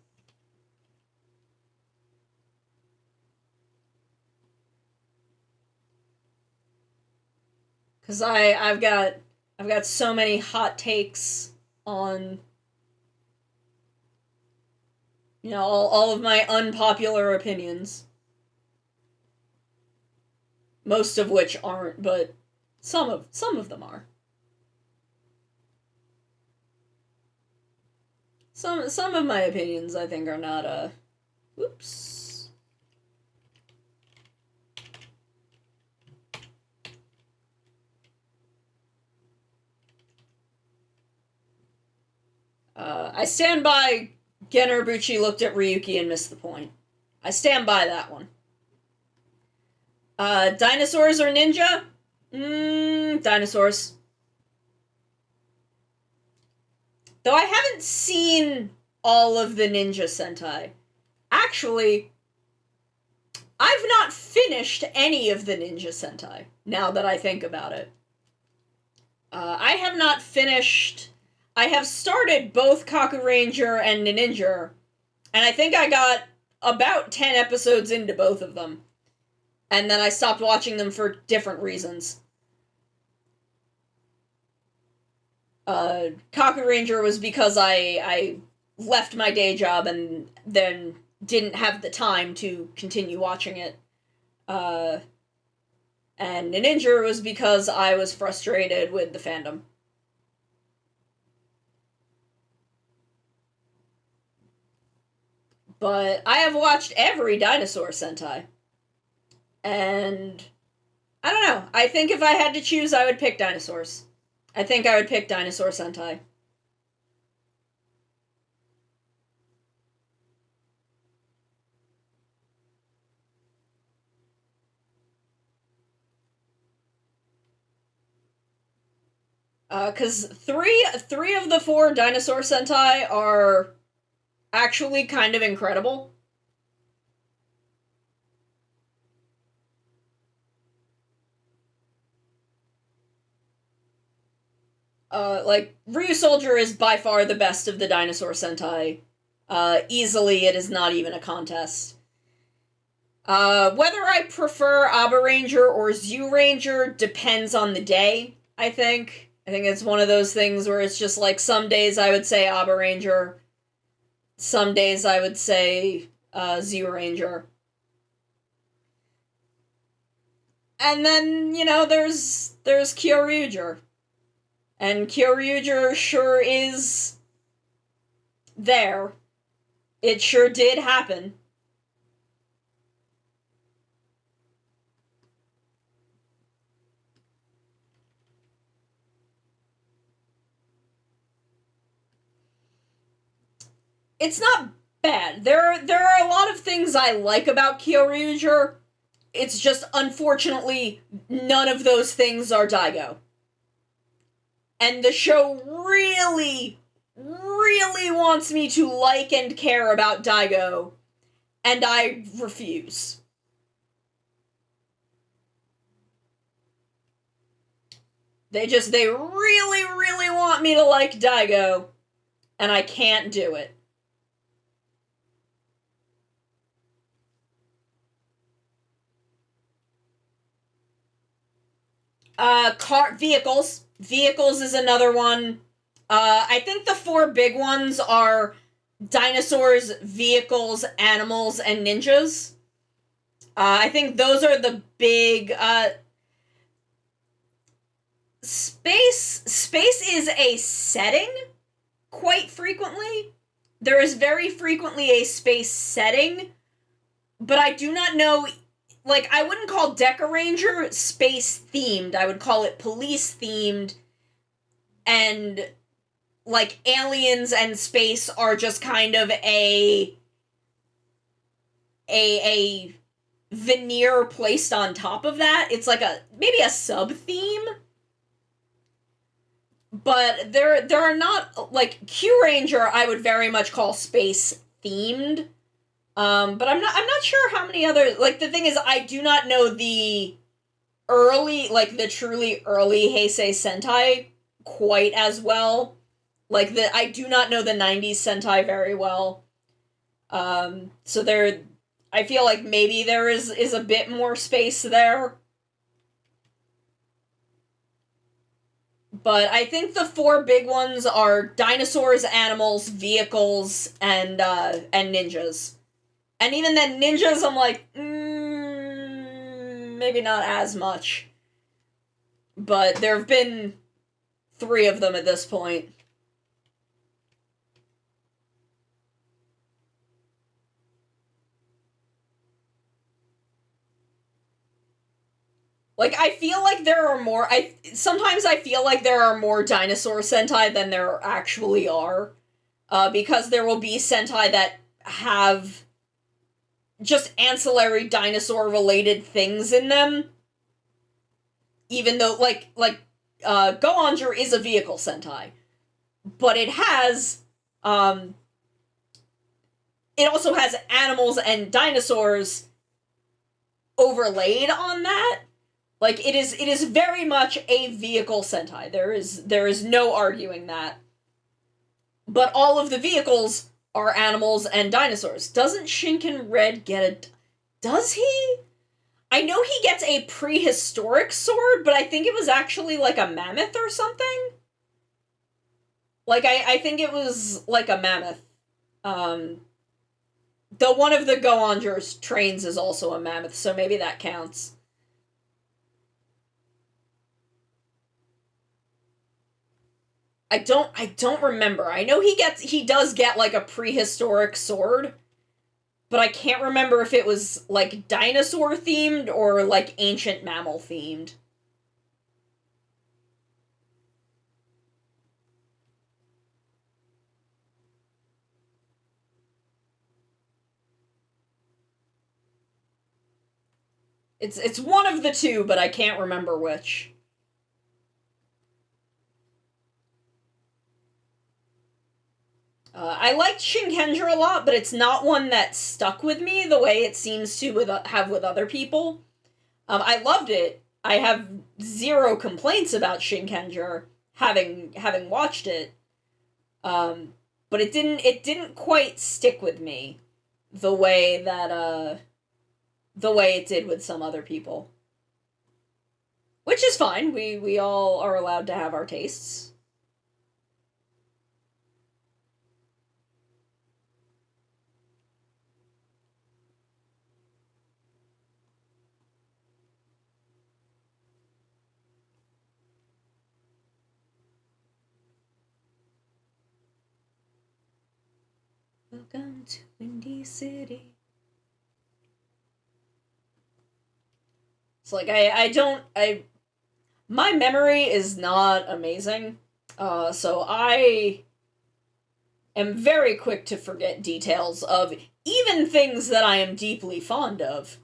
Cause I've got so many hot takes on, you know, all of my unpopular opinions. Most of which aren't, but some of them are. Some of my opinions I think are not oops. I stand by Gen Urobuchi looked at Ryuki and missed the point. I stand by that one. Dinosaurs or ninja? Dinosaurs. Though I haven't seen all of the Ninja Sentai. Actually, I've not finished any of the Ninja Sentai, now that I think about it. I have not finished... I have started both Kaku Ranger and Ninja, and I think I got about 10 episodes into both of them. And then I stopped watching them for different reasons. Kaku Ranger was because I left my day job and then didn't have the time to continue watching it. Uh, and Ninja was because I was frustrated with the fandom. But I have watched every Dinosaur Sentai. And I don't know. I think if I had to choose, I would pick dinosaurs. I think I would pick Dinosaur Sentai. Because three of the four Dinosaur Sentai are actually kind of incredible. Like, Ryusoulger is by far the best of the Dinosaur Sentai. Easily, it is not even a contest. Whether I prefer Abaranger or Zyuranger depends on the day, I think. I think it's one of those things where it's just like some days I would say Abaranger, some days I would say Zyuranger. And then, there's Kyoryuger. And Kyoryuger sure is there. It sure did happen. It's not bad. There are a lot of things I like about Kyoryuger. It's just, unfortunately, none of those things are Daigo. And the show really, really wants me to like and care about Daigo, and I refuse. They really, really want me to like Daigo, and I can't do it. Vehicles. Vehicles is another one. I think the four big ones are dinosaurs, vehicles, animals, and ninjas. I think those are the big, Space is a setting, quite frequently. There is very frequently a space setting, but I do not know, like, I wouldn't call Deca Ranger space themed. I would call it police themed, and, like, aliens and space are just kind of a veneer placed on top of that. It's like maybe a sub theme. But there are not, like, Q Ranger I would very much call space themed. But I'm not sure how many other, like, the thing is, I do not know the early, like, the truly early Heisei Sentai quite as well. Like, I do not know the 90s Sentai very well. So I feel like maybe there is a bit more space there. But I think the four big ones are dinosaurs, animals, vehicles, and ninjas. And even then, ninjas, I'm like, maybe not as much. But there have been 3 of them at this point. Like, I feel like there are more, sometimes I feel like there are more dinosaur Sentai than there actually are. Because there will be Sentai that have just ancillary dinosaur-related things in them. Even though, Go-Onger is a vehicle Sentai. But it has, it also has animals and dinosaurs overlaid on that. Like, it is very much a vehicle Sentai. There is no arguing that. But all of the vehicles are animals and dinosaurs. Doesn't Shinken Red get a... Does he? I know he gets a prehistoric sword, but I think it was actually like a mammoth or something. Like, I think it was like a mammoth. Um, Though one of the Go-Onger's trains is also a mammoth, so maybe that counts. I don't remember. I know he does get like a prehistoric sword, but I can't remember if it was like dinosaur themed or like ancient mammal themed. It's one of the two, but I can't remember which. I liked Shinkenger a lot, but it's not one that stuck with me the way it seems to have with other people. I loved it. I have zero complaints about Shinkenger having watched it. But it didn't quite stick with me the way that the way it did with some other people. Which is fine. We all are allowed to have our tastes. Welcome to Windy City. It's like I don't I my memory is not amazing. So I am very quick to forget details of even things that I am deeply fond of.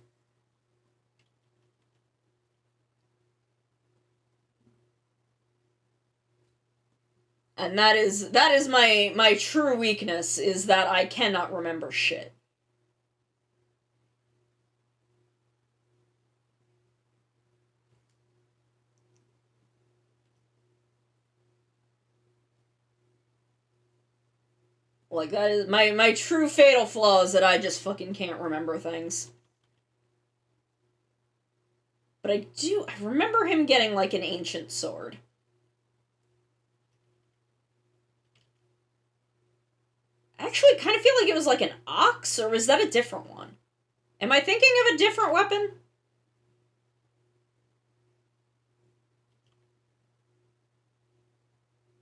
And that is my true weakness, is that I cannot remember shit. Like, that is my true fatal flaw, is that I just fucking can't remember things. But I remember him getting like an ancient sword. I actually kind of feel like it was like an ox, or was that a different one? Am I thinking of a different weapon?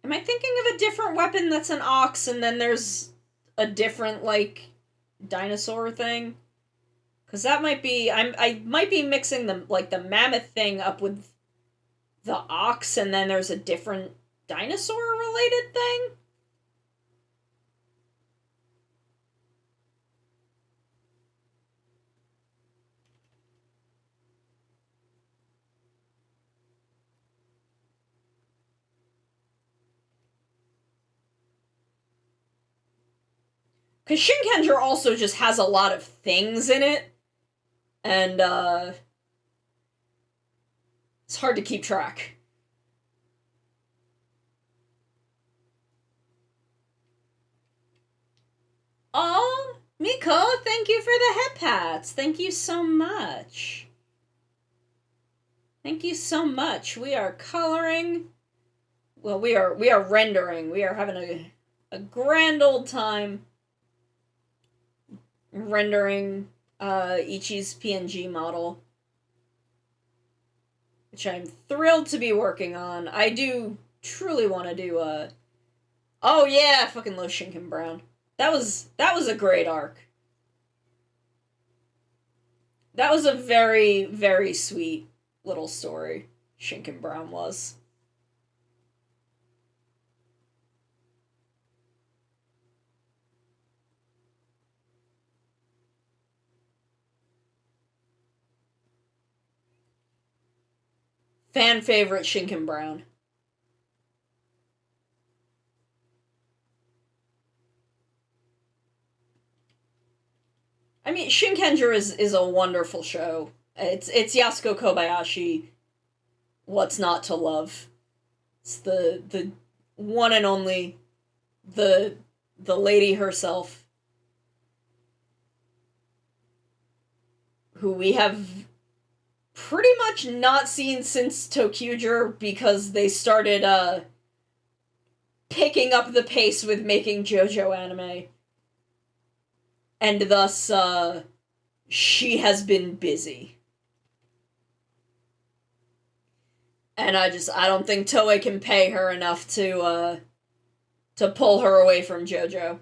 Am I thinking of a different weapon that's an ox, and then there's a different, like, dinosaur thing? Because that might be... I might be mixing the mammoth thing up with the ox, and then there's a different dinosaur-related thing? Because Shinkenger also just has a lot of things in it, and, it's hard to keep track. Oh, Miko, thank you for the head pats. Thank you so much. Thank you so much. We are coloring. Well, we are rendering. We are having a grand old time rendering Ichi's PNG model, which I'm thrilled to be working on. I do truly want to do a... Oh yeah, I fucking love Shinken Brown. That was a great arc. That was a very, very sweet little story, Shinken Brown was. Fan favorite Shinken Brown. I mean, Shinkenger is a wonderful show. It's Yasuko Kobayashi. What's not to love? It's the one and only, the the lady herself, who we have pretty much not seen since Tokyuger, because they started picking up the pace with making JoJo anime. And thus, she has been busy. And I don't think Toei can pay her enough to pull her away from JoJo.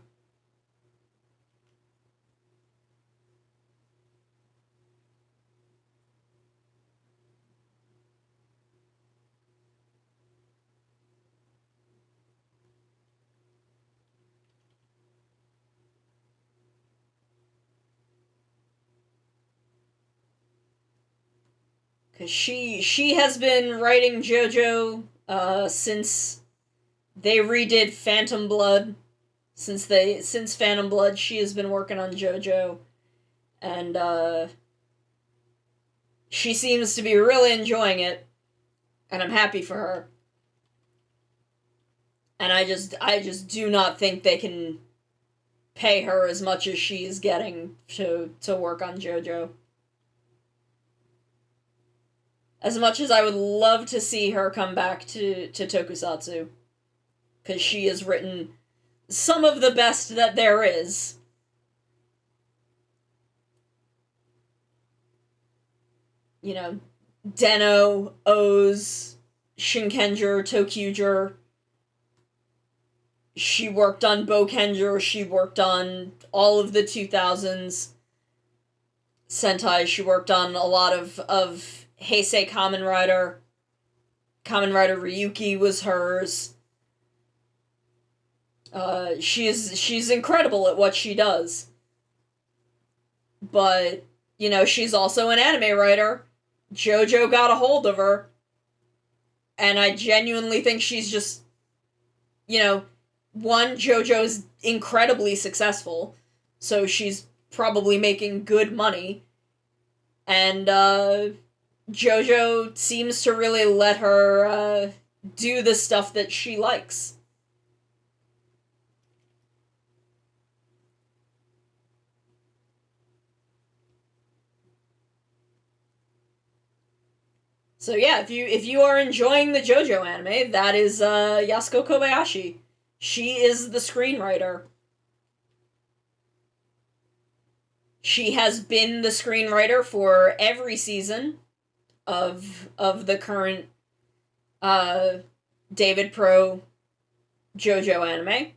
Because she has been writing JoJo since they redid Phantom Blood. Since Phantom Blood, she has been working on JoJo, and she seems to be really enjoying it, and I'm happy for her. And I just do not think they can pay her as much as she is getting to work on JoJo. As much as I would love to see her come back to Tokusatsu, because she has written some of the best that there is. You know, Den-O, O's, Shinkenger, Tokyuger. She worked on Bokenger, she worked on all of the 2000s Sentai, she worked on a lot of Heisei Kamen Rider. Kamen Rider Ryuki was hers. She's incredible at what she does. But, you know, she's also an anime writer. JoJo got a hold of her. And I genuinely think she's just, you know, one, JoJo's incredibly successful, so she's probably making good money. And, JoJo seems to really let her, do the stuff that she likes. So yeah, if you are enjoying the JoJo anime, that is, Yasuko Kobayashi. She is the screenwriter. She has been the screenwriter for every season of the current David Pro JoJo anime.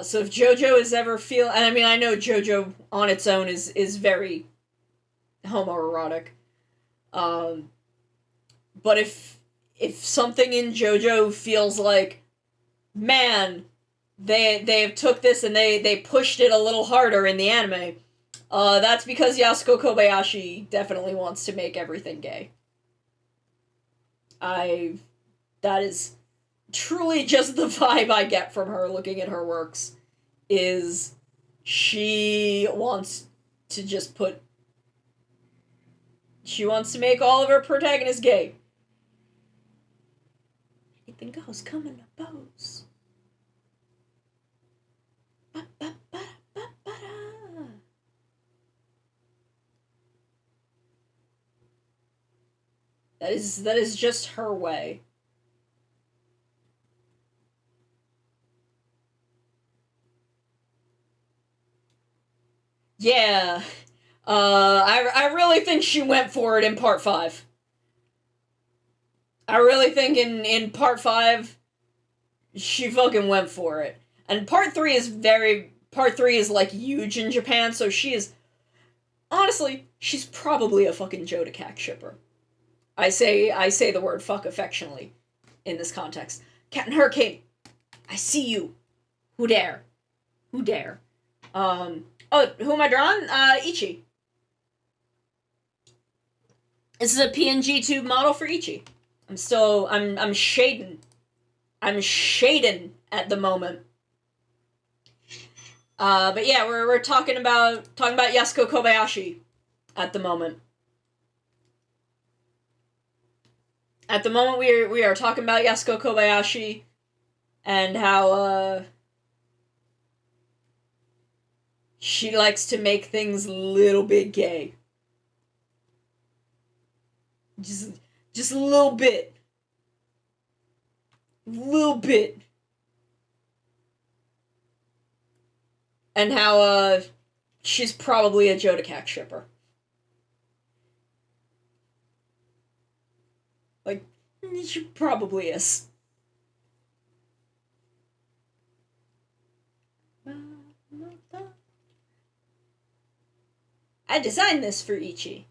So if JoJo is ever and I mean, I know JoJo on its own is very homoerotic. Um, but if something in JoJo feels like, man, they took this and they pushed it a little harder in the anime, that's because Yasuko Kobayashi definitely wants to make everything gay. That is truly just the vibe I get from her looking at her works, is she wants to just she wants to make all of her protagonists gay. Anything goes, coming to Bose. That is just her way. Yeah. I really think she went for it in part 5. I really think in part 5, she fucking went for it. And part 3 is like huge in Japan, so she is, honestly, she's probably a fucking Jodakak shipper. I say the word fuck affectionately in this context. Captain Hurricane, I see you. Who dare? Who dare? Oh, who am I drawing? Ichi. This is a PNG tube model for Ichi. I'm shading I'm shading at the moment. But yeah, we're talking about Yasuko Kobayashi at the moment. At the moment, we are talking about Yasuko Kobayashi and how she likes to make things a little bit gay. Just a little bit. Little bit. And how she's probably a Jodakak shipper. Like, she probably is. I designed this for Ichi.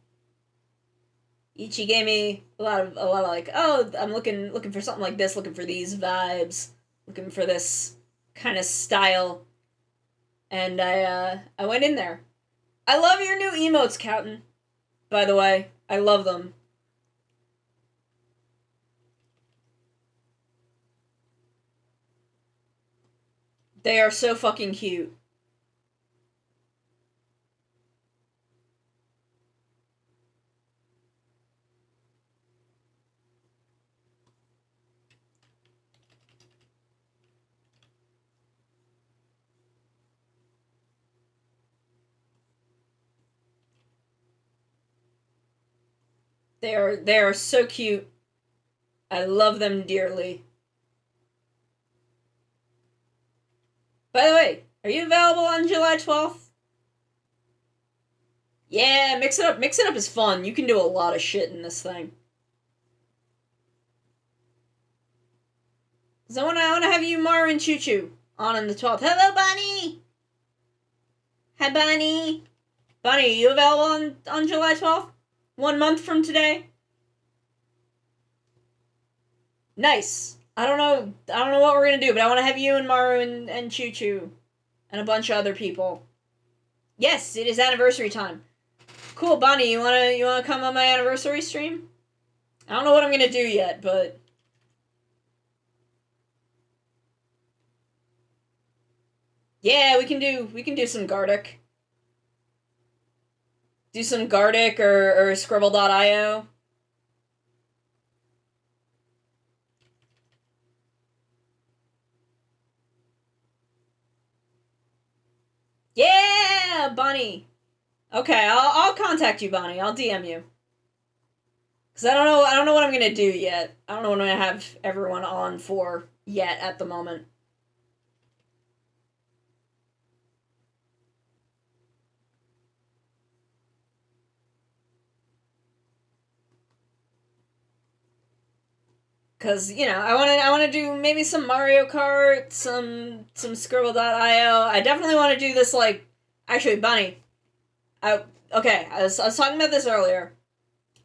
Ichi gave me a lot of like, oh, I'm looking for something like this, looking for these vibes, looking for this kind of style, and I went in there. I love your new emotes, Cowton. By the way, I love them. They are so fucking cute. They are so cute. I love them dearly. By the way, are you available on July 12th? Yeah, mix it up. Mix it up is fun. You can do a lot of shit in this thing. Cause I wanna have you, Maru and Choo Choo, on the 12th. Hello, Bonnie. Hi, Bonnie. Bonnie, are you available on July 12th? 1 month from today. Nice. I don't know what we're gonna do, but I want to have you and Maru and Choo Choo, and a bunch of other people. Yes, it is anniversary time. Cool, Bonnie. You wanna come on my anniversary stream? I don't know what I'm gonna do yet, but yeah, we can do some Gardic. Do some Gardic or Scribble.io. Yeah, Bonnie. Okay, I'll contact you, Bonnie. I'll DM you. Cause I don't know what I'm gonna do yet. I don't know what I'm gonna have everyone on for yet at the moment. Cause I want to do maybe some Mario Kart, some Scribble.io. I definitely want to do this like, actually, Bonnie. I was talking about this earlier.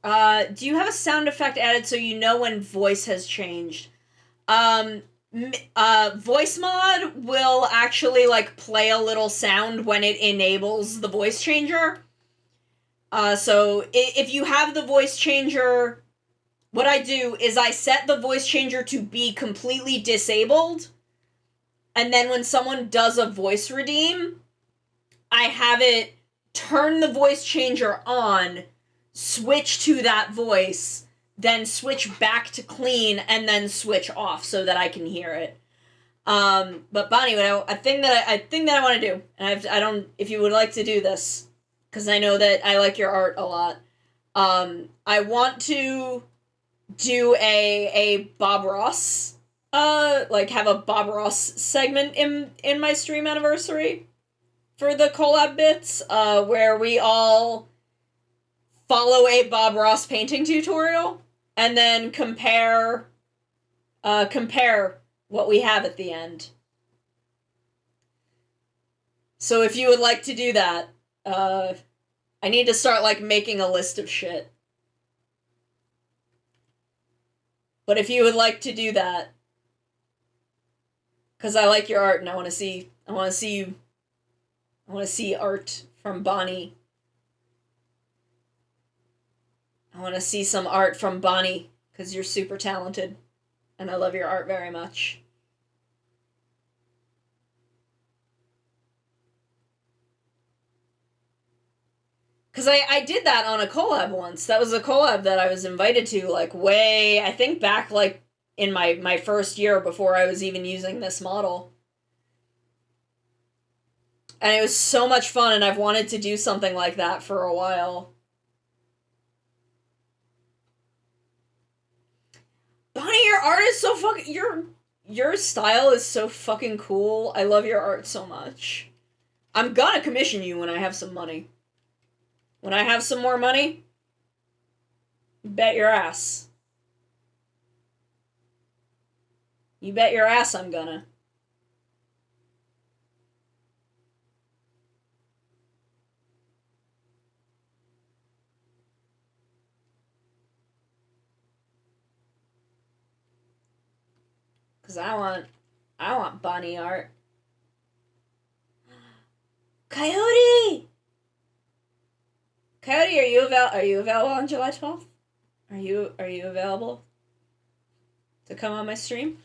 Do you have a sound effect added so you know when voice has changed? Voice mod will actually like play a little sound when it enables the voice changer. So if you have the voice changer, what I do is I set the voice changer to be completely disabled, and then when someone does a voice redeem, I have it turn the voice changer on, switch to that voice, then switch back to clean, and then switch off so that I can hear it. But Bonnie, I think that I want to do, and I don't, if you would like to do this, because I know that I like your art a lot. I want to do a Bob Ross, like have a Bob Ross segment in my stream anniversary for the collab bits, where we all follow a Bob Ross painting tutorial and then compare what we have at the end. So if you would like to do that, I need to start like making a list of shit. But if you would like to do that, because I like your art and I want to see art from Bonnie. I want to see some art from Bonnie because you're super talented, And I love your art very much. Because I did that on a collab once. That was a collab that I was invited to, like, way, I think back, like, in my first year before I was even using this model. And it was so much fun, and I've wanted to do something like that for a while. Bonnie, your art is so fucking... Your style is so fucking cool. I love your art so much. I'm gonna commission you when I have some money. When I have some more money, bet your ass. You bet your ass I'm gonna. Cause I want Bonnie art. Coyote! Coyote, are you available on July 12th? Are you available to come on my stream?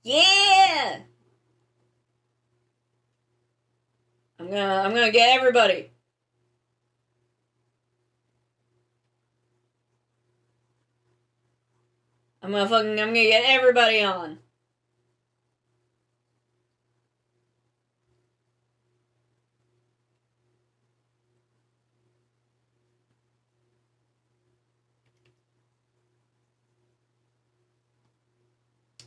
Yeah! I'm gonna get everybody. I'm gonna get everybody on.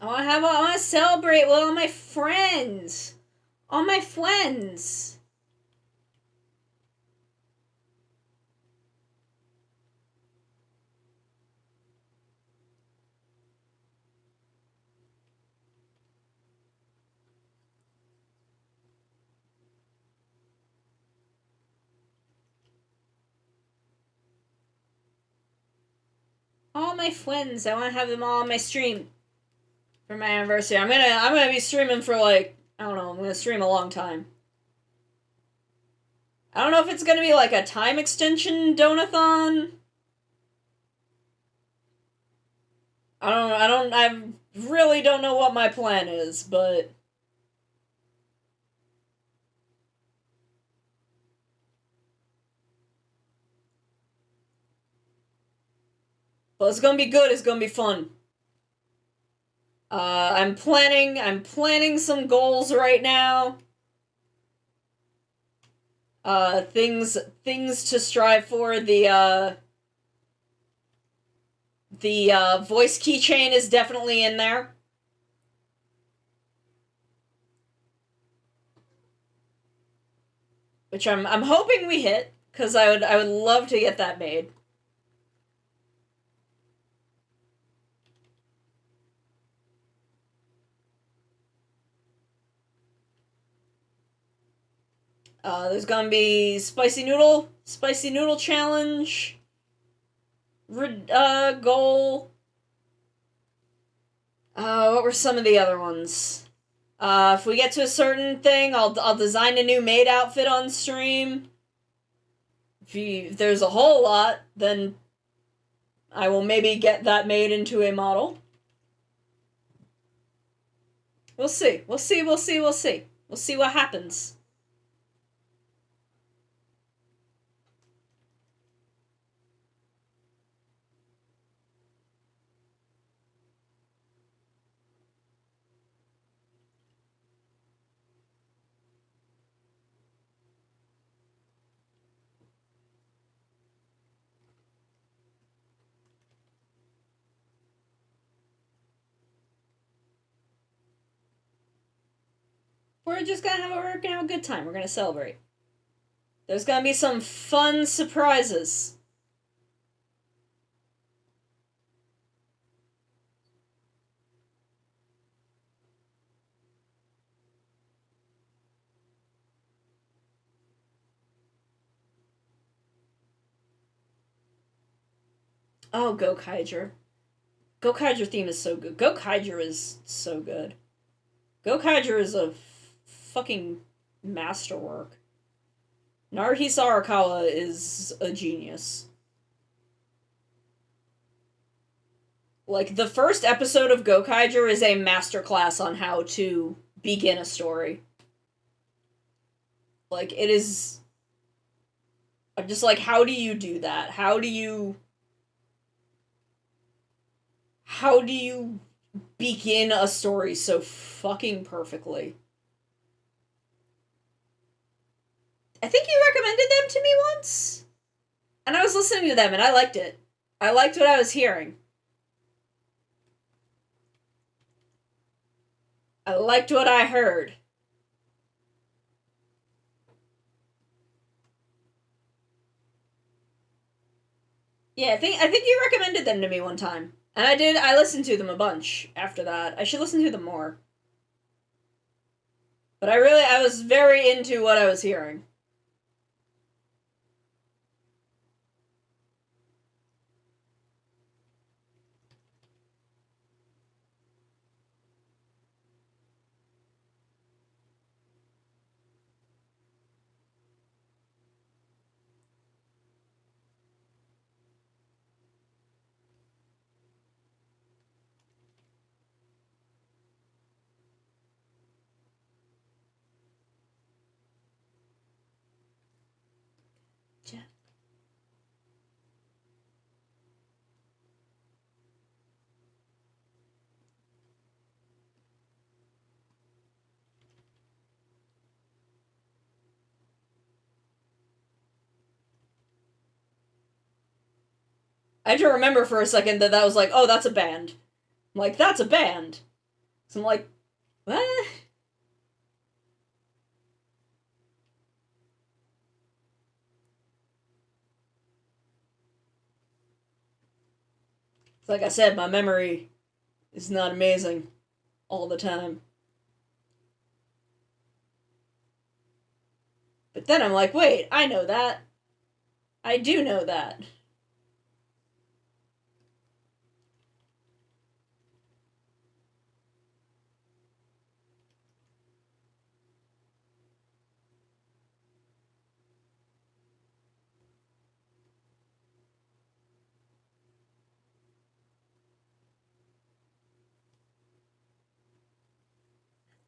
I want to celebrate with all my friends. All my friends. All my friends. I want to have them all on my stream for my anniversary. I'm gonna be streaming for, like, I don't know, I'm gonna stream a long time. I don't know if it's gonna be like a time extension donathon. I really don't know what my plan is, but it's gonna be good, it's gonna be fun. I'm planning some goals right now. Things to strive for. The voice keychain is definitely in there. Which I'm hoping we hit, because I would love to get that made. There's gonna be spicy noodle challenge. Goal. What were some of the other ones? If we get to a certain thing, I'll design a new maid outfit on stream. If there's a whole lot, then I will maybe get that made into a model. We'll see. We'll see what happens. We're just gonna have a good time. We're gonna celebrate. There's gonna be some fun surprises. Oh, go Kaiger. Gokaiger theme is so good. Gokaiger is so good. Gokaiger is a fucking masterwork. Naruhisa Arakawa is a genius. Like, the first episode of Gokaiger is a masterclass on how to begin a story. Like, it is... I'm just like, how do you do that? How do you begin a story so fucking perfectly? I think you recommended them to me once. And I was listening to them and I liked it. I liked what I was hearing. I liked what I heard. Yeah, I think you recommended them to me one time. And I listened to them a bunch after that. I should listen to them more. But I was very into what I was hearing. I had to remember for a second that was like, oh, that's a band. I'm like, that's a band. So I'm like, what? Like I said, my memory is not amazing all the time. But then I'm like, wait, I know that. I do know that.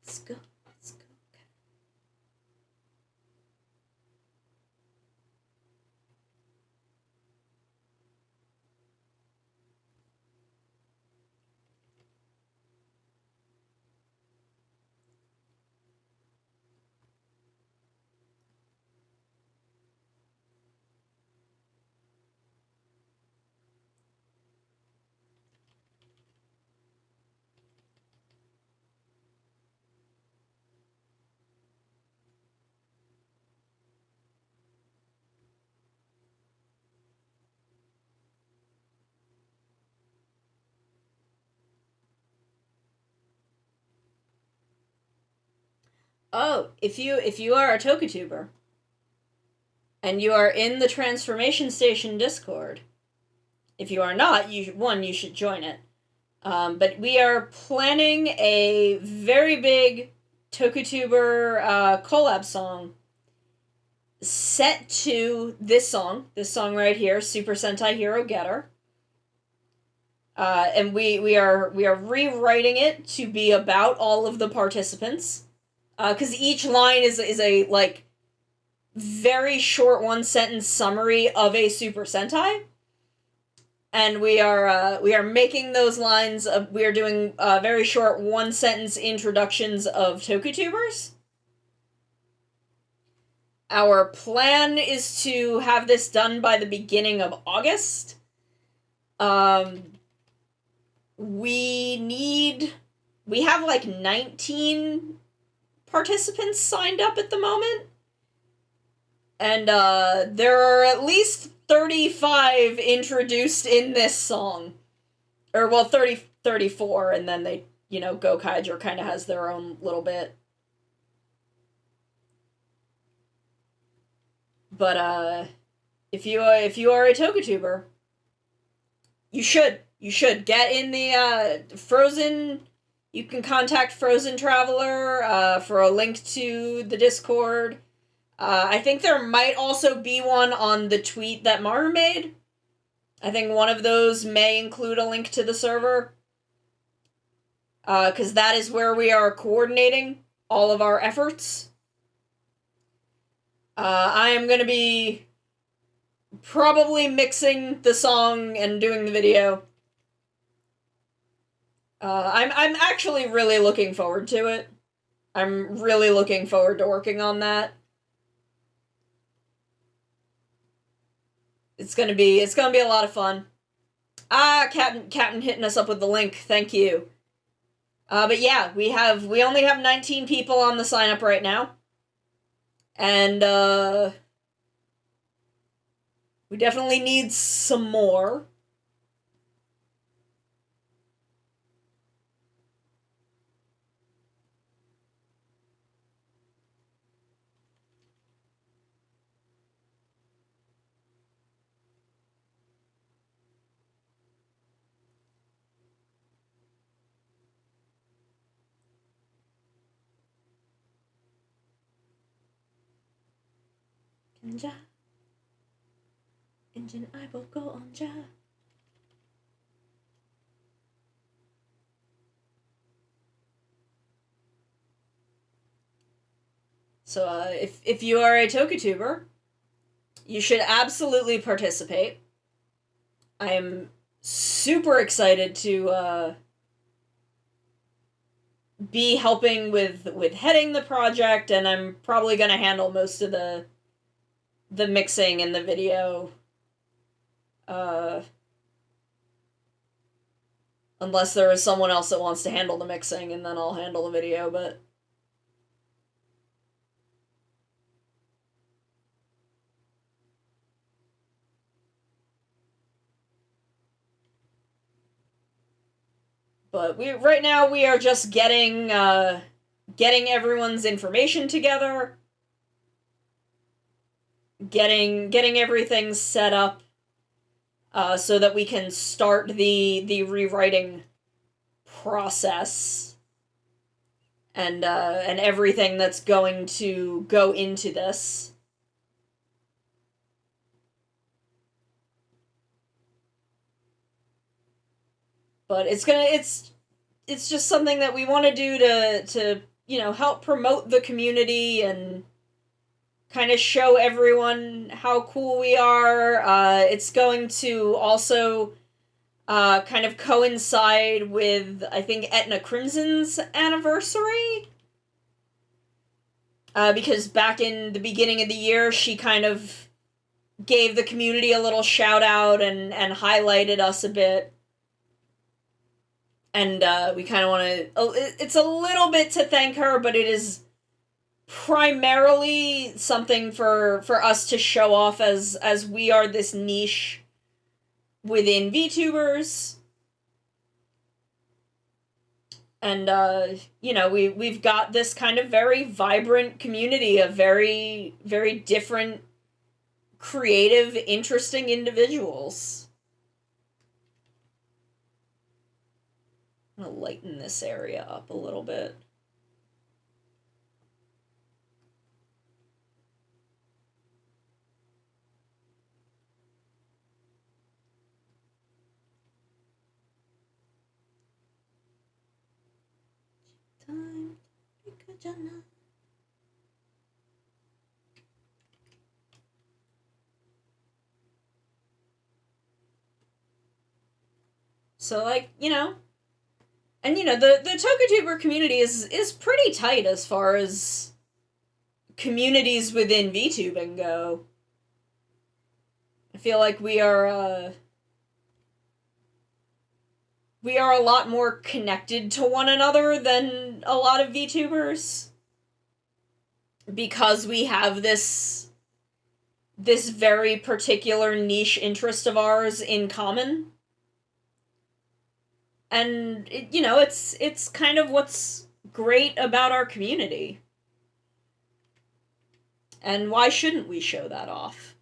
Let's go. Let's go. Oh, if you are a Tokutuber and you are in the Transformation Station Discord, if you are not, you should join it. But we are planning a very big Tokutuber collab song set to this song right here, Super Sentai Hero Getter. And we are rewriting it to be about all of the participants. Because each line is a like very short one sentence summary of a Super Sentai, and we are making those lines. We are doing very short one sentence introductions of Tokutubers. Our plan is to have this done by the beginning of August. We have like 19 participants signed up at the moment. And there are at least 35 introduced in this song. Or, well, 34, and then they, Gokaiger kind of has their own little bit. But, if you are a Tokutuber, you should You should get in the Frozen. You can contact Frozen Traveler for a link to the Discord. I think there might also be one on the tweet that Maru made. I think one of those may include a link to the server. Because that is where we are coordinating all of our efforts. I am going to be probably mixing the song and doing the video. I'm actually really looking forward to it. I'm really looking forward to working on that. It's gonna be a lot of fun. Captain hitting us up with the link. Thank you. But yeah, we only have 19 people on the sign up right now. And we definitely need some more. Engine I will go on ja. So if you are a Tokutuber, you should absolutely participate. I am super excited to be helping with heading the project, and I'm probably gonna handle most of the mixing and the video. Unless there is someone else that wants to handle the mixing, and then I'll handle the video, but... But right now we are just getting everyone's information together, getting everything set up, so that we can start the rewriting process, and everything that's going to go into this. But it's just something that we want to do to help promote the community and kind of show everyone how cool we are. It's going to also kind of coincide with, I think, Etna Crimson's anniversary. Because back in the beginning of the year, she kind of gave the community a little shout out and highlighted us a bit. And we kind of want to... It's a little bit to thank her, but it is primarily something for us to show off as we are this niche within VTubers. And, we've got this kind of very vibrant community of very, very different, creative, interesting individuals. I'm gonna lighten this area up a little bit. Time to pick a Jana. So, and the Tokutuber community is pretty tight as far as communities within VTubing go. I feel like we are a lot more connected to one another than a lot of VTubers, because we have this very particular niche interest of ours in common. And, it's kind of what's great about our community. And why shouldn't we show that off?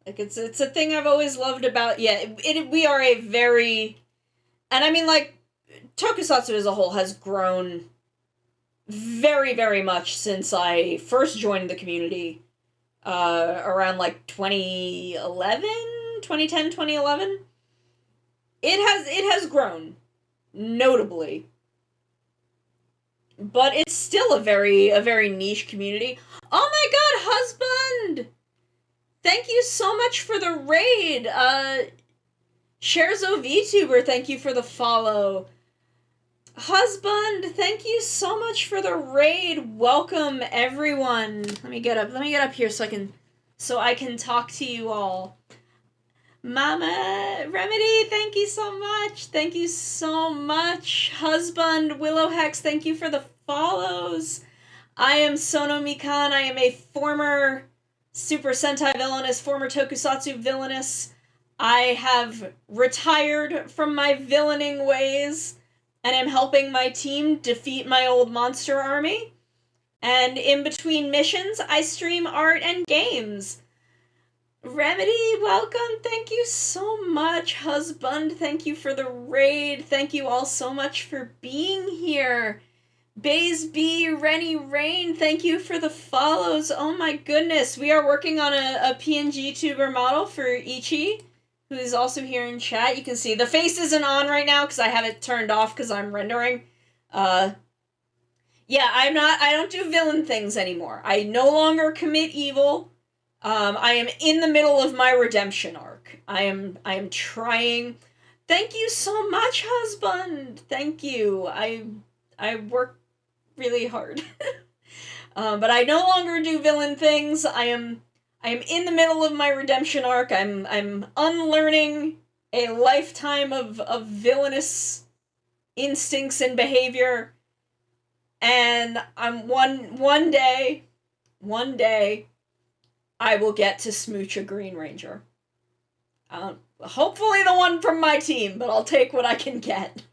Like, it's a thing I've always loved about, yeah, we are a very, and I mean, like, tokusatsu as a whole has grown very, very much since I first joined the community, around, like, 2011, 2010, 2011. It has grown, notably. But it's still a very niche community. Oh my god, husband! Thank you so much for the raid. Scherzo VTuber, thank you for the follow. Husband, thank you so much for the raid. Welcome everyone. Let me get up here so I can talk to you all. Mama Remedy, thank you so much. Thank you so much. Husband Willow Hex, thank you for the follows. I am Sono Mikan. I am a former Super Sentai villainess, former Tokusatsu villainess. I have retired from my villaining ways and am helping my team defeat my old monster army. And in between missions, I stream art and games. Remedy, welcome. Thank you so much, husband. Thank you for the raid. Thank you all so much for being here. Baze B, Rennie Rain, thank you for the follows. Oh my goodness. We are working on a PNG tuber model for Ichi, who is also here in chat. You can see the face isn't on right now because I have it turned off because I'm rendering. Yeah, I don't do villain things anymore. I no longer commit evil. I am in the middle of my redemption arc. I am trying. Thank you so much, husband. Thank you. I work really hard. But I no longer do villain things. I am in the middle of my redemption arc. I'm unlearning a lifetime of villainous instincts and behavior. And I'm one day I will get to smooch a Green Ranger. Hopefully the one from my team, but I'll take what I can get.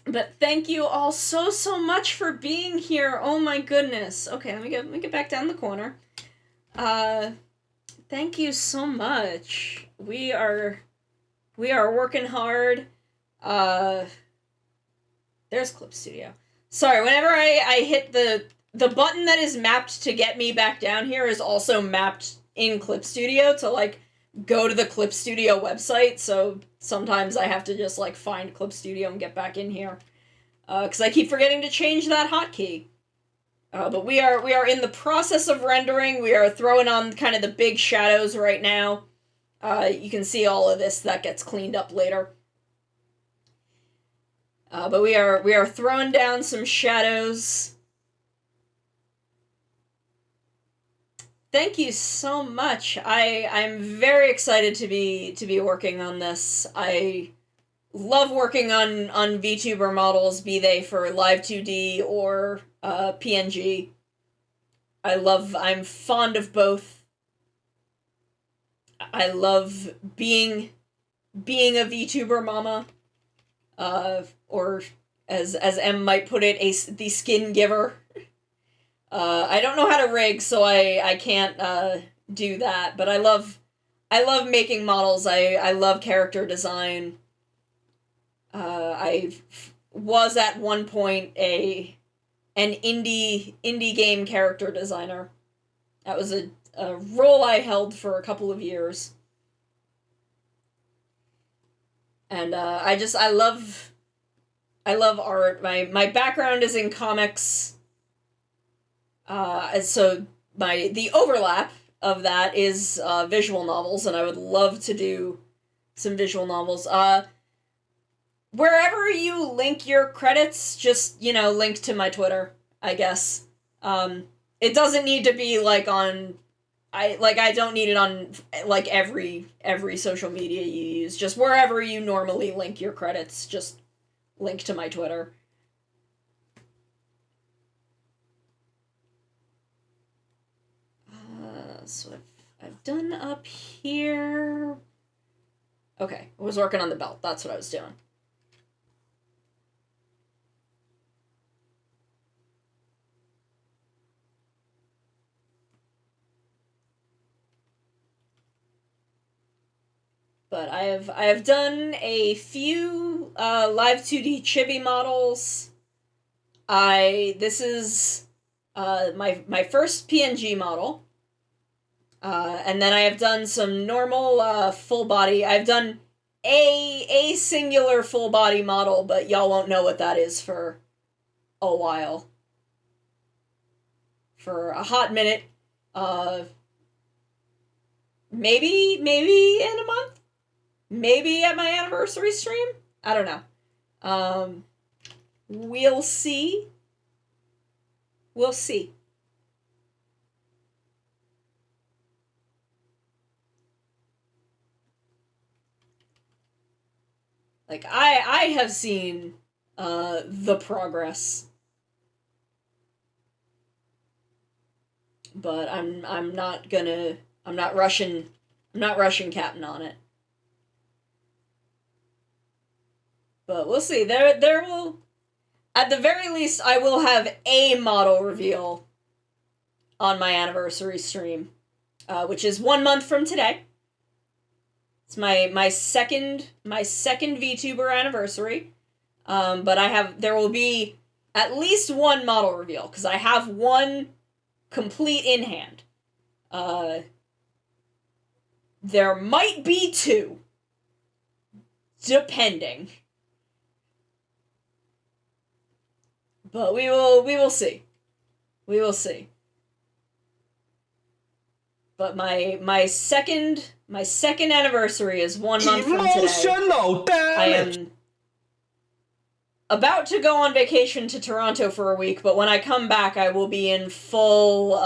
But thank you all so much for being here. Oh my goodness. Okay, let me get back down the corner. Thank you so much. We are working hard. There's Clip Studio. Sorry, whenever I hit the button that is mapped to get me back down here is also mapped in Clip Studio to, like, go to the Clip Studio website, so sometimes I have to just, like, find Clip Studio and get back in here. Because I keep forgetting to change that hotkey. But we are in the process of rendering. We are throwing on kind of the big shadows right now. You can see all of this. That gets cleaned up later. But we are throwing down some shadows. Thank you so much. I'm very excited to be working on this. I love working on VTuber models, be they for Live 2D or PNG. I'm fond of both. I love being a VTuber mama. Or as M might put it, the skin giver. I don't know how to rig, so I can't do that, but I love making models. I love character design. I was at one point an indie game character designer. That was a role I held for a couple of years. And I love art. My background is in comics. So the overlap of that is visual novels, and I would love to do some visual novels. Wherever you link your credits, just, link to my Twitter, I guess. It doesn't need to be like on I don't need it on like every social media you use. Just wherever you normally link your credits, just link to my Twitter. So I've done up here. Okay, I was working on the belt. That's what I was doing. But I have done a few live 2D chibi models. This is my first PNG model. And then I have done some normal full body. I've done a singular full body model, but y'all won't know what that is for a while. For a hot minute. Maybe in a month? Maybe at my anniversary stream? I don't know. We'll see. We'll see. Like, I have seen, the progress. But I'm not rushing Captain on it. But we'll see. There will, at the very least, I will have a model reveal on my anniversary stream, which is 1 month from today. It's my second VTuber anniversary, but there will be at least one model reveal, because I have one complete in hand. There might be two, depending. But we will see. We will see. But my second anniversary is 1 month from today. Emotional damage! I am about to go on vacation to Toronto for a week, but when I come back, I will be in full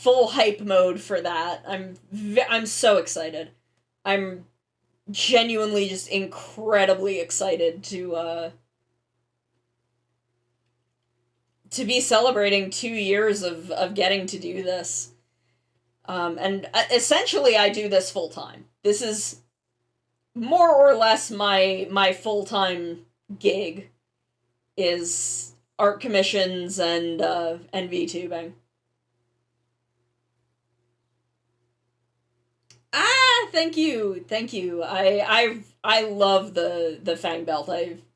hype mode for that. I'm so excited. I'm genuinely just incredibly excited to be celebrating 2 years of getting to do this. And essentially I do this full time. This is more or less my full-time gig, is art commissions and VTubing. Thank you. I love the Fang Belt.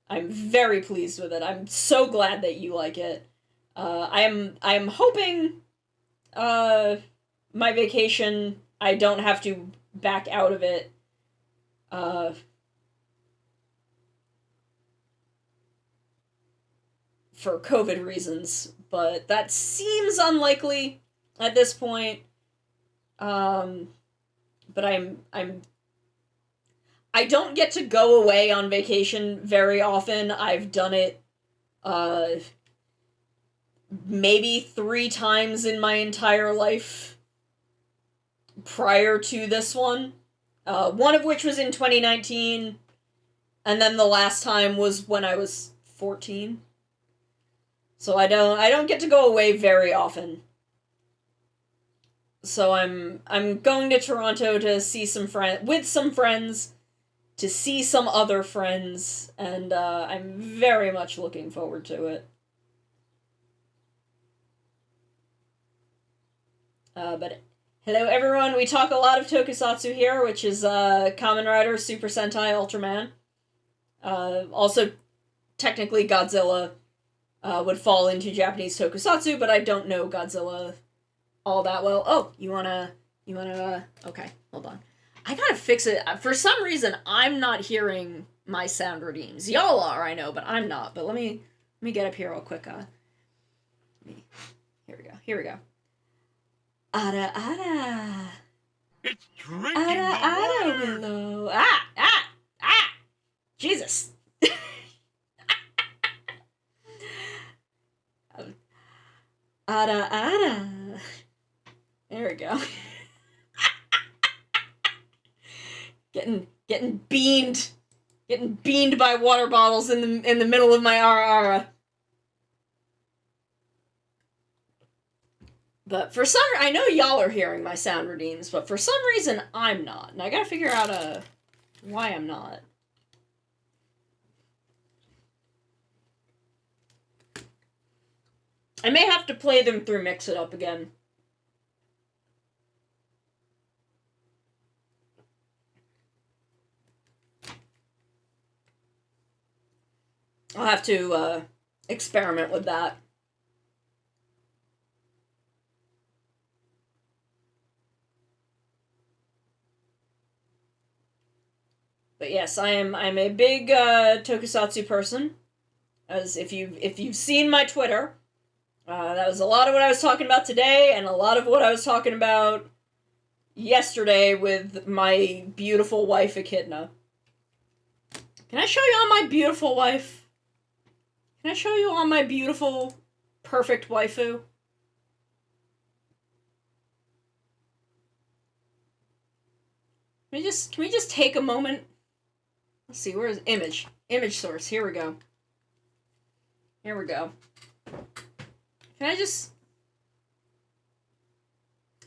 I'm very pleased with it. I'm so glad that you like it. I'm hoping, my vacation, I don't have to back out of it, for COVID reasons, but that seems unlikely at this point. But I don't get to go away on vacation very often. I've done it, maybe 3 times in my entire life prior to this one. One of which was in 2019, and then the last time was when I was 14. So I don't get to go away very often. So I'm going to Toronto to see some friends, to see some other friends, and I'm very much looking forward to it. But hello everyone, we talk a lot of tokusatsu here, which is Kamen Rider, Super Sentai, Ultraman. Also, technically Godzilla would fall into Japanese tokusatsu, but I don't know Godzilla all that well. Oh, you wanna, okay, hold on. I gotta fix it. For some reason, I'm not hearing my sound redeems. Y'all are, I know, but I'm not. But let me get up here real quick. Here we go. Ara ara. It's drinking Ara the water! Willow. Jesus. Ara. There we go. Getting beamed by water bottles in the middle of my ara. But for some, I know y'all are hearing my sound redeems, but for some reason I'm not, and I gotta figure out why I'm not. I may have to play them through Mix It Up again. I'll have to experiment with that. But yes, I'm a big tokusatsu person. As if you've seen my Twitter, that was a lot of what I was talking about today, and a lot of what I was talking about yesterday with my beautiful wife Echidna. Can I show you on my beautiful wife? Can I show you on my beautiful, perfect waifu? Can we just take a moment? Let's see, where's image? Image source, here we go. Here we go. Can I just...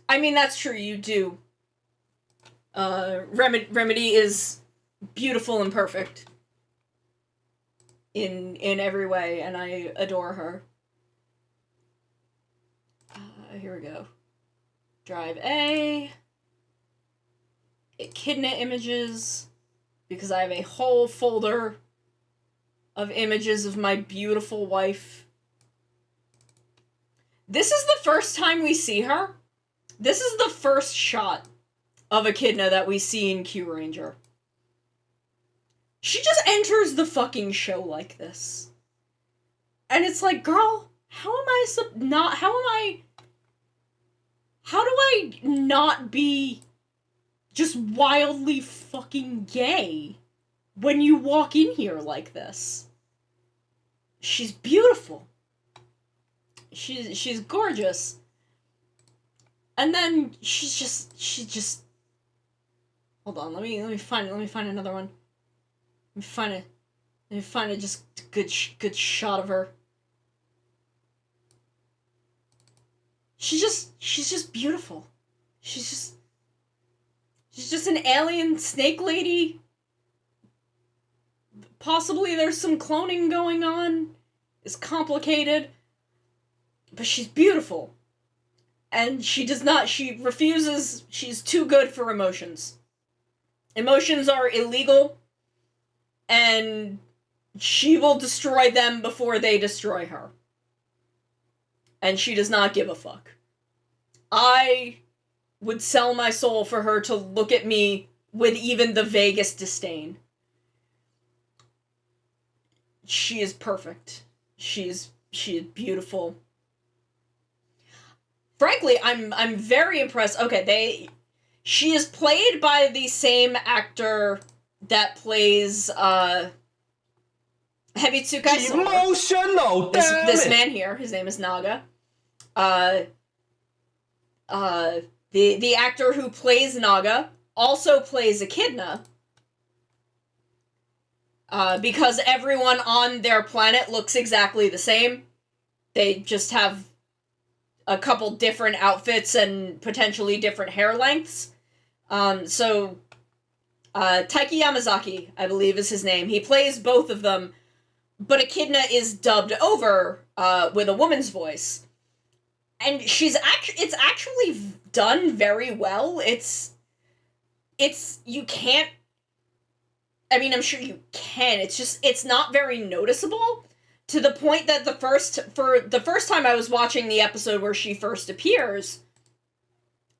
I mean, that's true, you do. Remedy is beautiful and perfect. In every way, and I adore her. Here we go. Drive A. Echidna images. Because I have a whole folder of images of my beautiful wife. This is the first time we see her. This is the first shot of Echidna that we see in Q Ranger. She just enters the fucking show like this. And it's like, girl, how do I not be just wildly fucking gay when you walk in here like this? She's beautiful. She's gorgeous. And then she just hold on, let me find another one. Let me find a just good shot of her. She's just beautiful. She's just an alien snake lady. Possibly there's some cloning going on. It's complicated. But she's beautiful. And she refuses, she's too good for emotions. Emotions are illegal. And she will destroy them before they destroy her. And she does not give a fuck. I would sell my soul for her to look at me with even the vaguest disdain. She is perfect. She is beautiful. Frankly, I'm very impressed. Okay, she is played by the same actor that plays Hebitsukai Sora. Emotional, This man here, his name is Naga. The actor who plays Naga also plays Echidna. Because everyone on their planet looks exactly the same. They just have a couple different outfits and potentially different hair lengths. So Taiki Yamazaki, I believe is his name. He plays both of them, but Echidna is dubbed over with a woman's voice. And it's actually done very well. You can't, I mean, I'm sure you can. It's not very noticeable, to the point that the first time I was watching the episode where she first appears,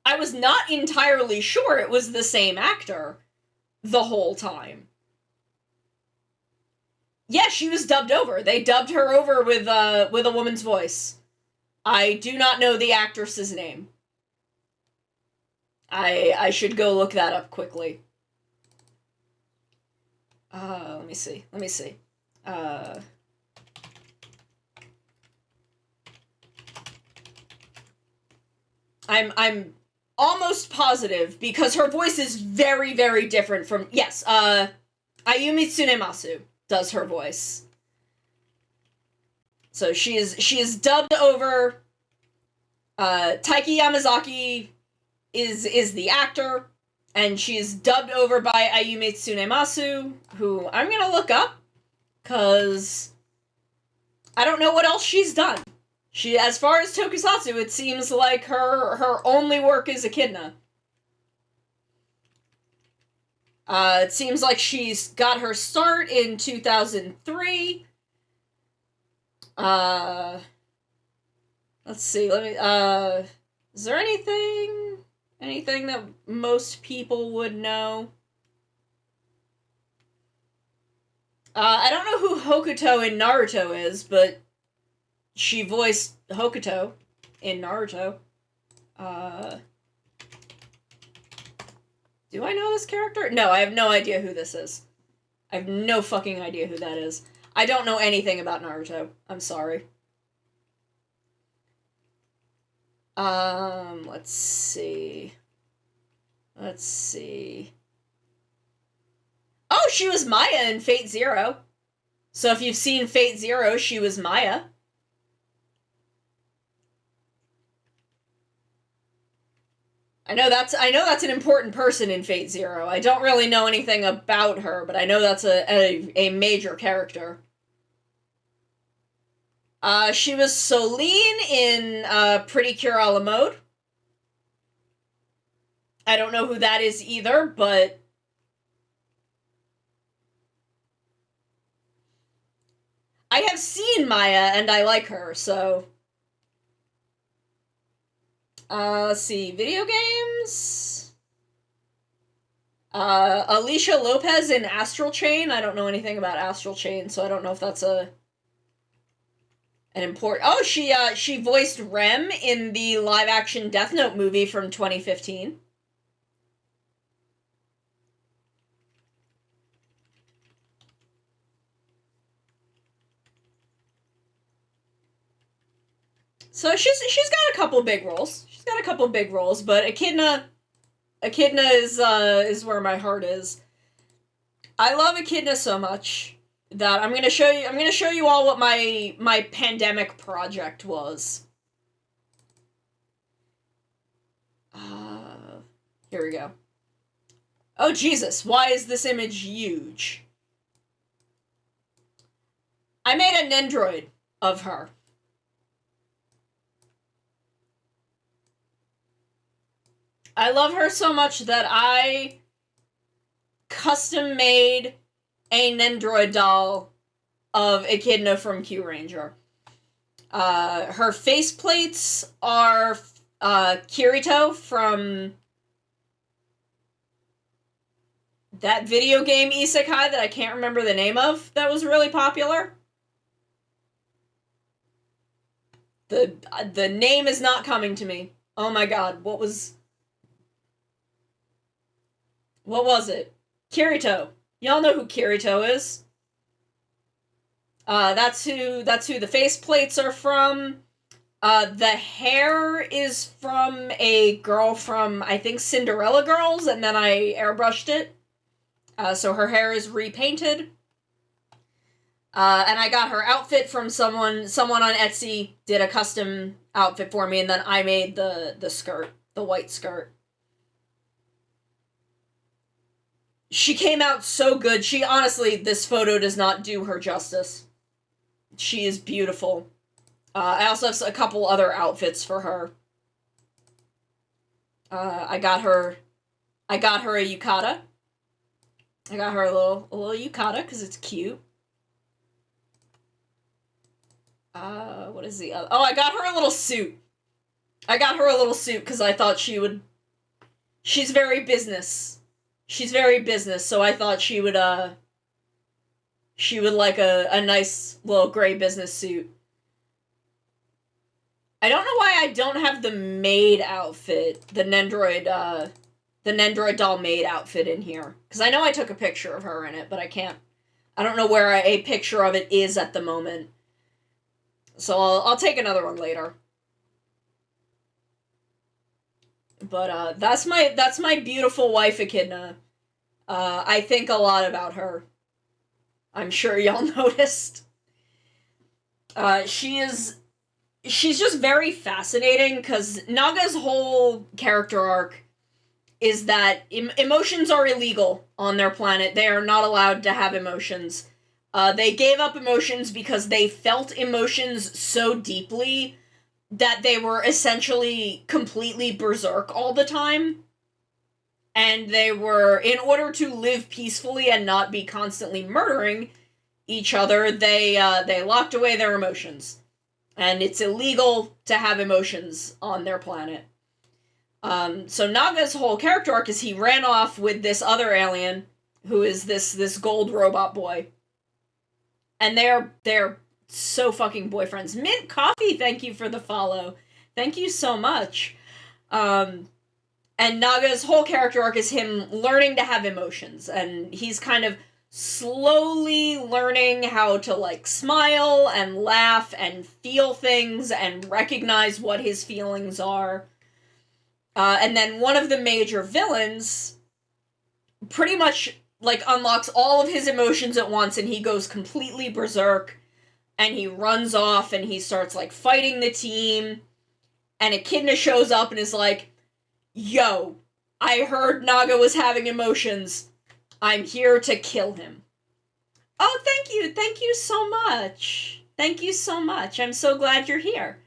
I was not entirely sure it was the same actor the whole time. Yeah, she was dubbed over. They dubbed her over with a woman's voice. I do not know the actress's name. I should go look that up quickly. Let me see. I'm almost positive, because her voice is very, very different from... Yes, Ayumi Tsunemasu does her voice. So she is dubbed over. Taiki Yamazaki is the actor, and she's dubbed over by Ayumi Tsunemasu, who I'm gonna look up, because I don't know what else she's done. She, as far as tokusatsu, it seems like her only work is Echidna. It seems like she's got her start in 2003, Uh, let's see. Is there anything that most people would know? I don't know who Hokuto in Naruto is, but she voiced Hokuto in Naruto. Do I know this character? No, I have no idea who this is. I have no fucking idea who that is. I don't know anything about Naruto. I'm sorry. Let's see. Oh, she was Maya in Fate Zero. So if you've seen Fate Zero, she was Maya. I know that's an important person in Fate Zero. I don't really know anything about her, but I know that's a major character. She was Soline in Pretty Cure a la Mode. I don't know who that is either, but I have seen Maya and I like her, so. Let's see. Video games? Alicia Lopez in Astral Chain. I don't know anything about Astral Chain, so I don't know if that's an important. Oh, she voiced Rem in the live-action Death Note movie from 2015. So she's got a couple big roles. She's got a couple big roles, but Echidna is where my heart is. I love Echidna so much that I'm gonna show you all what my pandemic project was. Here we go. Oh Jesus, why is this image huge? I made a Nendroid of her. I love her so much that I custom made a Nendroid doll of Echidna from Q Ranger. Her faceplates are Kirito from that video game isekai that I can't remember the name of that was really popular. The name is not coming to me. Oh my god, what was it? Kirito. Y'all know who Kirito is. That's who the faceplates are from. The hair is from a girl from, I think, Cinderella Girls, and then I airbrushed it. So her hair is repainted. And I got her outfit from someone on Etsy did a custom outfit for me, and then I made the skirt, the white skirt. She came out so good. She, honestly, this photo does not do her justice. She is beautiful. I also have a couple other outfits for her. I got her a yukata. I got her a little yukata because it's cute. What is the other? Oh, I got her a little suit. Because I thought she would. She's very business. So I thought she would like a nice little gray business suit. I don't know why I don't have the maid outfit, the Nendroid doll maid outfit in here. Because I know I took a picture of her in it, but I don't know where a picture of it is at the moment. So I'll take another one later. But that's my beautiful wife Echidna. I think a lot about her. I'm sure y'all noticed. She's just very fascinating because Naga's whole character arc is that emotions are illegal on their planet. They are not allowed to have emotions. They gave up emotions because they felt emotions so deeply that they were essentially completely berserk all the time. And they were, in order to live peacefully and not be constantly murdering, each other, they locked away their emotions. And it's illegal to have emotions on their planet. So Naga's whole character arc is he ran off with this other alien, who is this gold robot boy. And they're so fucking boyfriends. Mint Coffee, thank you for the follow. Thank you so much. And Naga's whole character arc is him learning to have emotions, and he's kind of slowly learning how to, like, smile and laugh and feel things and recognize what his feelings are. And then one of the major villains pretty much, like, unlocks all of his emotions at once, and he goes completely berserk, and he runs off, and he starts, like, fighting the team, and Echidna shows up and is like, yo, I heard Naga was having emotions. I'm here to kill him. Oh, thank you so much. Thank you so much. I'm so glad you're here.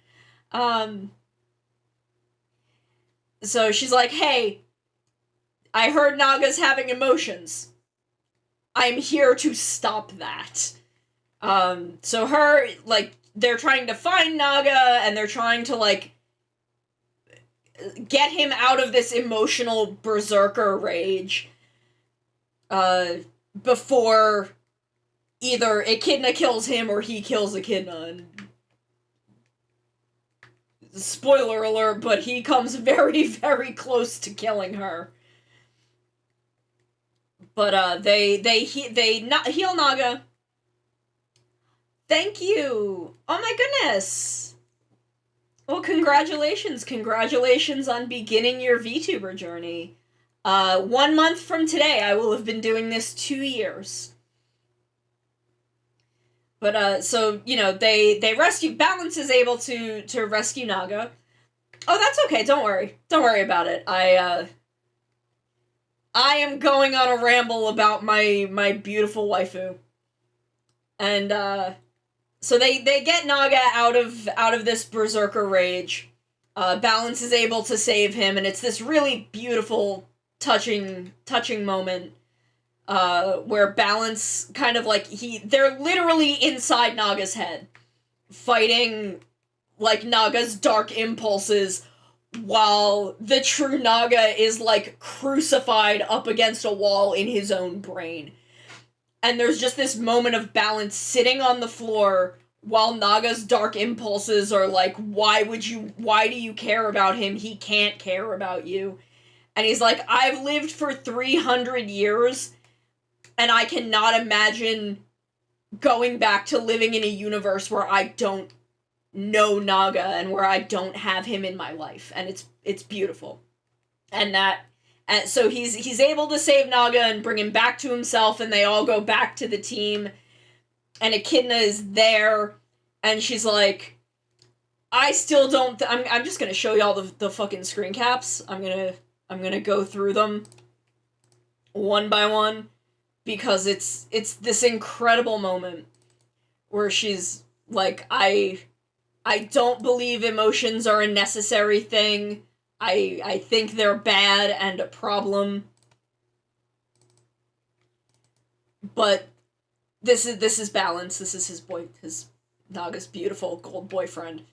So she's like, hey, I heard Naga's having emotions. I'm here to stop that. So her, like, they're trying to find Naga, and they're trying to, like, get him out of this emotional berserker rage, before either Echidna kills him or he kills Echidna. And spoiler alert, but he comes very, very close to killing her. But they heal Naga. Thank you. Oh my goodness. Well, congratulations on beginning your VTuber journey. 1 month from today, I will have been doing this 2 years. But, so, you know, they rescue, Balance is able to rescue Naga. Oh, that's okay, don't worry about it. I am going on a ramble about my beautiful waifu. And, so they get Naga out of this berserker rage. Balance is able to save him, and it's this really beautiful, touching moment, where Balance kind of, like, they're literally inside Naga's head, fighting, like, Naga's dark impulses, while the true Naga is, like, crucified up against a wall in his own brain. And there's just this moment of Balance sitting on the floor while Naga's dark impulses are like, why do you care about him? He can't care about you. And he's like, I've lived for 300 years, and I cannot imagine going back to living in a universe where I don't know Naga and where I don't have him in my life. And it's beautiful. And so he's able to save Naga and bring him back to himself, and they all go back to the team. And Echidna is there, and she's like, I still don't. I'm just gonna show y'all the fucking screen caps. I'm gonna go through them one by one, because it's this incredible moment where she's like, I don't believe emotions are a necessary thing. I think they're bad and a problem. But this is Balance. This is his Naga's beautiful gold boyfriend.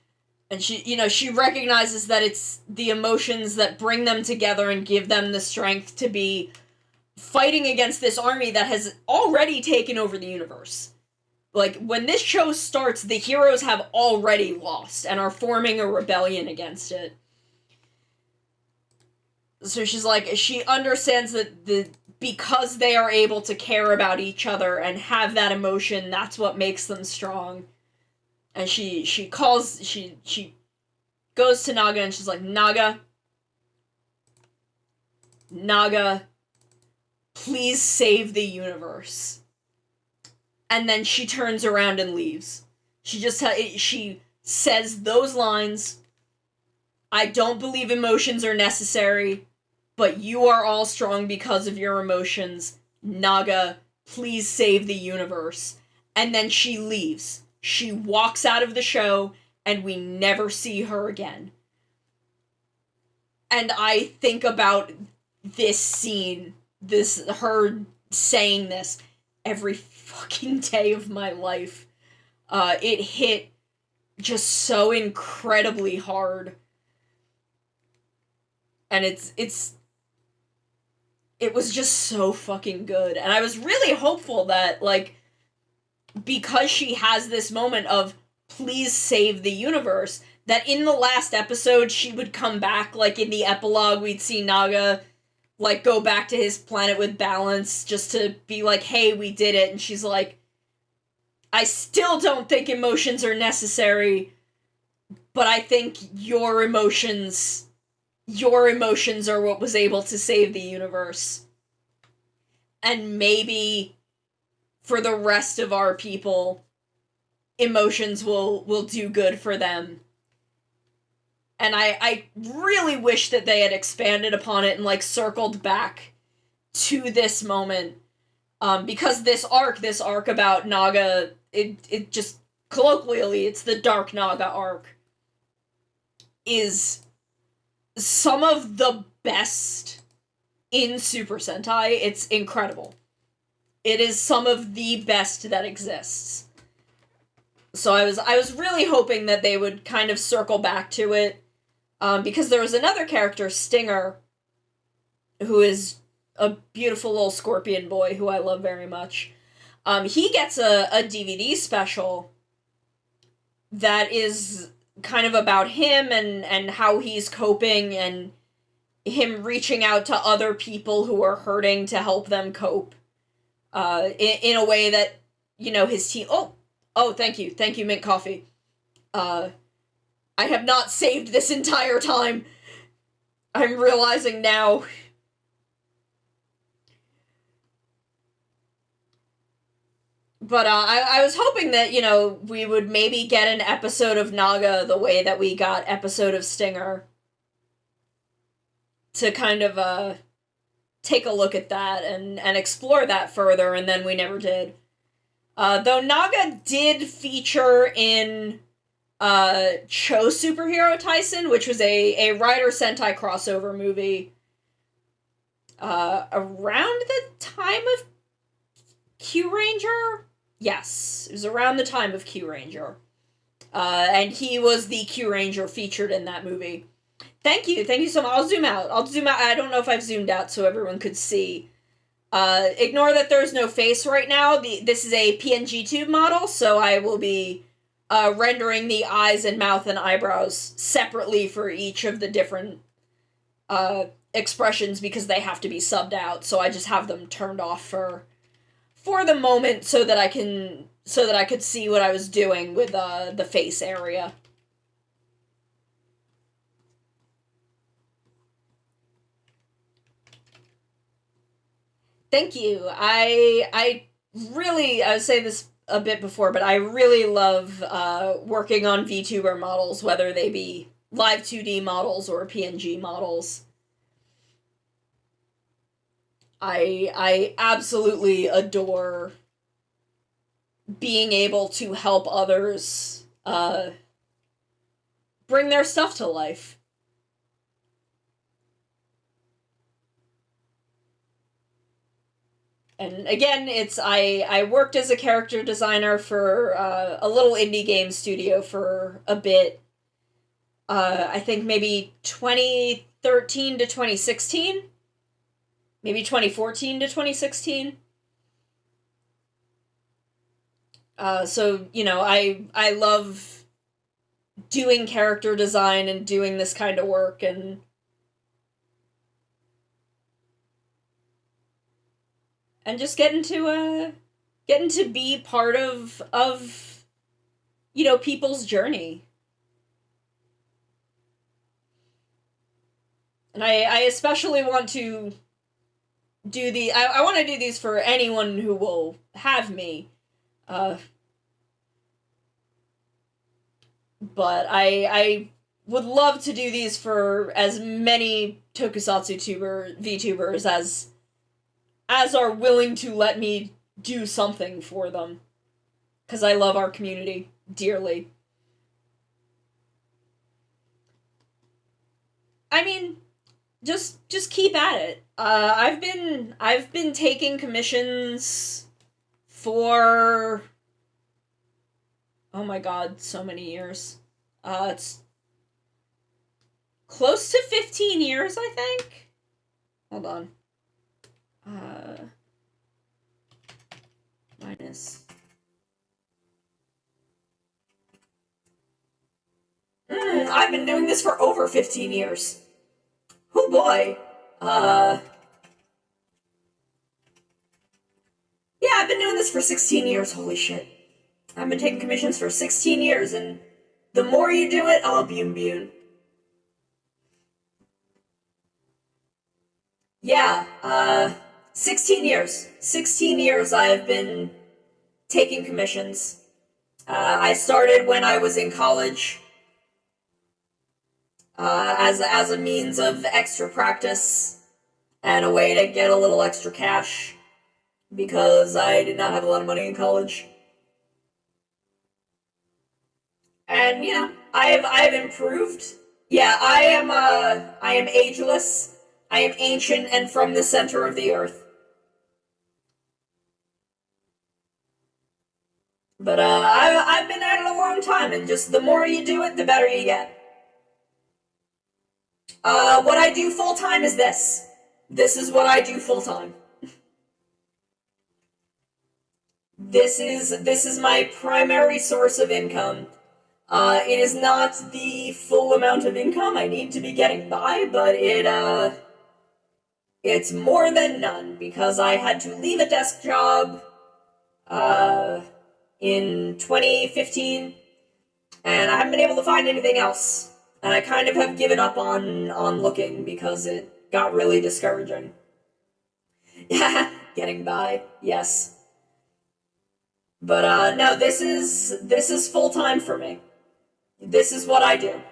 And she recognizes that it's the emotions that bring them together and give them the strength to be fighting against this army that has already taken over the universe. Like, when this show starts, the heroes have already lost and are forming a rebellion against it. So she's like, she understands that because they are able to care about each other and have that emotion, that's what makes them strong. And she goes to Naga and she's like, Naga, please save the universe. And then she turns around and leaves. She says those lines, I don't believe emotions are necessary, but you are all strong because of your emotions. Naga, please save the universe. And then she leaves. She walks out of the show, and we never see her again. And I think about this scene, her saying this, every fucking day of my life. It hit just so incredibly hard. And it was just so fucking good. And I was really hopeful that, like, because she has this moment of please save the universe, that in the last episode she would come back, like in the epilogue we'd see Naga like go back to his planet with balance just to be like, hey, we did it. And she's like, I still don't think emotions are necessary, but I think your emotions are what was able to save the universe. And maybe for the rest of our people, emotions will do good for them. And I really wish that they had expanded upon it and, like, circled back to this moment. Because this arc about Naga, it just, colloquially, it's the Dark Naga arc, is some of the best in Super Sentai. It's incredible. It is some of the best that exists. So I was really hoping that they would kind of circle back to it, because there was another character, Stinger, who is a beautiful little scorpion boy who I love very much. He gets a DVD special that is kind of about him and how he's coping, and him reaching out to other people who are hurting to help them cope, in a way that, you know, his team... Oh, thank you, Mint Coffee. I have not saved this entire time. I'm realizing now. But I was hoping that, you know, we would maybe get an episode of Naga the way that we got episode of Stinger. To kind of take a look at that and explore that further, and then we never did. Though Naga did feature in Cho Superhero Tyson, which was a Rider Sentai crossover movie around the time of Q Ranger? Yes, it was around the time of Q Ranger. And he was the Q Ranger featured in that movie. Thank you so much. I'll zoom out. I don't know if I've zoomed out so everyone could see. Ignore that there's no face right now. This is a PNG tube model, so I will be rendering the eyes and mouth and eyebrows separately for each of the different expressions, because they have to be subbed out, so I just have them turned off for the moment so that I could see what I was doing with the face area. Thank you. I was saying this a bit before, but I really love working on VTuber models, whether they be live 2D models or PNG models. I absolutely adore being able to help others bring their stuff to life. And again, I worked as a character designer for a little indie game studio for a bit. I think maybe 2013 to 2016. Maybe 2014 to 2016. So, you know, I love doing character design and doing this kind of work, and just getting to be part of you know, people's journey. And I especially want to do I want to do these for anyone who will have me. But I would love to do these for as many tokusatsu VTubers as are willing to let me do something for them. Because I love our community dearly. I mean, just keep at it. I've been taking commissions for, oh my god, so many years. It's close to 15 years, I think. Hold on. Minus. I've been doing this for over 15 years. Oh boy. Yeah, I've been doing this for 16 years, holy shit. I've been taking commissions for 16 years, and the more you do it, oh, bune. Yeah, 16 years. 16 years I have been taking commissions. I started when I was in college, as a means of extra practice and a way to get a little extra cash, because I did not have a lot of money in college. And, I've improved. Yeah, I am ageless. I am ancient and from the center of the earth. But, I've been at it a long time, and just the more you do it, the better you get. What I do full-time is this. This is what I do full-time. This is my primary source of income. It is not the full amount of income I need to be getting by, but it's more than none, because I had to leave a desk job, in 2015, and I haven't been able to find anything else. And I kind of have given up on looking, because it got really discouraging. Getting by, yes. But, no, this is full-time for me. This is what I do.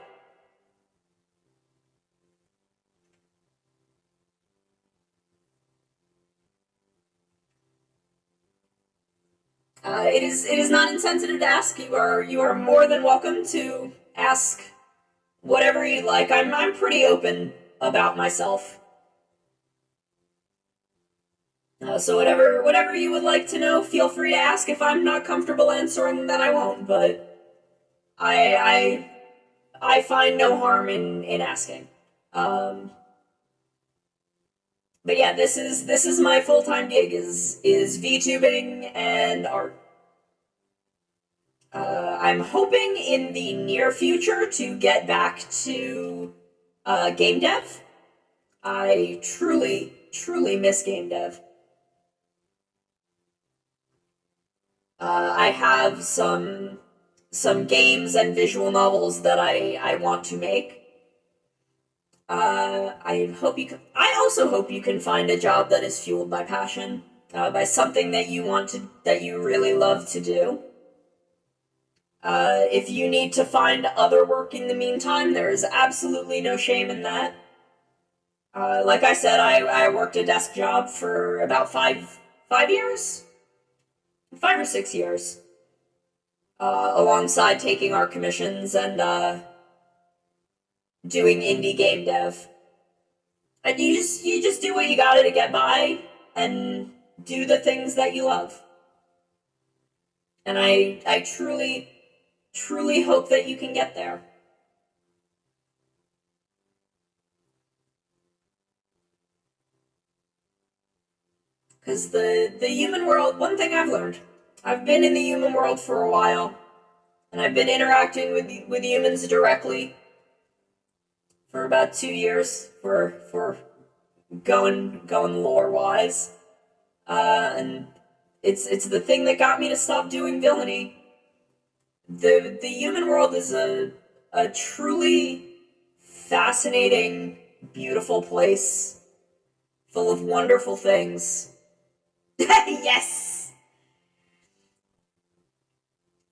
It is not insensitive to ask. You are more than welcome to ask whatever you like. I'm pretty open about myself. So whatever you would like to know, feel free to ask. If I'm not comfortable answering, then I won't. But I find no harm in asking. But yeah, this is my full-time gig, is VTubing and art. I'm hoping in the near future to get back to game dev. I truly miss game dev. I have some games and visual novels that I want to make. I also hope you can find a job that is fueled by passion, by something that you really love to do. If you need to find other work in the meantime, there is absolutely no shame in that. Like I said, I worked a desk job for about 5 years? 5 or 6 years. Alongside taking art commissions and, doing indie game dev. And you just do what you gotta to get by, and do the things that you love. And I truly hope that you can get there. Because the human world, one thing I've learned, I've been in the human world for a while, and I've been interacting with humans directly for about 2 years, for going lore wise, and it's the thing that got me to stop doing villainy. The human world is a truly fascinating, beautiful place, full of wonderful things. Yes.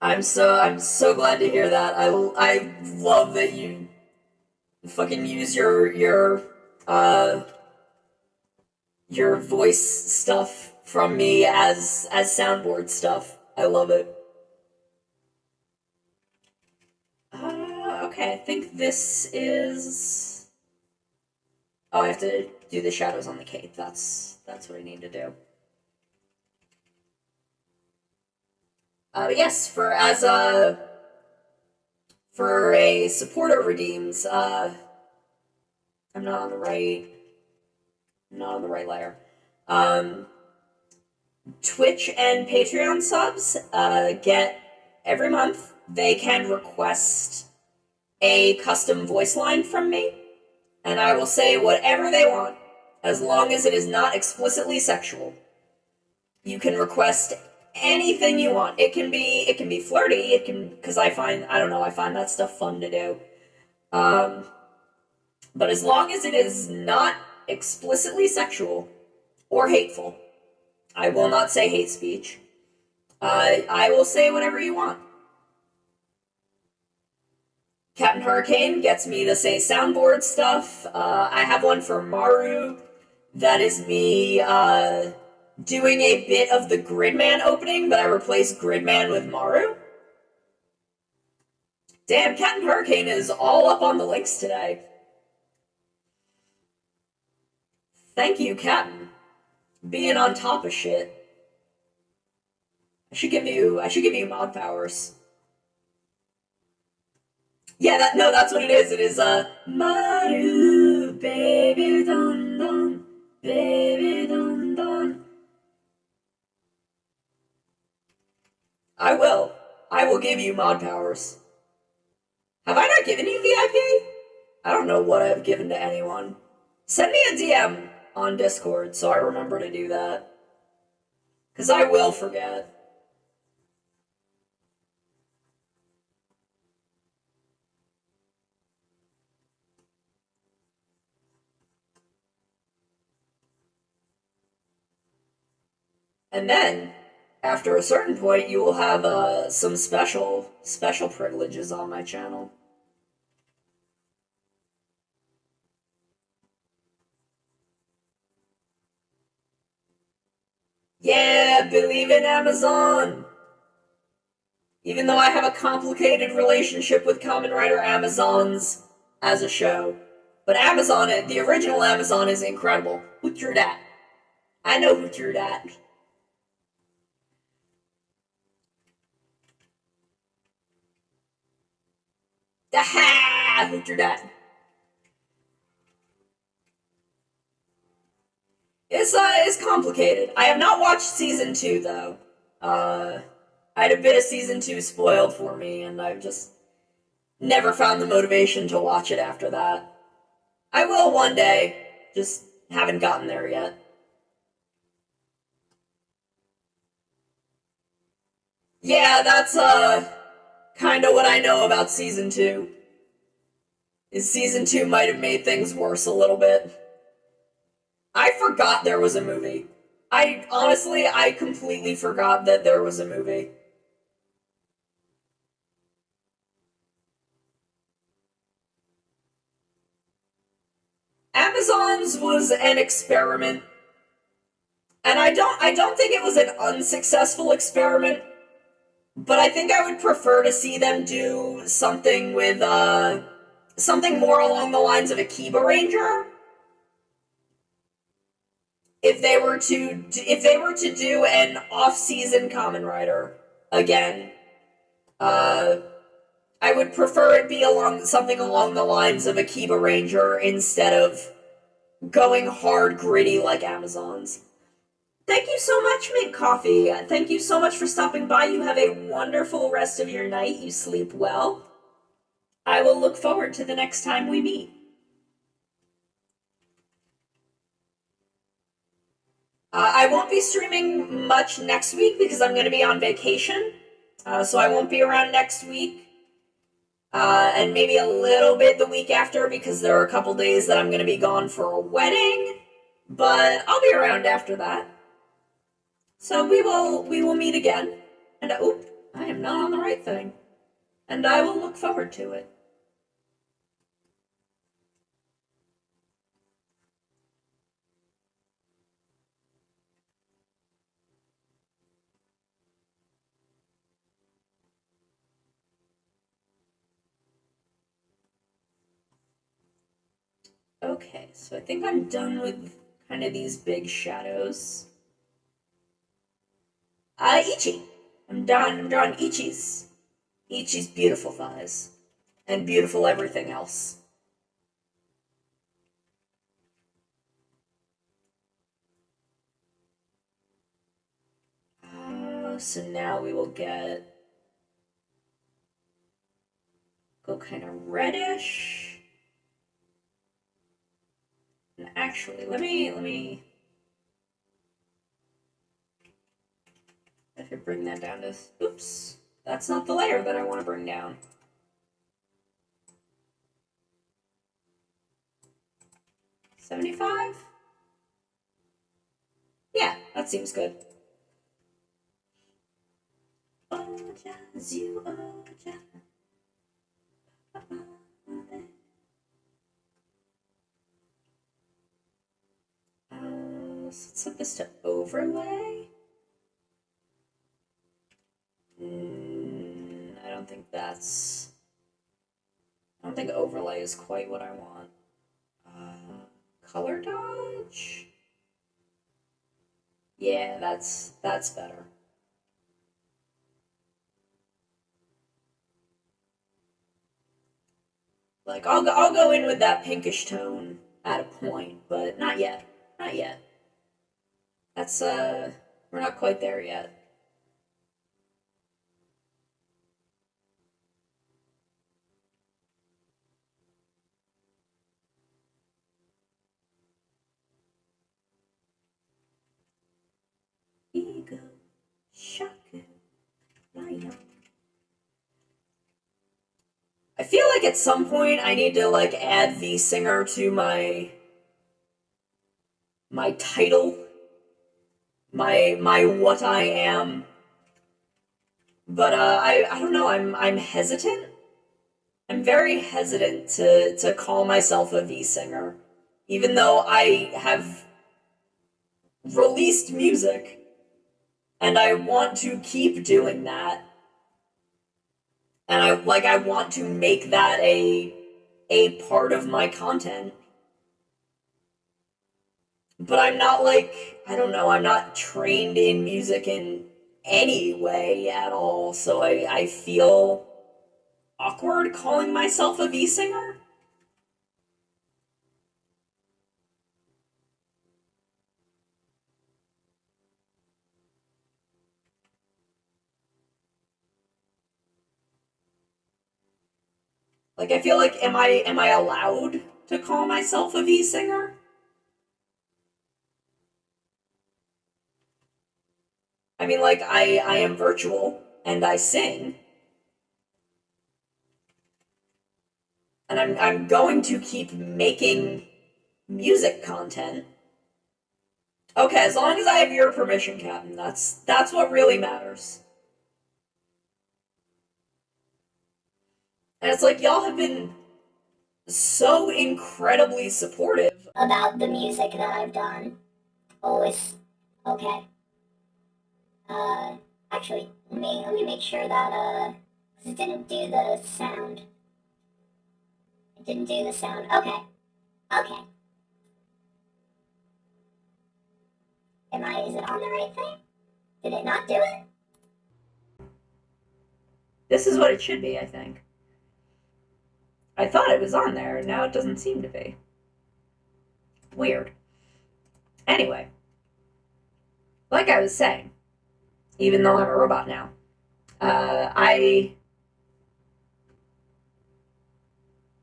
I'm so glad to hear that. I love that you fucking use your voice stuff from me as soundboard stuff. I love it. Okay, I think this is... Oh, I have to do the shadows on the cape. That's what I need to do. But yes, for a supporter redeems, I'm not on the right, not on the right layer. Twitch and Patreon subs get every month. They can request a custom voice line from me, and I will say whatever they want, as long as it is not explicitly sexual. You can request anything you want. It can be flirty. Because I find that stuff fun to do. But as long as it is not explicitly sexual or hateful, I will not say hate speech. I will say whatever you want. Captain Hurricane gets me to say soundboard stuff. I have one for Maru that is me doing a bit of the Gridman opening, but I replaced Gridman with Maru. Damn, Captain Hurricane is all up on the links today. Thank you, Captain. Being on top of shit. I should give you mod powers. Yeah, that's what it is. It is, Maru, baby dun dun, baby dun dun. I will give you mod powers. Have I not given you VIP? I don't know what I've given to anyone. Send me a DM on Discord so I remember to do that. Because I will forget. And then, after a certain point, you will have some special privileges on my channel. Yeah, believe in Amazon! Even though I have a complicated relationship with Kamen Rider Amazons as a show. But Amazon, the original Amazon is incredible. Who drew that? I know who drew that. Aha! Who drew that? It's complicated. I have not watched season 2 though. I had a bit of season 2 spoiled for me, and I've just never found the motivation to watch it after that. I will one day, just haven't gotten there yet. Yeah, that's kind of what I know about season 2. Is season 2 might have made things worse a little bit. I forgot there was a movie. I completely forgot that there was a movie. Amazon's was an experiment, and I don't think it was an unsuccessful experiment, but I think I would prefer to see them do something with something more along the lines of a Kiba Ranger. If they were to do an off-season Kamen Rider again, I would prefer it be something along the lines of a Kiba Ranger instead of going hard gritty like Amazon's. Thank you so much, Mint Coffee. Thank you so much for stopping by. You have a wonderful rest of your night. You sleep well. I will look forward to the next time we meet. I won't be streaming much next week because I'm going to be on vacation. So I won't be around next week. And maybe a little bit the week after because there are a couple days that I'm going to be gone for a wedding. But I'll be around after that. So we will meet again. And oop, I am not on the right thing. And I will look forward to it. Okay, so I think I'm done with kind of these big shadows. Ichi, I'm drawing Ichi's. Ichi's beautiful thighs. And beautiful everything else. So now we will go kind of reddish. And actually, let me if I bring that down to, oops, that's not the layer that I want to bring down. $75? Yeah, that seems good. Oh, jazz you, oh, jazz. Let's set this to overlay. I don't think overlay is quite what I want. Color dodge? Yeah, that's better. Like, I'll go in with that pinkish tone at a point, but not yet. Not yet. That's, we're not quite there yet. Ego, shaku, lion. I feel like at some point I need to, like, add the singer to my title, my what I am. But I don't know. I'm hesitant. I'm very hesitant to call myself a V singer, even though I have released music, and I want to keep doing that, and I want to make that a part of my content. But I'm not, like, I don't know, I'm not trained in music in any way at all, so I feel awkward calling myself a V singer. Like, I feel like, am I allowed to call myself a V singer? I mean, like, I am virtual and I sing, and I'm going to keep making music content. Okay, as long as I have your permission, Captain, that's what really matters. And it's like, y'all have been so incredibly supportive about the music that I've done. Always okay. Actually, let me make sure that cause it didn't do the sound. It didn't do the sound. Okay. Okay. Is it on the right thing? Did it not do it? This is what it should be, I think. I thought it was on there, and now it doesn't seem to be. Weird. Anyway, like I was saying, even though I'm a robot now,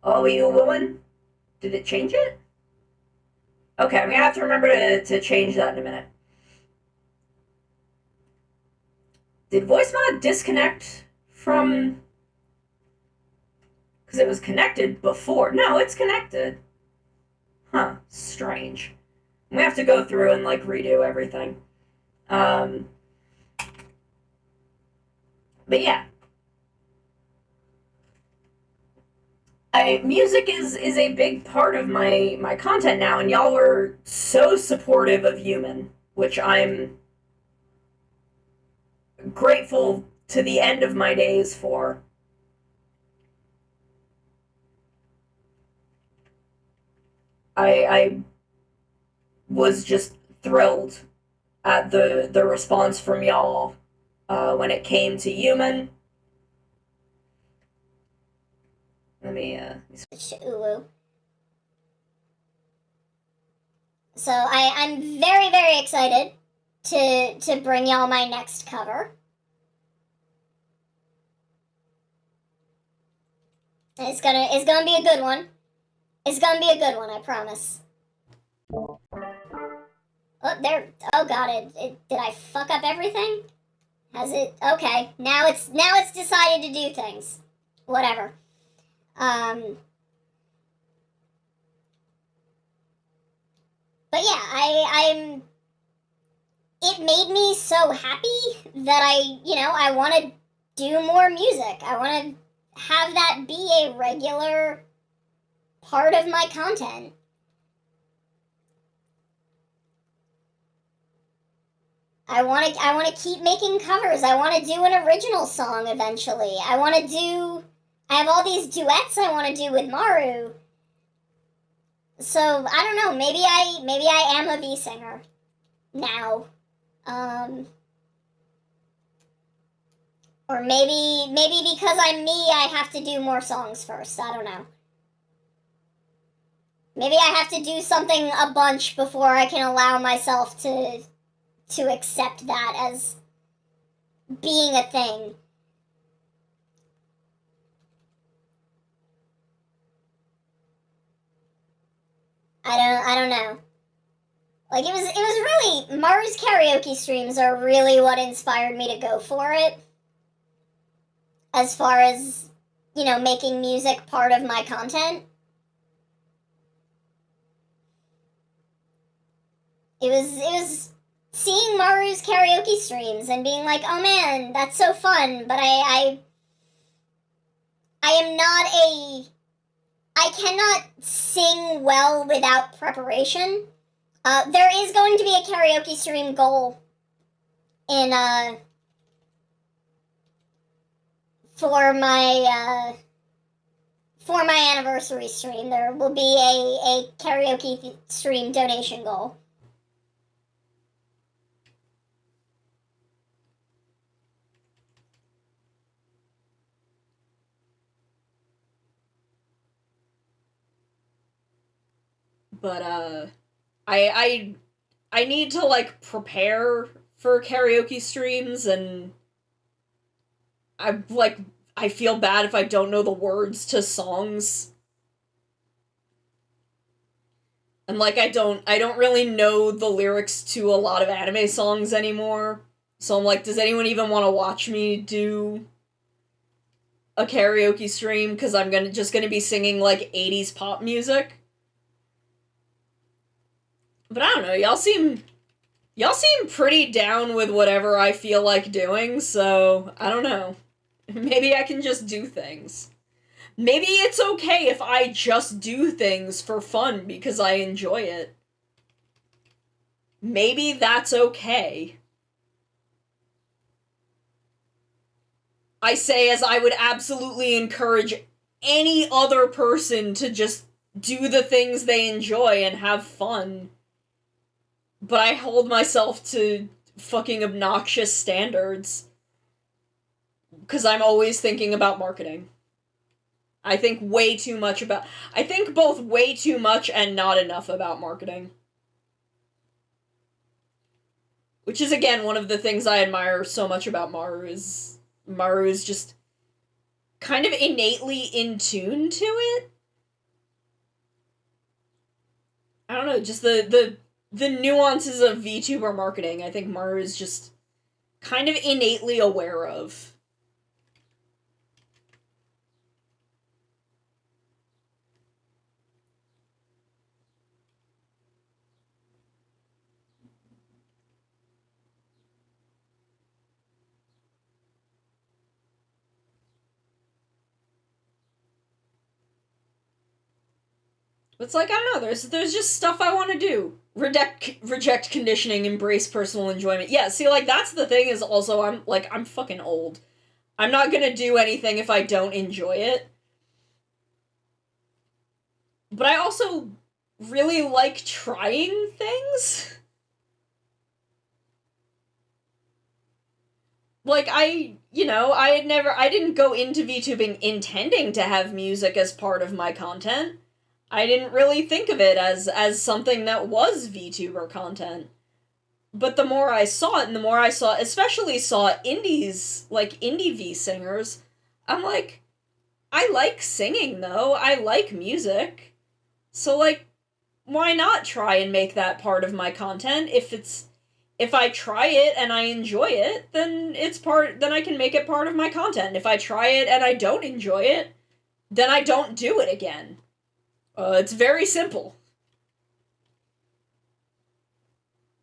Oh, you a woman? Did it change it? Okay, I'm gonna have to remember to change that in a minute. Did voice mod disconnect from... Because it was connected before. No, it's connected. Huh, strange. We have to go through and, like, redo everything. But yeah. Music is a big part of my content now, and y'all were so supportive of Human, which I'm grateful to the end of my days for. I was just thrilled at the response from y'all when it came to human. Let me, Ooh. So I'm very, very excited to bring y'all my next cover. It's gonna be a good one. It's gonna be a good one, I promise. Oh, there. Oh god, did I fuck up everything? Has it? Okay, now it's decided to do things. Whatever. But yeah, I'm. It made me so happy that I want to do more music. I want to have that be a regular part of my content. I want to keep making covers. I want to do an original song eventually. I have all these duets I want to do with Maru. So, I don't know, maybe I am a V singer now. Or maybe because I'm me, I have to do more songs first. I don't know. Maybe I have to do something a bunch before I can allow myself to accept that as being a thing. I don't know. Like it was really Maru's karaoke streams are really what inspired me to go for it. As far as, making music part of my content. It was seeing Maru's karaoke streams and being like, oh man, that's so fun, but I am not I cannot sing well without preparation. There is going to be a karaoke stream goal in, for my anniversary stream. There will be a karaoke stream donation goal. but, I need to, like, prepare for karaoke streams, and I feel bad if I don't know the words to songs. And, like, I don't really know the lyrics to a lot of anime songs anymore. So I'm like, does anyone even want to watch me do a karaoke stream? Because I'm just gonna be singing, like, 80s pop music. But I don't know, y'all seem pretty down with whatever I feel like doing, so I don't know. Maybe I can just do things. Maybe it's okay if I just do things for fun because I enjoy it. Maybe that's okay. I say as I would absolutely encourage any other person to just do the things they enjoy and have fun. But I hold myself to fucking obnoxious standards. Because I'm always thinking about marketing. I think both way too much and not enough about marketing. Which is, again, one of the things I admire so much about Maru is just kind of innately in tune to it. I don't know, just the nuances of VTuber marketing, I think Maru is just kind of innately aware of. It's like, I don't know, there's just stuff I want to do. Reject conditioning, embrace personal enjoyment. Yeah, see, like, that's the thing is also, I'm fucking old. I'm not gonna do anything if I don't enjoy it. But I also really like trying things. like, I didn't go into VTubing intending to have music as part of my content. I didn't really think of it as something that was VTuber content. But the more I saw it, and the more I saw, especially saw indies, like indie V singers, I'm like, I like singing though. I like music. So like, why not try and make that part of my content? If I try it and I enjoy it, then then I can make it part of my content. If I try it and I don't enjoy it, then I don't do it again. It's very simple.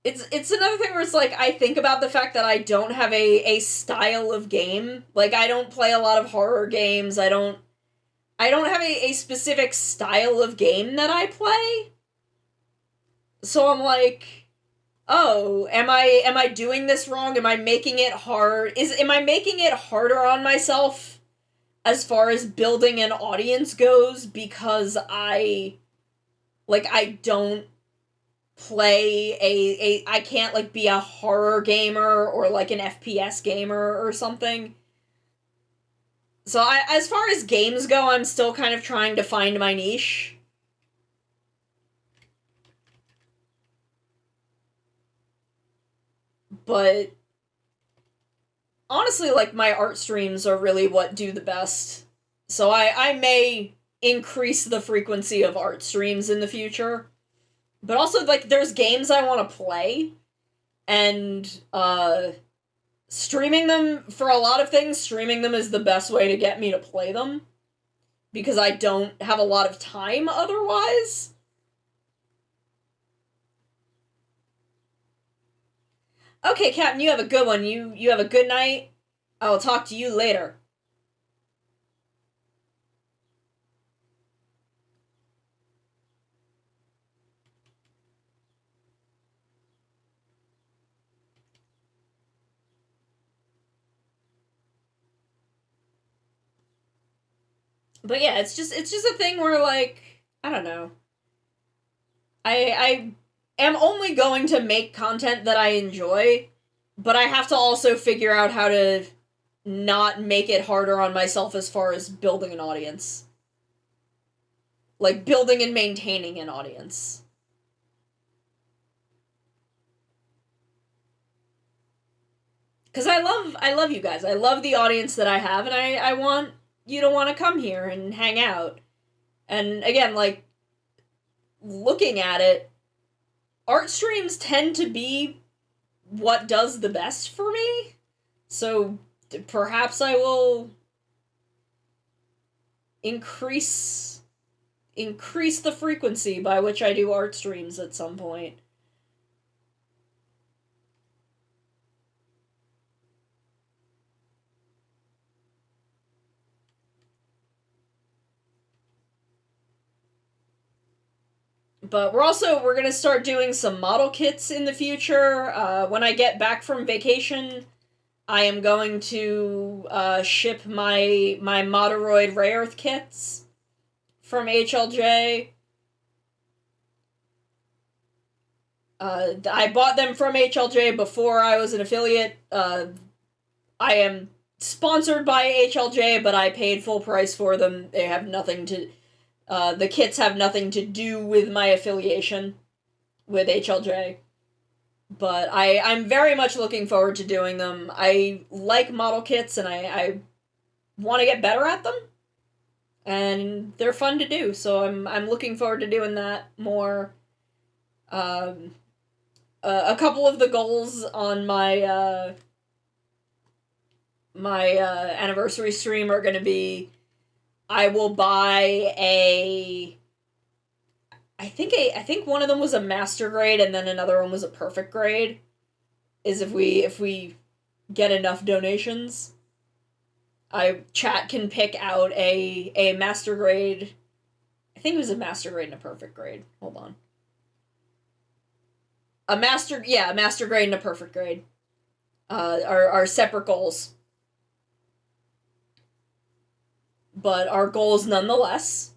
It's another thing where it's like, I think about the fact that I don't have a style of game. Like, I don't play a lot of horror games. I don't have a specific style of game that I play. So I'm like, oh, am I doing this wrong? Am I making it hard? Am I making it harder on myself as far as building an audience goes because I don't play I can't like be a horror gamer or like an FPS gamer or something. So as far as games go, I'm still kind of trying to find my niche. But honestly, like, my art streams are really what do the best. So I may increase the frequency of art streams in the future. But also, like, there's games I want to play, and streaming them, for a lot of things, streaming them is the best way to get me to play them, because I don't have a lot of time otherwise. Okay, Captain, you have a good one. You have a good night. I will talk to you later. But yeah, it's just a thing where, like, I don't know. I am only going to make content that I enjoy, but I have to also figure out how to not make it harder on myself as far as building an audience. Like, building and maintaining an audience. Because I love you guys. I love the audience that I have, and I want you to want to come here and hang out. And again, like, looking at it, art streams tend to be what does the best for me. So perhaps I will increase the frequency by which I do art streams at some point. But we're gonna start doing some model kits in the future. When I get back from vacation, I am going to ship my Moderoid Rare Earth kits from HLJ. I bought them from HLJ before I was an affiliate. I am sponsored by HLJ, but I paid full price for them. They have nothing to. The kits have nothing to do with my affiliation with HLJ. But I'm very much looking forward to doing them. I like model kits, and I want to get better at them. And they're fun to do, so I'm looking forward to doing that more. A couple of the goals on my anniversary stream are going to be, I will buy I think one of them was a master grade, and then another one was a perfect grade. Is if we get enough donations, chat can pick out a master grade. I think it was a master grade and a perfect grade. Hold on. A master grade and a perfect grade. Are separate goals, but our goals nonetheless.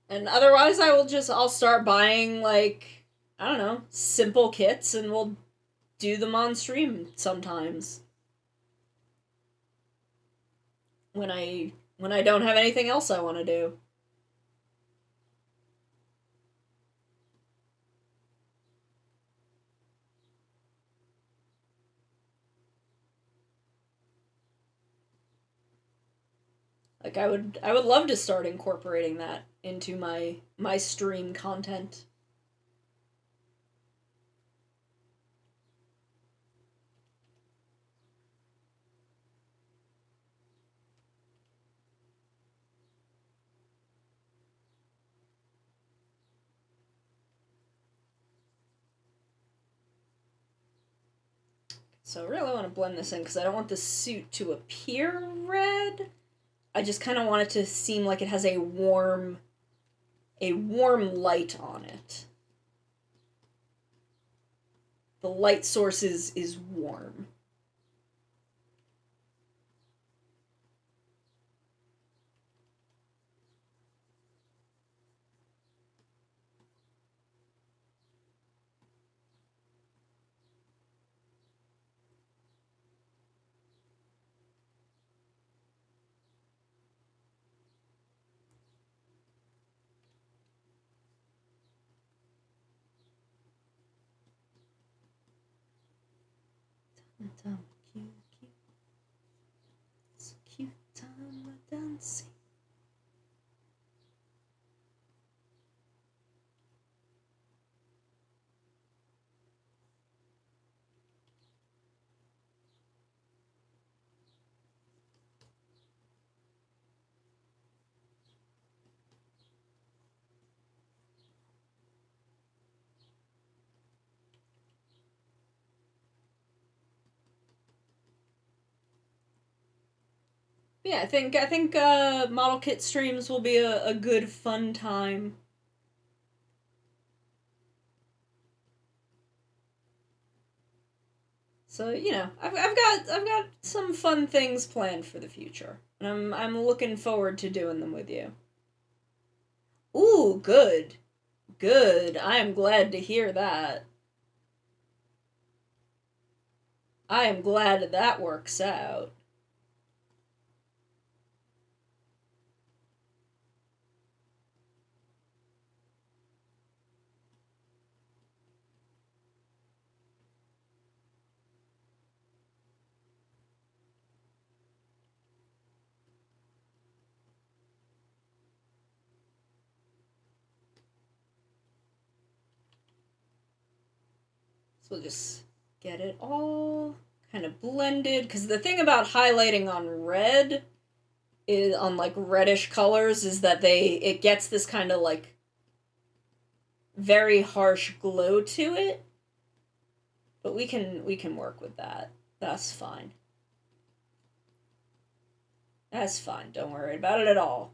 And otherwise, I'll start buying, like, I don't know, simple kits, and we'll do them on stream sometimes. When I don't have anything else I want to do. Like I would love to start incorporating that into my stream content. So I really want to blend this in because I don't want the suit to appear red. I just kind of want it to seem like it has a warm light on it. The light source is warm. Cute, cute. It's a cute time we're dancing. Yeah, I think model kit streams will be a good fun time. So, you know, I've got some fun things planned for the future. And I'm looking forward to doing them with you. Ooh, good. Good. I am glad to hear that. I am glad that works out. So we'll just get it all kind of blended. Because the thing about highlighting on red is on like reddish colors is that it gets this kind of like very harsh glow to it. But we can work with that. That's fine. That's fine. Don't worry about it at all.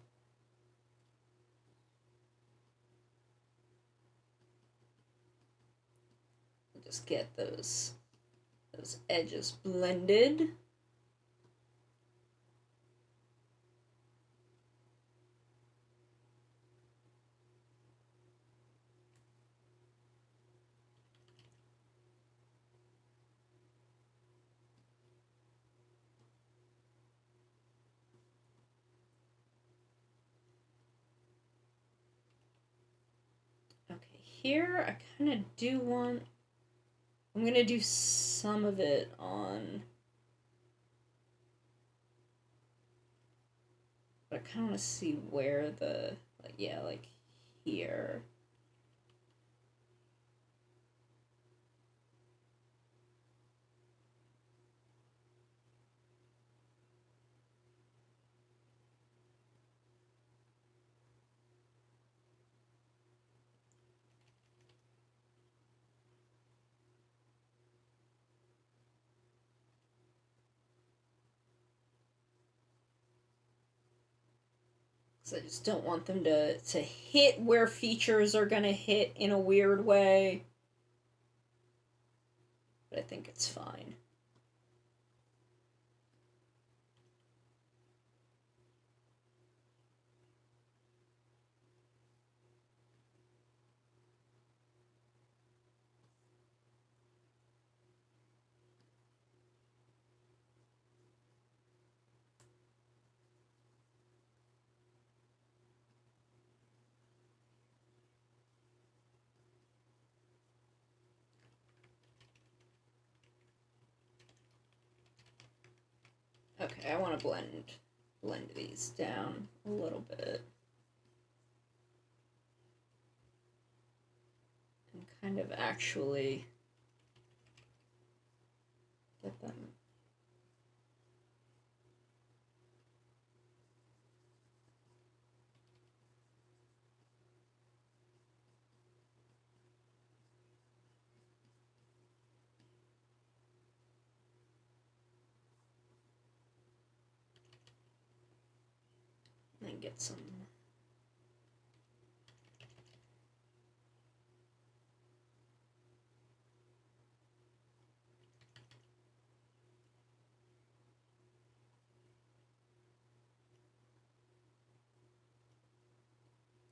Just get those edges blended. Okay, here I kind of do want. I'm gonna do some of it on. But I kind of want to see where the. Like, yeah, like here. Because I just don't want them to hit where features are going to hit in a weird way. But I think it's fine. Okay, I want to blend these down a little bit. And kind of actually get them. And get some.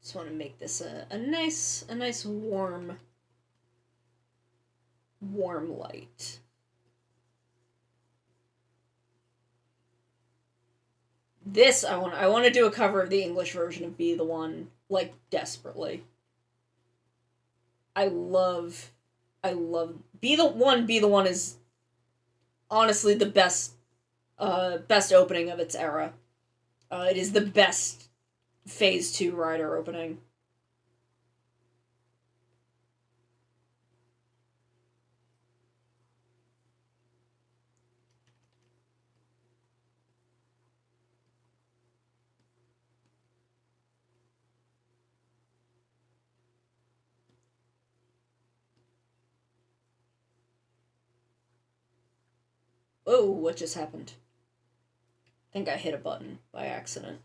Just want to make this a nice warm light. This I want to do a cover of the English version of Be the One, like, desperately. I love Be the One is honestly the best opening of its era. It is the best Phase 2 Rider opening. Oh, what just happened? I think I hit a button by accident.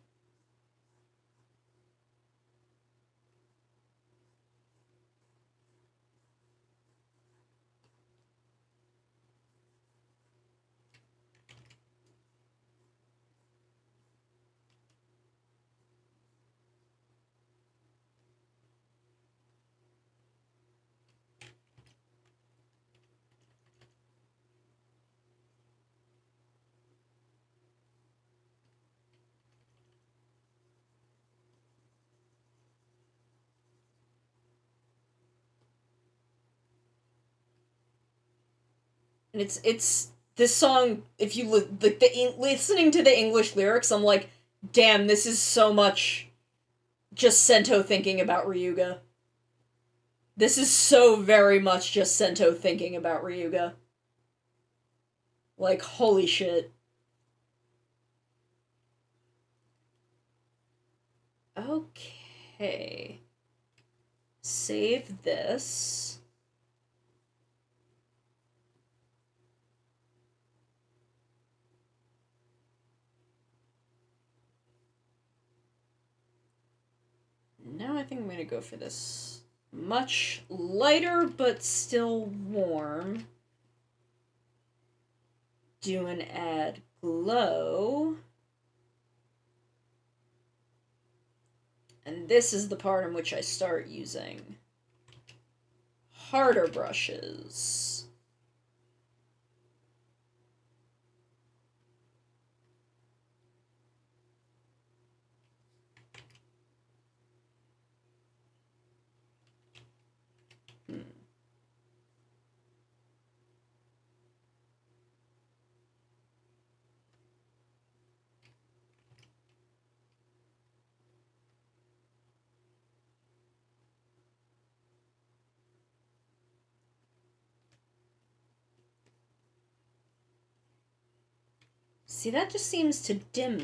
And it's this song. If you listening to the English lyrics, I'm like, damn, this is so much just Sento thinking about Ryuga. This is so very much just Sento thinking about Ryuga. Like, holy shit. Okay. Save this. Now I think I'm gonna go for this much lighter but still warm. Do an add glow. And this is the part in which I start using harder brushes. See, that just seems to dim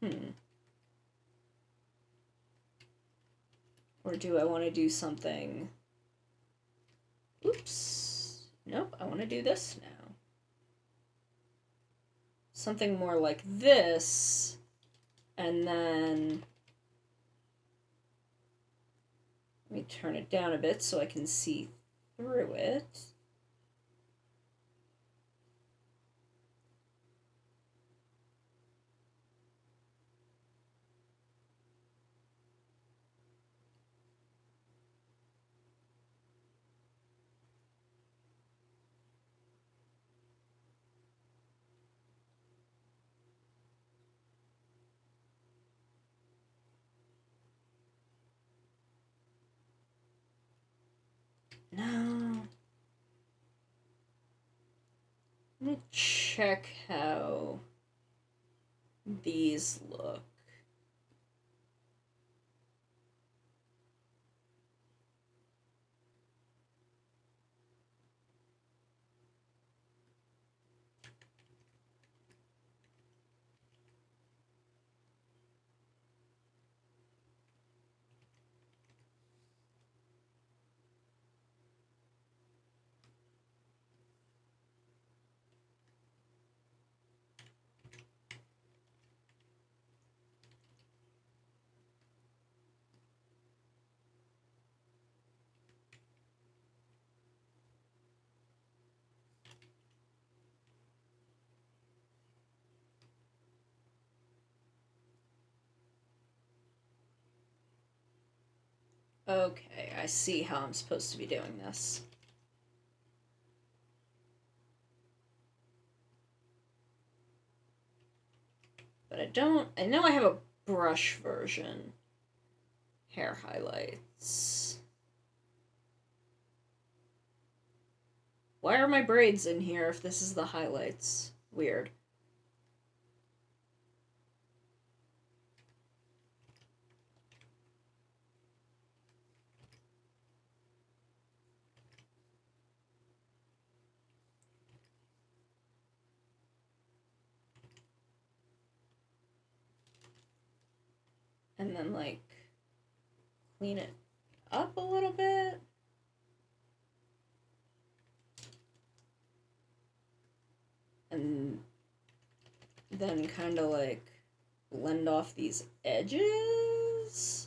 them. Or do I want to do something? Oops. Nope, I want to do this now. Something more like this. And then let me turn it down a bit so I can see through it. No. I'm gonna check how these look. Okay, I see how I'm supposed to be doing this. But I know I have a brush version. Hair highlights. Why are my braids in here if this is the highlights? Weird. And then, like, clean it up a little bit. And then kind of, like, blend off these edges.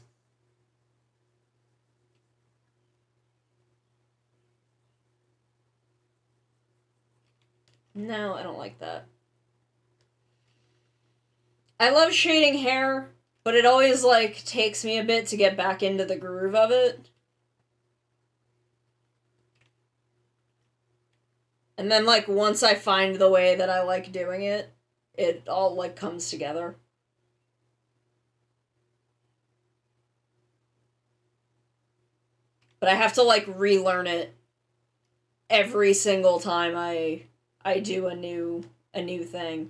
No, I don't like that. I love shading hair, but it always, like, takes me a bit to get back into the groove of it. And then, like, once I find the way that I like doing it, it all, like, comes together. But I have to, like, relearn it every single time I do a new thing.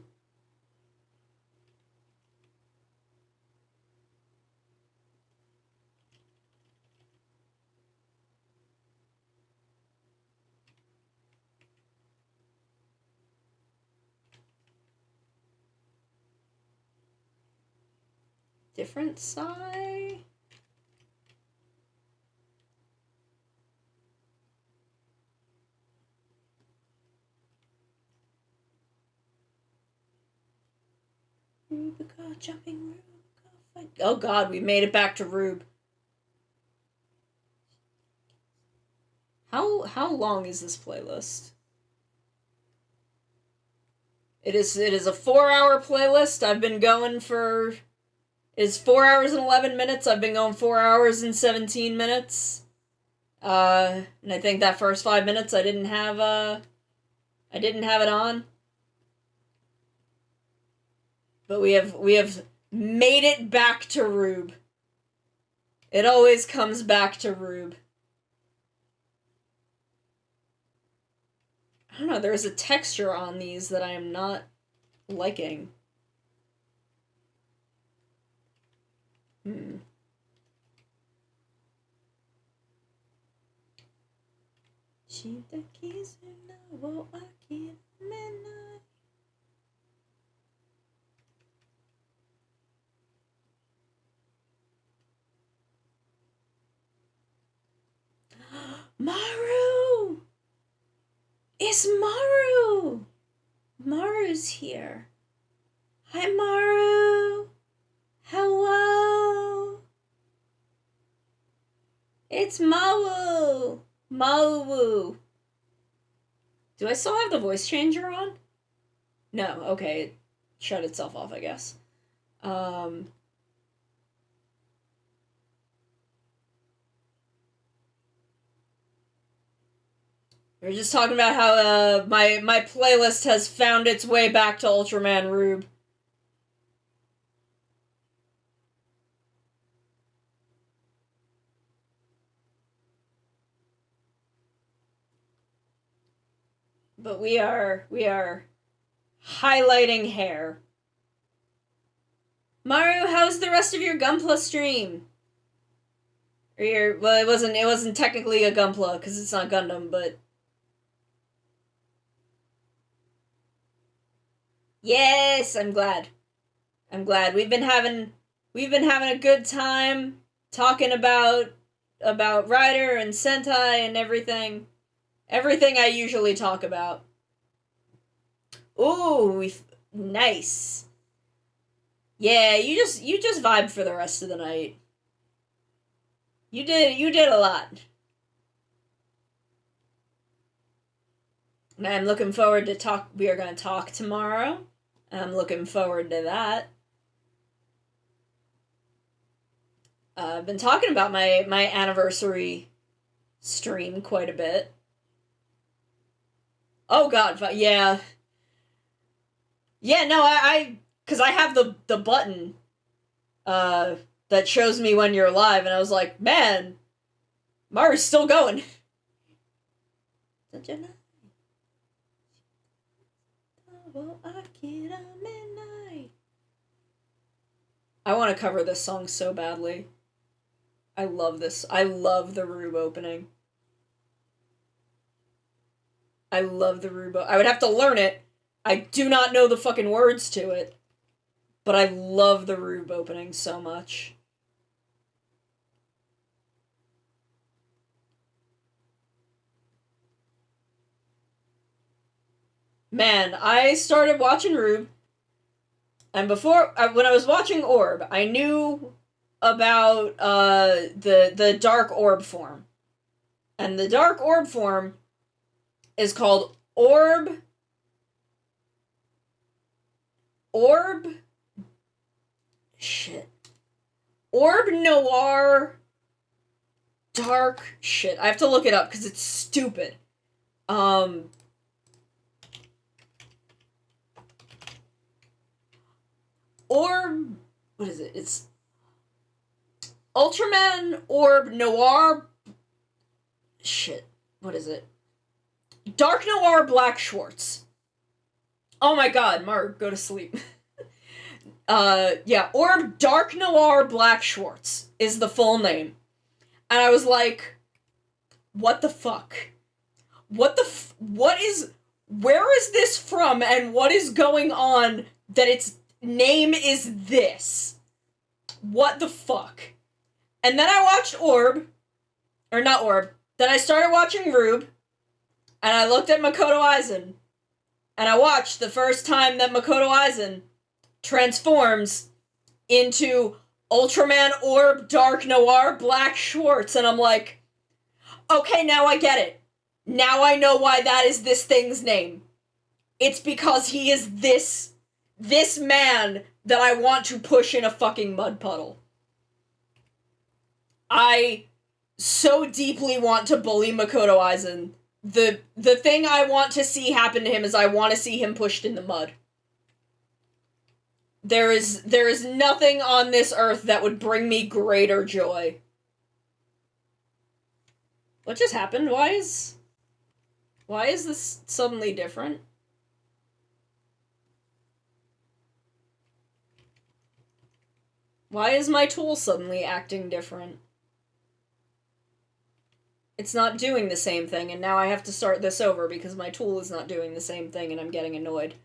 Different side. Rubica, jumping Rubica. Oh god, we made it back to Rube. How long is this playlist? It is a 4-hour playlist. I've been going for It's 4 hours and 11 minutes. I've been going 4 hours and 17 minutes. And I think that first 5 minutes I didn't have it on. But we have made it back to Rube. It always comes back to Rube. I don't know, there's a texture on these that I am not liking. Hmm. Maru! It's Maru! Maru's here. Hi, Maru! Hello! It's Mawu! Mawu! Do I still have the voice changer on? No, okay, it shut itself off, I guess. We were just talking about how my playlist has found its way back to Ultraman Rube. but we are highlighting hair. Maru, how's the rest of your Gunpla stream? Or well, it wasn't technically a Gunpla because it's not Gundam, but yes, I'm glad. We've been having a good time talking about Rider and Sentai and everything. Everything I usually talk about. Ooh, nice. Yeah, you just vibe for the rest of the night. You did a lot. And I'm looking forward to talk. We are going to talk tomorrow. I'm looking forward to that. I've been talking about my anniversary stream quite a bit. Oh god, yeah. Yeah, no, because I have the button that shows me when you're live, and I was like, man, Maru's still going. I want to cover this song so badly. I love this. I love the Rube opening. I love the Rube. I would have to learn it. I do not know the fucking words to it. But I love the Rube opening so much. Man, I started watching Rube, and before, when I was watching Orb, I knew about the Dark Orb form. And the Dark Orb form is called Orb Noir Dark shit. I have to look it up because it's stupid. Orb, what is it? It's Ultraman Orb Noir. Shit, what is it? Dark Noir Black Schwartz. Oh my god, Mark, go to sleep. Yeah, Orb Dark Noir Black Schwartz is the full name. And I was like, what the fuck? Where is this from and what is going on that its name is this? What the fuck? And then I watched then I started watching Rube, and I looked at Makoto Aizen, and I watched the first time that Makoto Aizen transforms into Ultraman Orb Dark Noir Black Schwartz, and I'm like, okay, now I get it. Now I know why that is this thing's name. It's because he is this man that I want to push in a fucking mud puddle. I so deeply want to bully Makoto Aizen. The thing I want to see happen to him is I want to see him pushed in the mud. There is nothing on this earth that would bring me greater joy. What just happened? Why is this suddenly different? Why is my tool suddenly acting different? It's not doing the same thing, and now I have to start this over because my tool is not doing the same thing and I'm getting annoyed.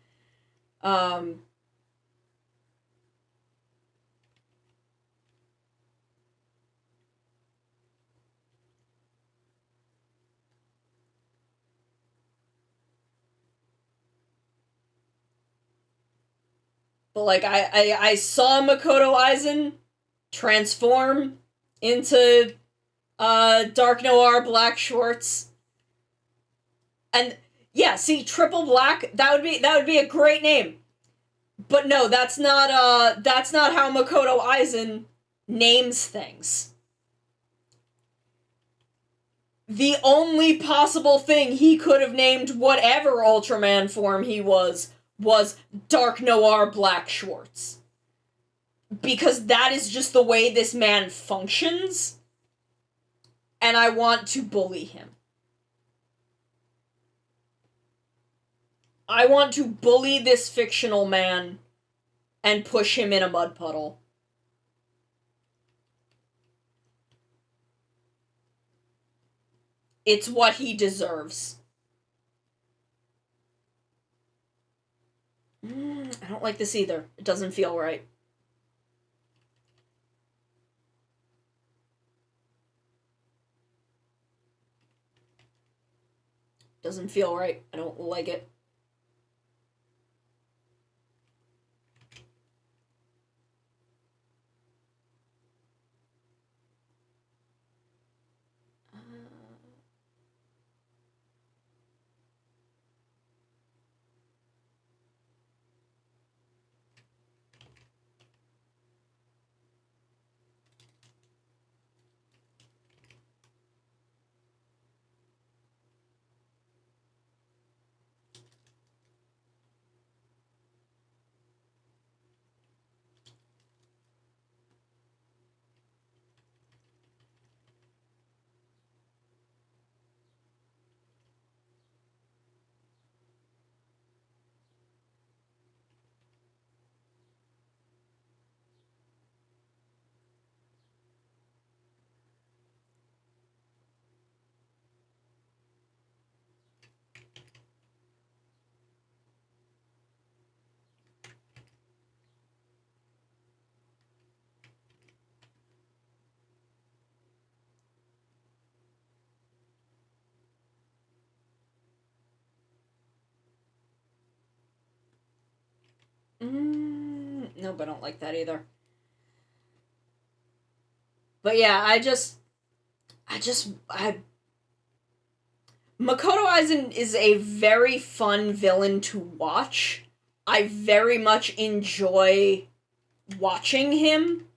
But, like, I saw Makoto Aizen transform into Dark Noir Black Schwartz. And yeah, see, Triple Black, that would be a great name. But no, that's not how Makoto Aizen names things. The only possible thing he could have named whatever Ultraman form he was Dark Noir Black Schwartz. Because that is just the way this man functions. And I want to bully him. I want to bully this fictional man and push him in a mud puddle. It's what he deserves. I don't like this either. It doesn't feel right. Doesn't feel right. I don't like it. Nope, I don't like that either. But yeah, Makoto Aizen is a very fun villain to watch. I very much enjoy watching him.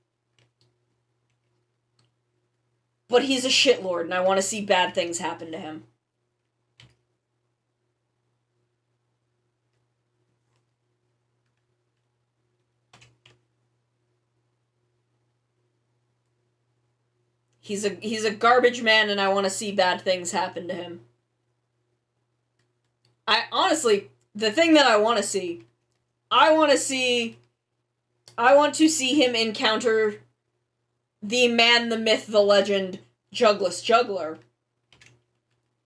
But he's a shitlord, and I want to see bad things happen to him. He's a garbage man, and I want to see bad things happen to him. I honestly, the thing that I want to see, I want to see him encounter the man, the myth, the legend, Jugless Juggler.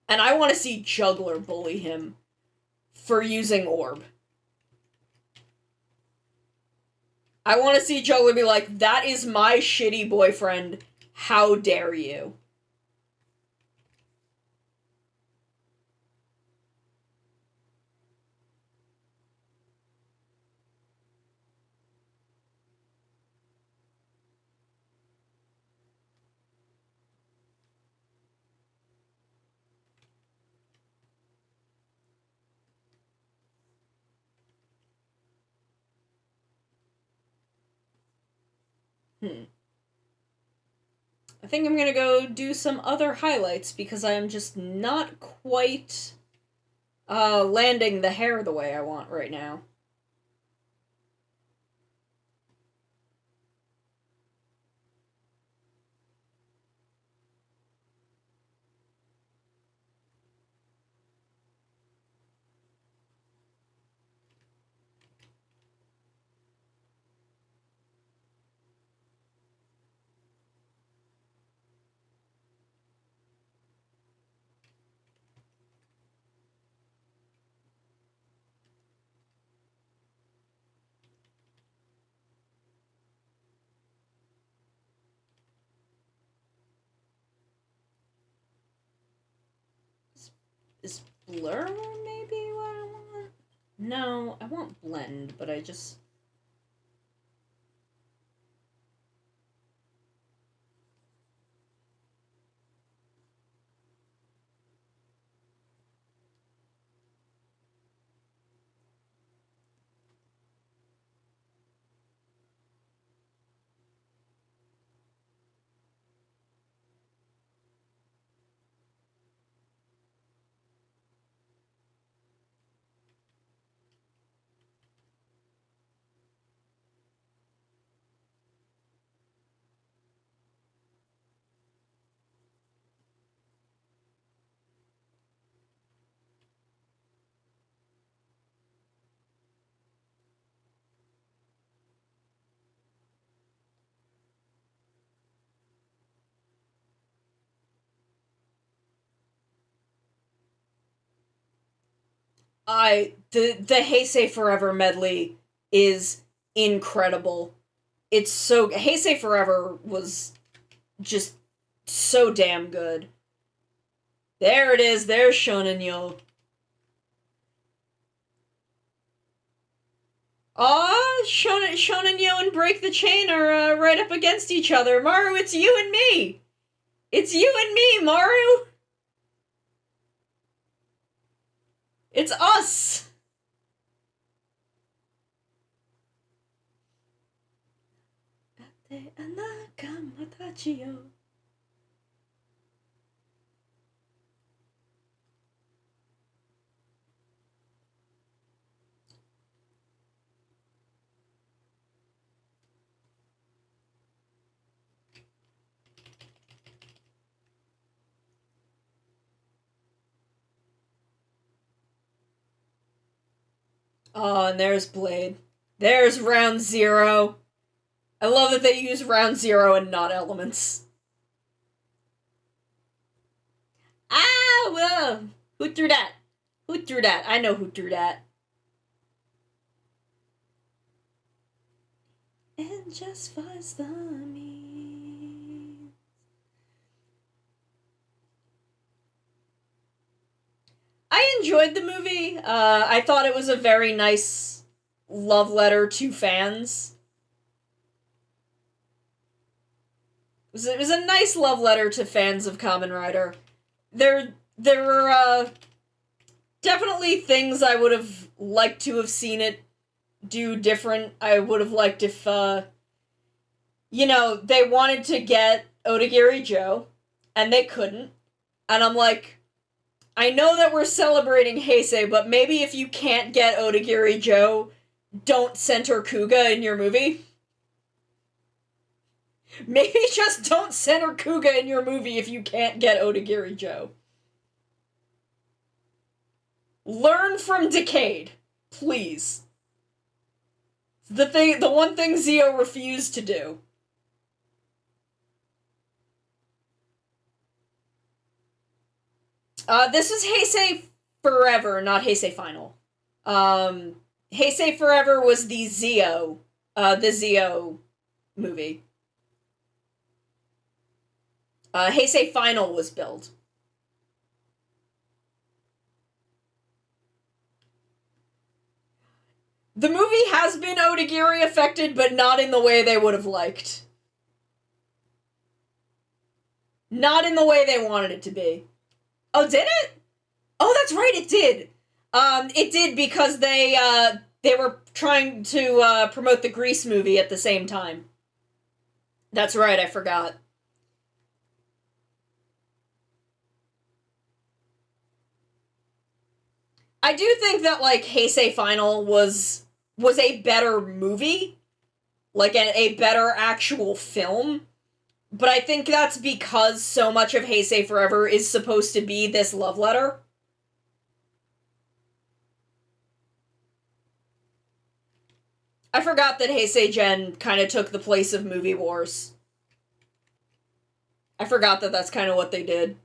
And I want to see Juggler bully him for using Orb. I want to see Juggler be like, that is my shitty boyfriend. How dare you? I think I'm gonna go do some other highlights because I am just not quite landing the hair the way I want right now. Is blur maybe what I want? No, I want blend, but I just... The Heisei Forever medley is incredible. It's so Heisei Forever was just so damn good. There it is. There's Shonen Yo. Aw, Shonen Yo and Break the Chain are right up against each other. Maru, it's you and me. It's you and me, Maru. It's us. Oh, and there's Blade. There's Round Zero. I love that they use Round Zero and not elements. Ah, whoa! Who threw that? Who threw that? I know who threw that. And just fuzz the me. I enjoyed the movie. I thought it was a very nice love letter to fans. It was a nice love letter to fans of Kamen Rider. There were definitely things I would have liked to have seen it do different. I would have liked if they wanted to get Odagiri Joe, and they couldn't. And I'm like, I know that we're celebrating Heisei, but maybe if you can't get Odagiri Joe, don't center Kuga in your movie. Maybe just don't center Kuga in your movie if you can't get Odagiri Joe. Learn from Decade, please. The one thing Zio refused to do. This is Heisei Forever, not Heisei Final. Heisei Forever was the Zio movie. Heisei Final was billed. The movie has been Odagiri affected, but not in the way they would have liked. Not in the way they wanted it to be. Oh, did it? Oh, that's right, it did. It did because they were trying to promote the Grease movie at the same time. That's right, I forgot. I do think that, like, Heisei Final was a better movie. Like, a better actual film. But I think that's because so much of Heisei Forever is supposed to be this love letter. I forgot that Heisei Gen kind of took the place of Movie Wars. I forgot that that's kind of what they did.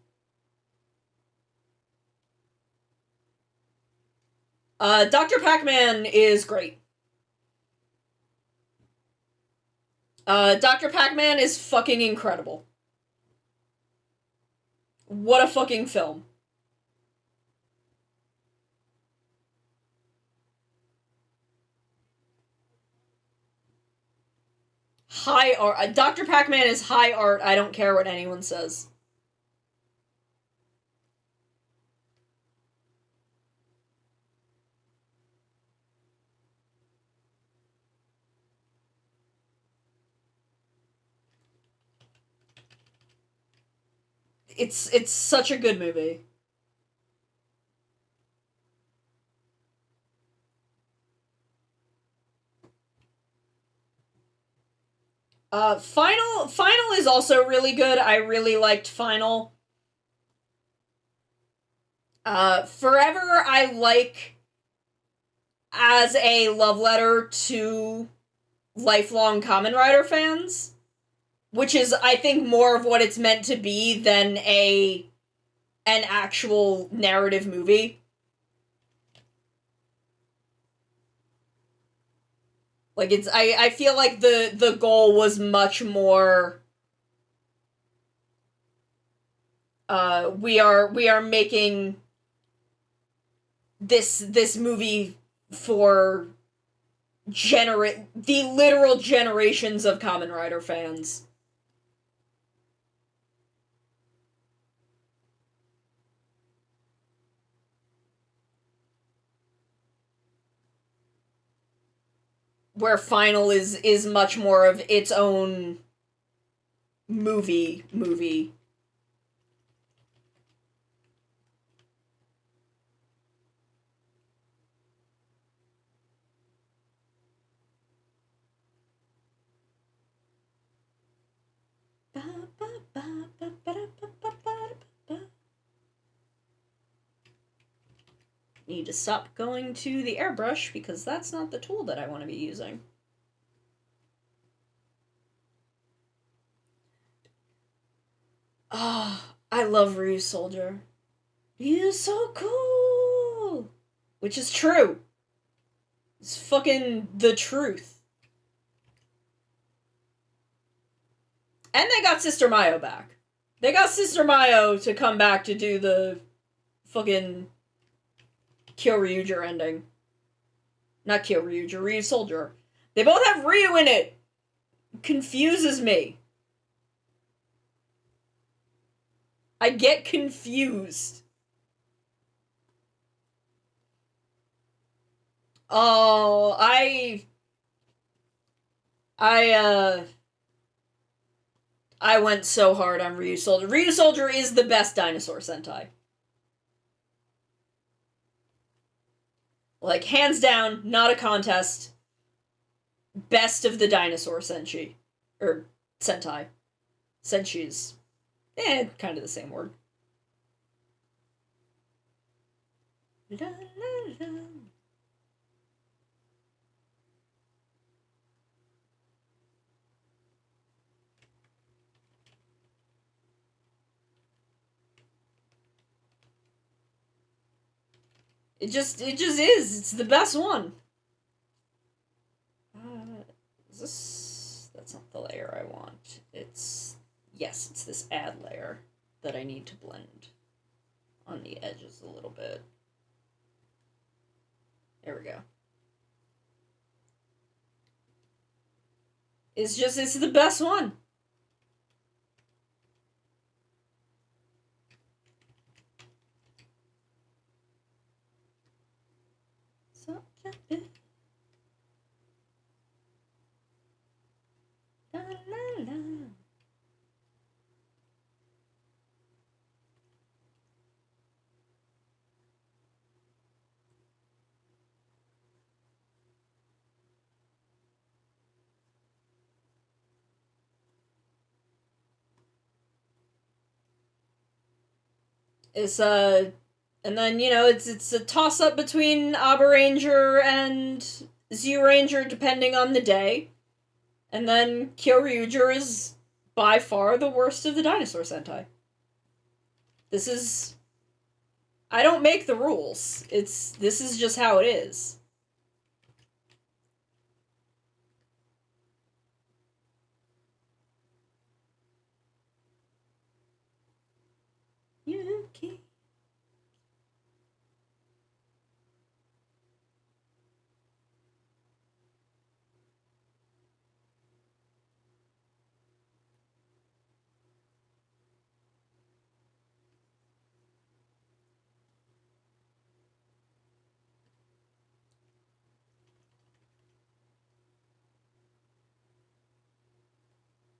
Dr. Pac-Man is great. Dr. Pac-Man is fucking incredible. What a fucking film. High art. Dr. Pac-Man is high art. I don't care what anyone says. It's such a good movie. Final is also really good. I really liked Final. Forever I like as a love letter to lifelong Kamen Rider fans, which is, I think, more of what it's meant to be than an actual narrative movie. Like, I feel like the goal was much more, we are making this movie for the literal generations of Kamen Rider fans. Where Final is much more of its own movie. Need to stop going to the airbrush because that's not the tool that I want to be using. Ah, oh, I love Ryu Soldier. He's so cool! Which is true. It's fucking the truth. And they got Sister Mayo back. They got Sister Mayo to come back to do the fucking Kyoryuger ending. Not Kyoryuger, Ryu Soldier. They both have Ryu in it. Confuses me. I get confused. Oh, I went so hard on Ryu Soldier. Ryu Soldier is the best dinosaur Sentai. Like, hands down, not a contest. Best of the dinosaur Senshi. Or Sentai. Senshis. Kind of the same word. La, la, la. It just is. It's the best one. Is this... That's not the layer I want. It's... Yes, it's this add layer that I need to blend on the edges a little bit. There we go. It's the best one. La, la, la. It's and then, you know, it's a toss up between Abaranger and Zyuranger depending on the day. And then Kyoryuger is by far the worst of the dinosaur Sentai. This is... I don't make the rules. This is just how it is. Yuki.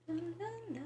La, la, la.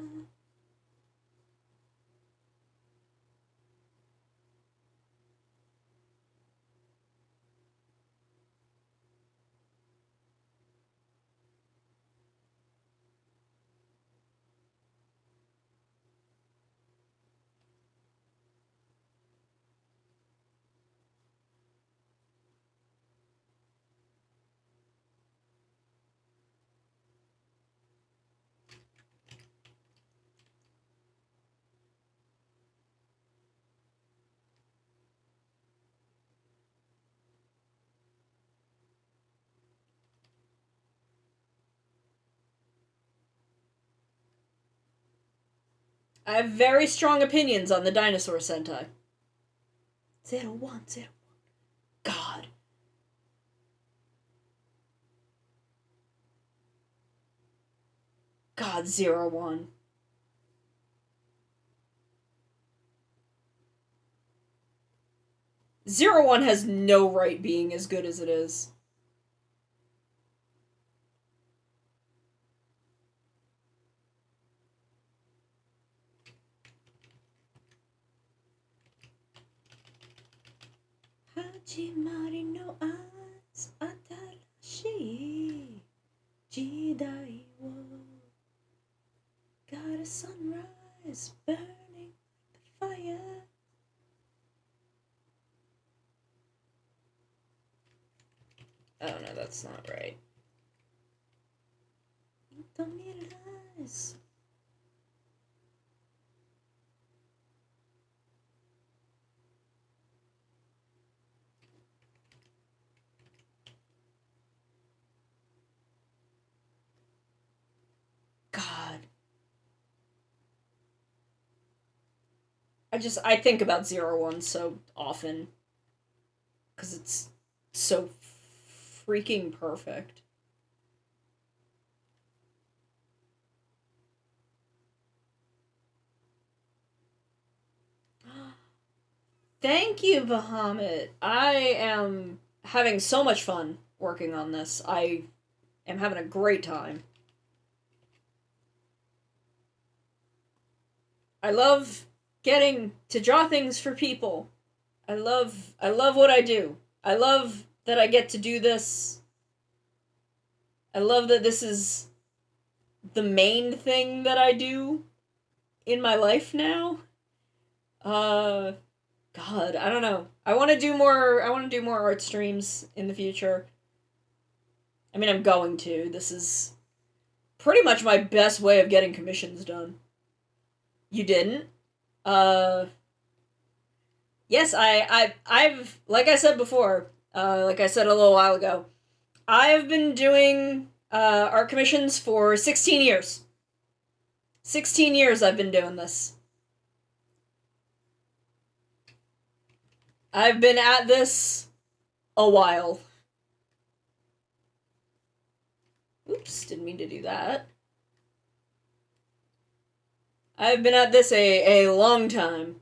I have very strong opinions on the dinosaur Sentai. 0101. God. God, 01. Zero One has no right being as good as it is. Hajimari no atarashi jidai wo got a sunrise burning the fire. Oh no, that's not right. Don't need eyes. God. I think about 01 so often. Because it's so freaking perfect. Thank you, Bahamut. I am having so much fun working on this. I am having a great time. I love getting to draw things for people. I love what I do. I love that I get to do this. I love that this is the main thing that I do in my life now. God, I don't know. I want to do more art streams in the future. I mean, I'm going to. This is pretty much my best way of getting commissions done. You didn't? Yes, I've, like I said before, like I said a little while ago, I've been doing art commissions for 16 years. 16 years I've been doing this. I've been at this a while. Oops, didn't mean to do that. I've been at this a long time.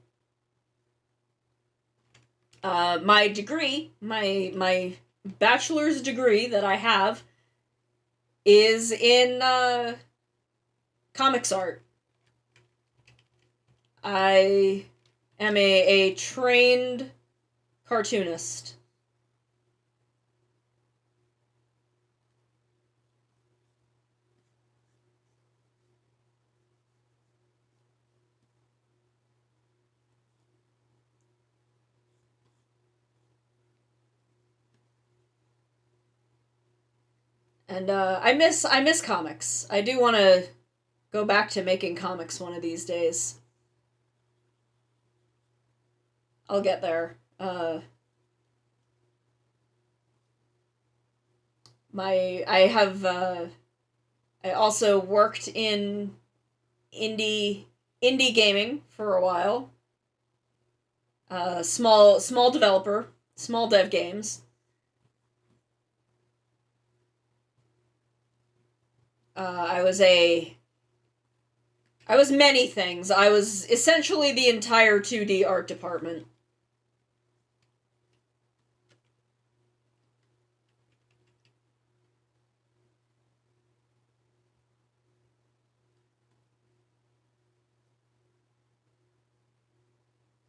My degree, my bachelor's degree that I have is in comics art. I am a trained cartoonist. And I miss comics. I do want to go back to making comics one of these days. I'll get there. I also worked in indie gaming for a while. Small developer, small dev games. I was many things. I was essentially the entire 2D art department.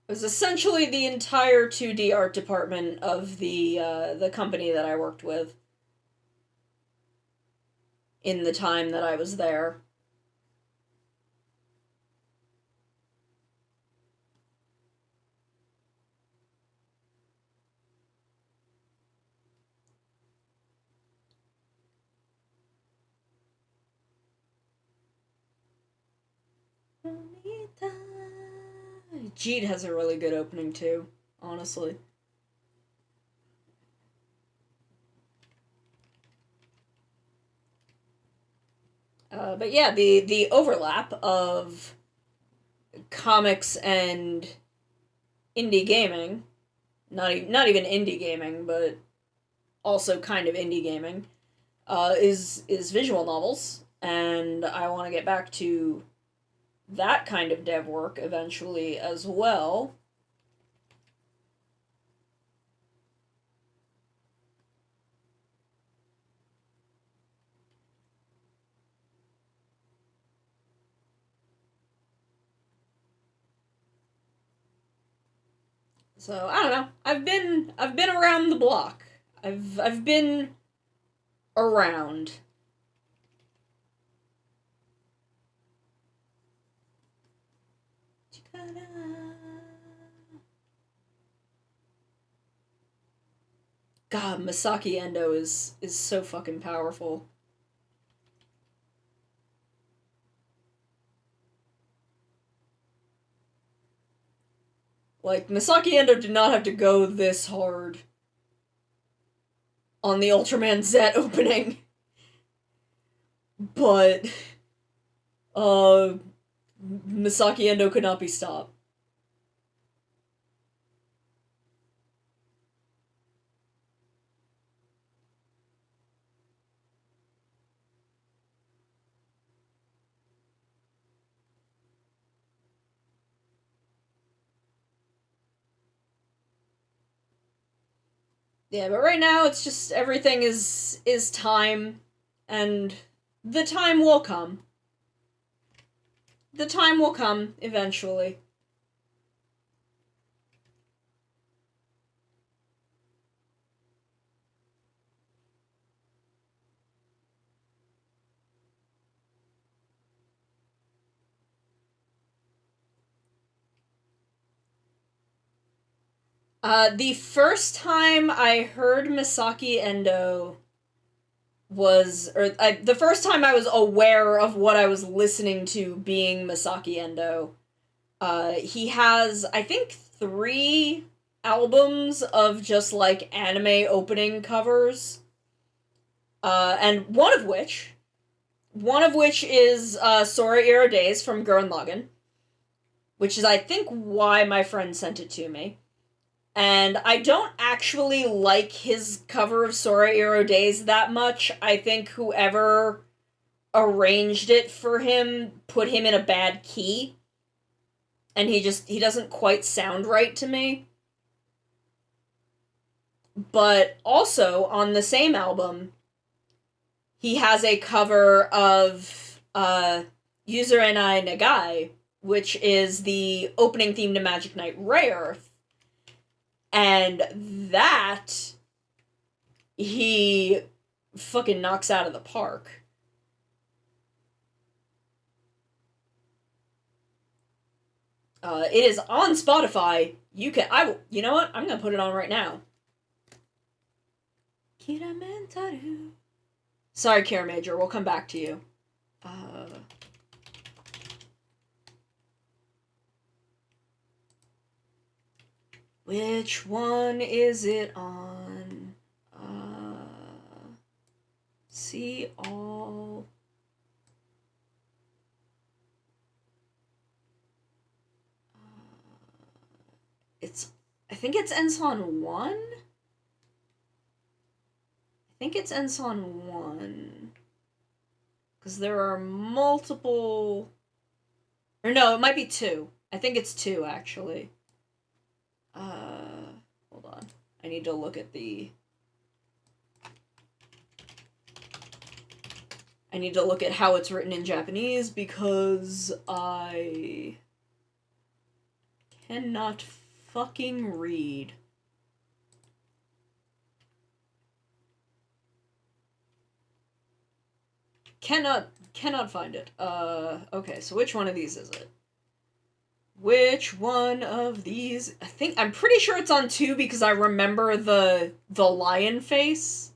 It was essentially the entire 2D art department of the company that I worked with in the time that I was there. Jeed has a really good opening too, honestly. But yeah, the overlap of comics and indie gaming, not even indie gaming, but also kind of indie gaming, is visual novels, and I want to get back to that kind of dev work eventually as well. So I don't know. I've been around the block. I've been around. God, Masaki Endo is so fucking powerful. Like, Masaki Endo did not have to go this hard on the Ultraman Z opening. But, Masaki Endo could not be stopped. Yeah, but right now it's just everything is time, and the time will come. The time will come eventually. The first time I heard Masaki Endo the first time I was aware of what I was listening to being Masaki Endo. He has, I think, 3 albums of just like anime opening covers. And one of which is Sora Era Days from Gurren Lagann, which is, I think, why my friend sent it to me. And I don't actually like his cover of Sora Era Days that much. I think whoever arranged it for him put him in a bad key. And he doesn't quite sound right to me. But also, on the same album, he has a cover of Yuzure Nagai, which is the opening theme to Magic Knight Rayearth. And that he fucking knocks out of the park. It is on Spotify. You know what? I'm gonna put it on right now. Kiramentaru. Sorry, Kira Major. We'll come back to you. Which one is it on? See all. I think it's Enson 1? I think it's Enson 1. Because there are multiple. Or no, it might be 2. I think it's 2, actually. Hold on. I need to look at the. I need to look at how it's written in Japanese because I cannot fucking read. Cannot find it. Okay, so which one of these is it? Which one of these? I'm pretty sure it's on 2 because I remember the lion face.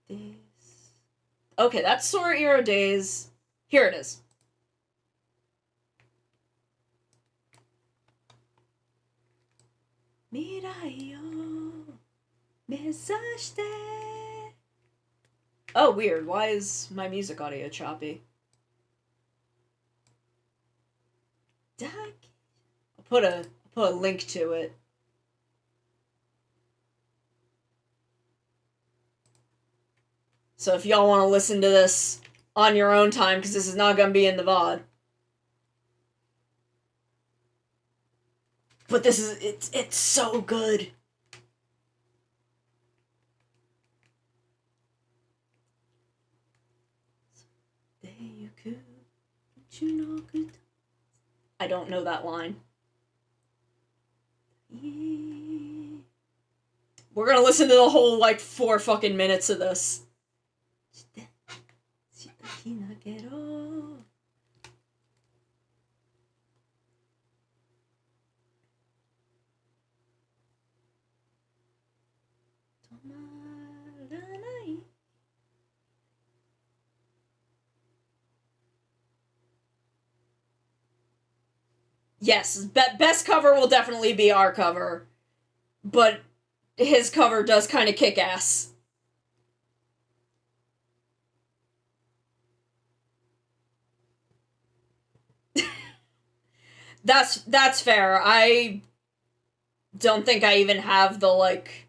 This. Okay, that's Sora Era Days. Here it is. Mirai yo. 目指して. Oh, weird. Why is my music audio choppy? I'll put a link to it. So if y'all want to listen to this on your own time, because this is not going to be in the VOD. But this is, it's so good. I don't know that line. We're gonna listen to the whole, like, 4 fucking minutes of this. Yes, best cover will definitely be our cover. But his cover does kind of kick ass. That's fair. I don't think I even have the, like...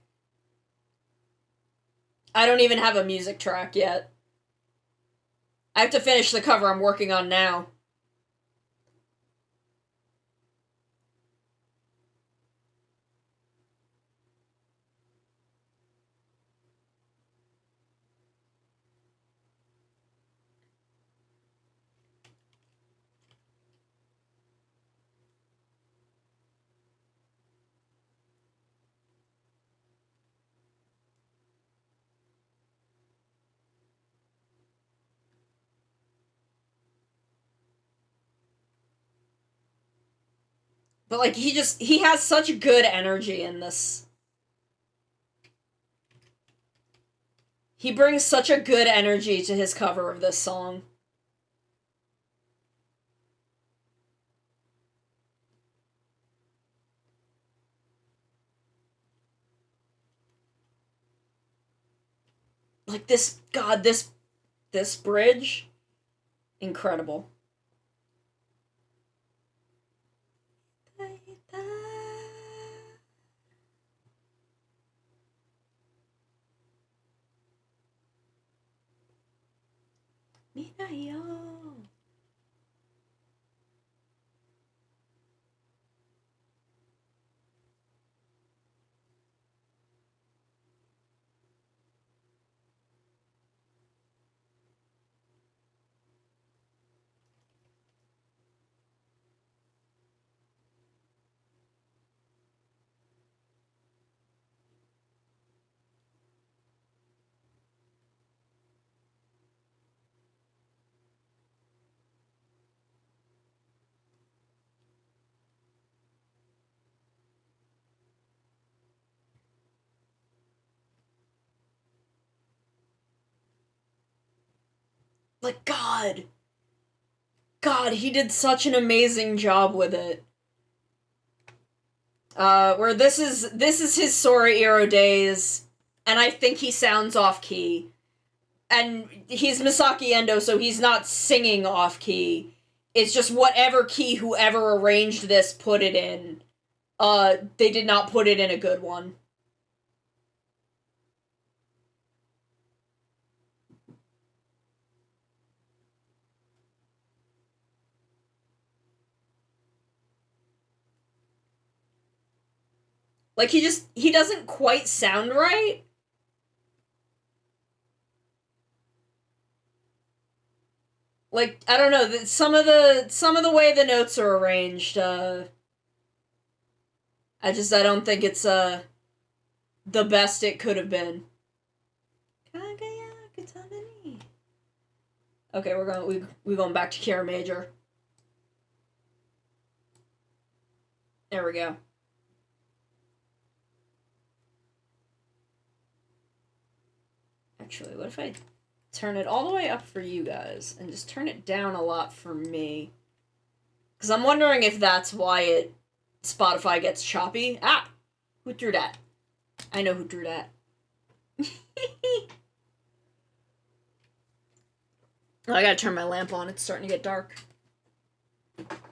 I don't even have a music track yet. I have to finish the cover I'm working on now. But, like, he has such good energy in this. He brings such a good energy to his cover of this song. Like, this bridge, incredible. Like, God, he did such an amazing job with it. Where this is his Sora Iro days, and I think he sounds off key. And he's Misaki Endo, so he's not singing off key. It's just whatever key whoever arranged this put it in. They did not put it in a good one. Like, he doesn't quite sound right. Like, I don't know, some of the way the notes are arranged, I don't think it's, the best it could have been. Okay, we're going back to Kira Major. There we go. Actually, what if I turn it all the way up for you guys and just turn it down a lot for me? Because I'm wondering if that's why Spotify gets choppy. Ah! Who threw that? I know who threw that. Oh, I gotta turn my lamp on. It's starting to get dark.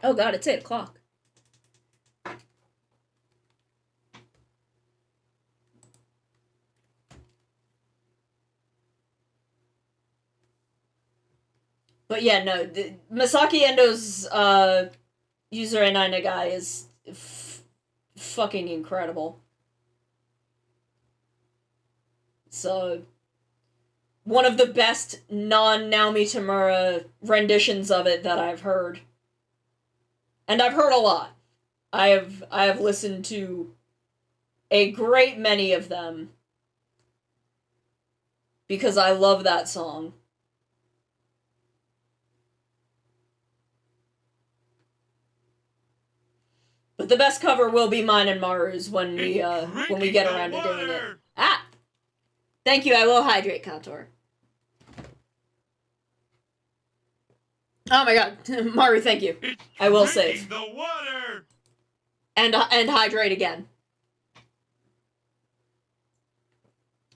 Oh god, it's 8 o'clock. But yeah, no, Masaki Endo's user Nina guy is fucking incredible. So, one of the best non-Naomi Tamura renditions of it that I've heard. And I've heard a lot. I have listened to a great many of them because I love that song. But the best cover will be mine and Maru's when we get around to doing it. Ah! Thank you, I will hydrate, Kantor. Oh my god, Maru, thank you. I will save. The water. And hydrate again.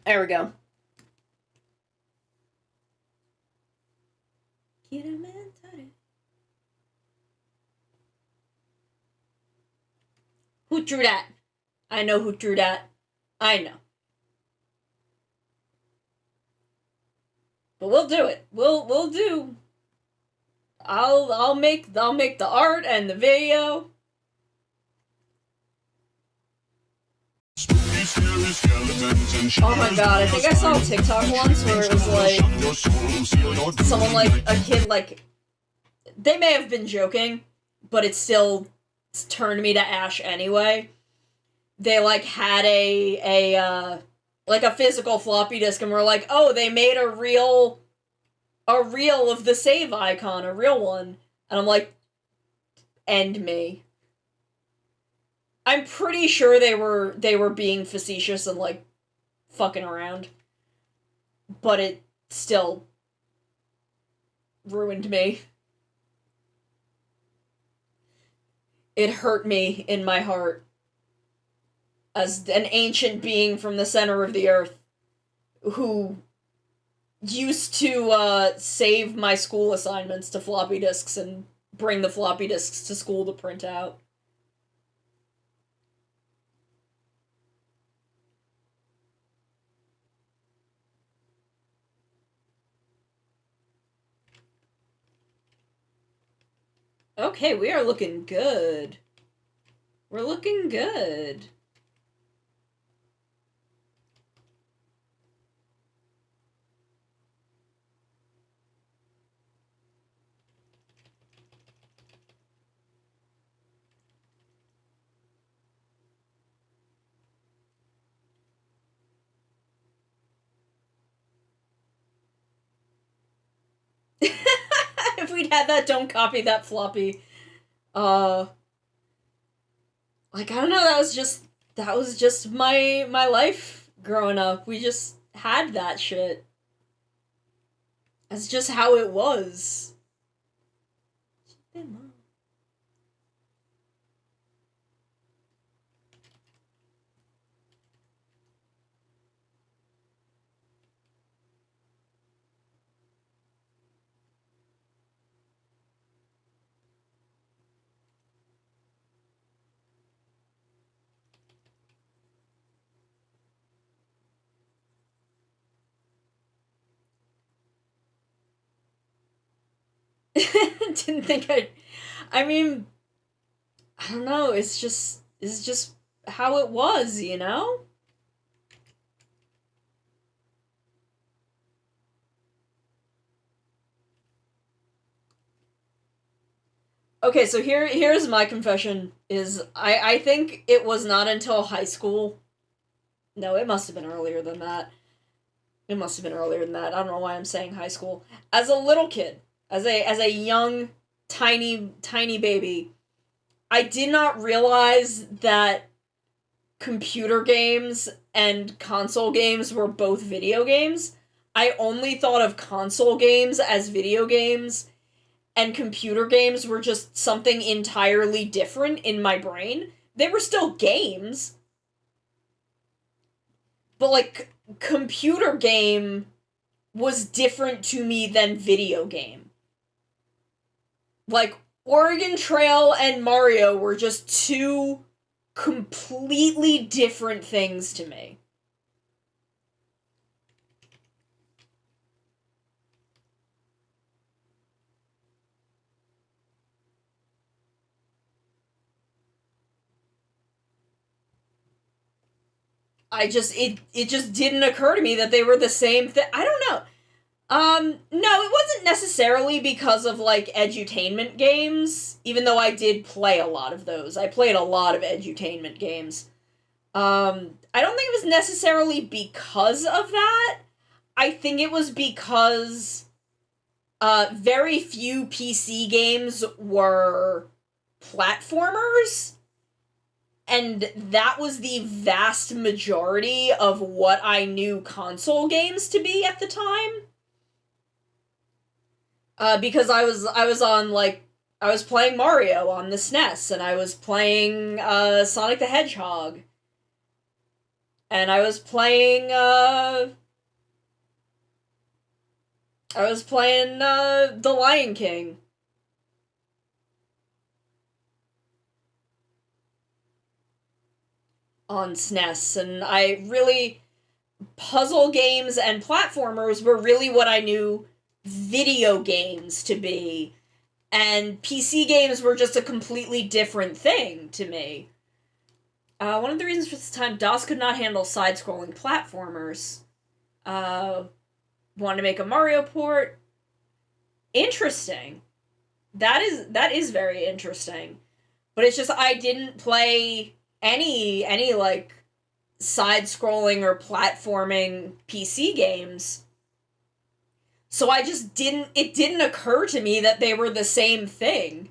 There we go. Who drew that? I know who drew that. I know. But we'll do it. We'll do. I'll make the art and the video. Oh my god, I think I saw a TikTok once where it was like someone like a kid like they may have been joking, but it still turned me to ash anyway. They like had a physical floppy disk and were like, oh, they made a reel of the save icon, a real one. And I'm like, end me. I'm pretty sure they were being facetious and like fucking around. But it still ruined me. It hurt me in my heart as an ancient being from the center of the earth who used to save my school assignments to floppy disks and bring the floppy disks to school to print out. Okay, we are looking good. We're looking good. If we'd had that don't copy that floppy. Like, I don't know, that was just my life growing up. We just had that shit. That's just how it was. Didn't think I mean, I don't know, it's just how it was, you know? Okay, so here's my confession is I think it was not until high school. No, it must have been earlier than that. It must have been earlier than that. I don't know why I'm saying high school. As a little kid, as a young tiny baby, I did not realize that computer games and console games were both video games. I only thought of console games as video games, and computer games were just something entirely different in my brain. They were still games, but, like, computer game was different to me than video game. Like, Oregon Trail and Mario were just two completely different things to me. It just didn't occur to me that they were the same thing. I don't know. No, it wasn't necessarily because of, like, edutainment games, even though I did play a lot of those. I played a lot of edutainment games. I don't think it was necessarily because of that. I think it was because, very few PC games were platformers, and that was the vast majority of what I knew console games to be at the time. Because I was on, like, I was playing Mario on the SNES, and I was playing, Sonic the Hedgehog. And I was playing, The Lion King. On SNES, and puzzle games and platformers were really what I knew video games to be, and PC games were just a completely different thing to me. One of the reasons for this time, DOS could not handle side-scrolling platformers. Wanted to make a Mario port. Interesting. That is very interesting. But it's just, I didn't play any like, side-scrolling or platforming PC games. So it didn't occur to me that they were the same thing.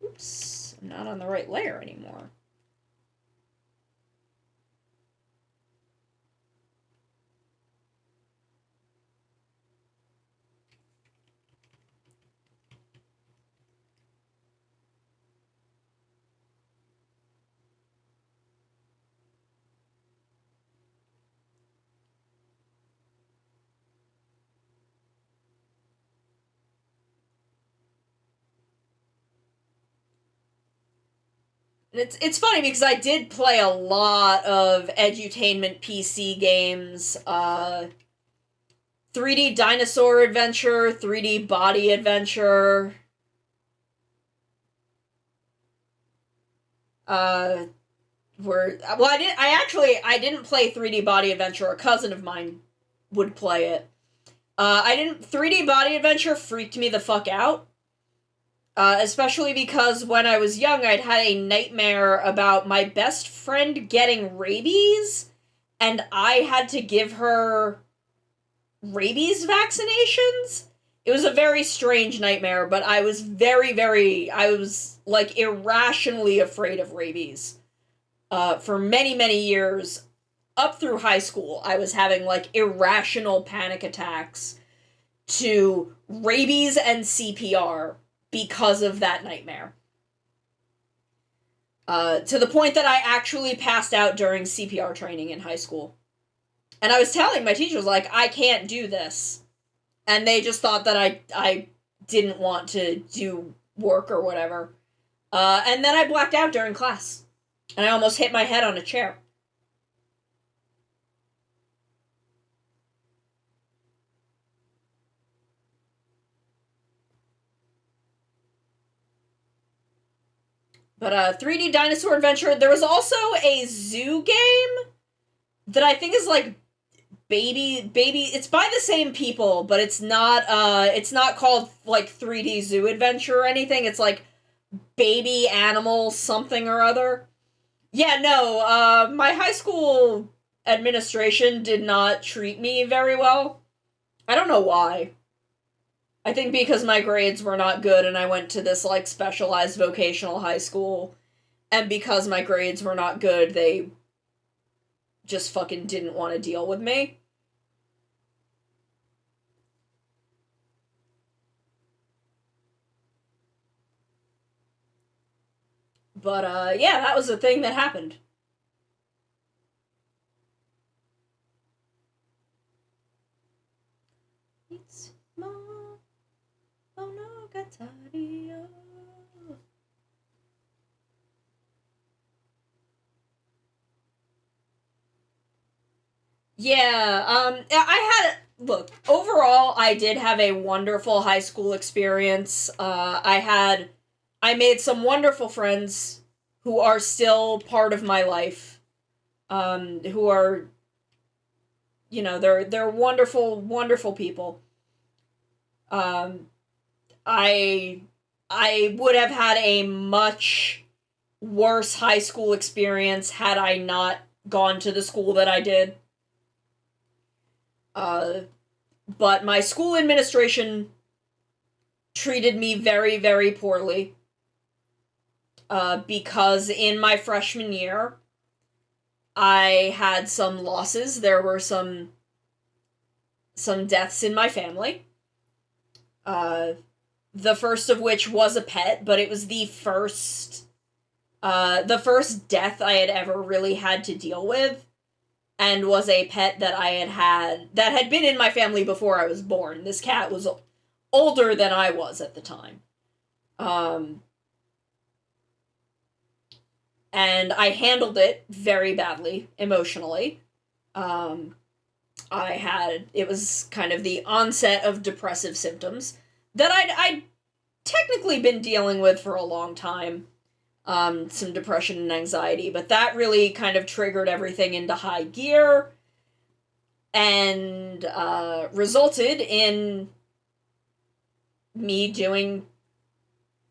Oops, I'm not on the right layer anymore. It's funny because I did play a lot of edutainment PC games. 3D Dinosaur Adventure, 3D Body Adventure. I didn't play 3D Body Adventure. A cousin of mine would play it. 3D Body Adventure freaked me the fuck out. Especially because when I was young, I'd had a nightmare about my best friend getting rabies, and I had to give her rabies vaccinations. It was a very strange nightmare, but I was like, irrationally afraid of rabies. For many, many years, up through high school, I was having, like, irrational panic attacks to rabies and CPR because of that nightmare. To the point that I actually passed out during CPR training in high school. And I was telling my teachers, like, I can't do this. And they just thought that I didn't want to do work or whatever. And then I blacked out during class. And I almost hit my head on a chair. But 3D Dinosaur Adventure, there was also a zoo game that I think is like baby, it's by the same people, but it's not called like 3D Zoo Adventure or anything. It's like Baby Animal something or other. Yeah, no, my high school administration did not treat me very well. I don't know why. I think because my grades were not good and I went to this, like, specialized vocational high school, and because my grades were not good, they just fucking didn't want to deal with me. But, yeah, that was a thing that happened. It's Monogatari. Yeah, look, overall, I did have a wonderful high school experience. I made some wonderful friends who are still part of my life, who are, they're wonderful, wonderful people. Um, I, I would have had a much worse high school experience had I not gone to the school that I did. But my school administration treated me very, very poorly. Because in my freshman year, I had some losses. There were some deaths in my family. The first of which was a pet, but it was the first death I had ever really had to deal with, and was a pet that that had been in my family before I was born. This cat was older than I was at the time. And I handled it very badly emotionally. It was kind of the onset of depressive symptoms that I'd technically been dealing with for a long time. Some depression and anxiety, but that really kind of triggered everything into high gear and resulted in me doing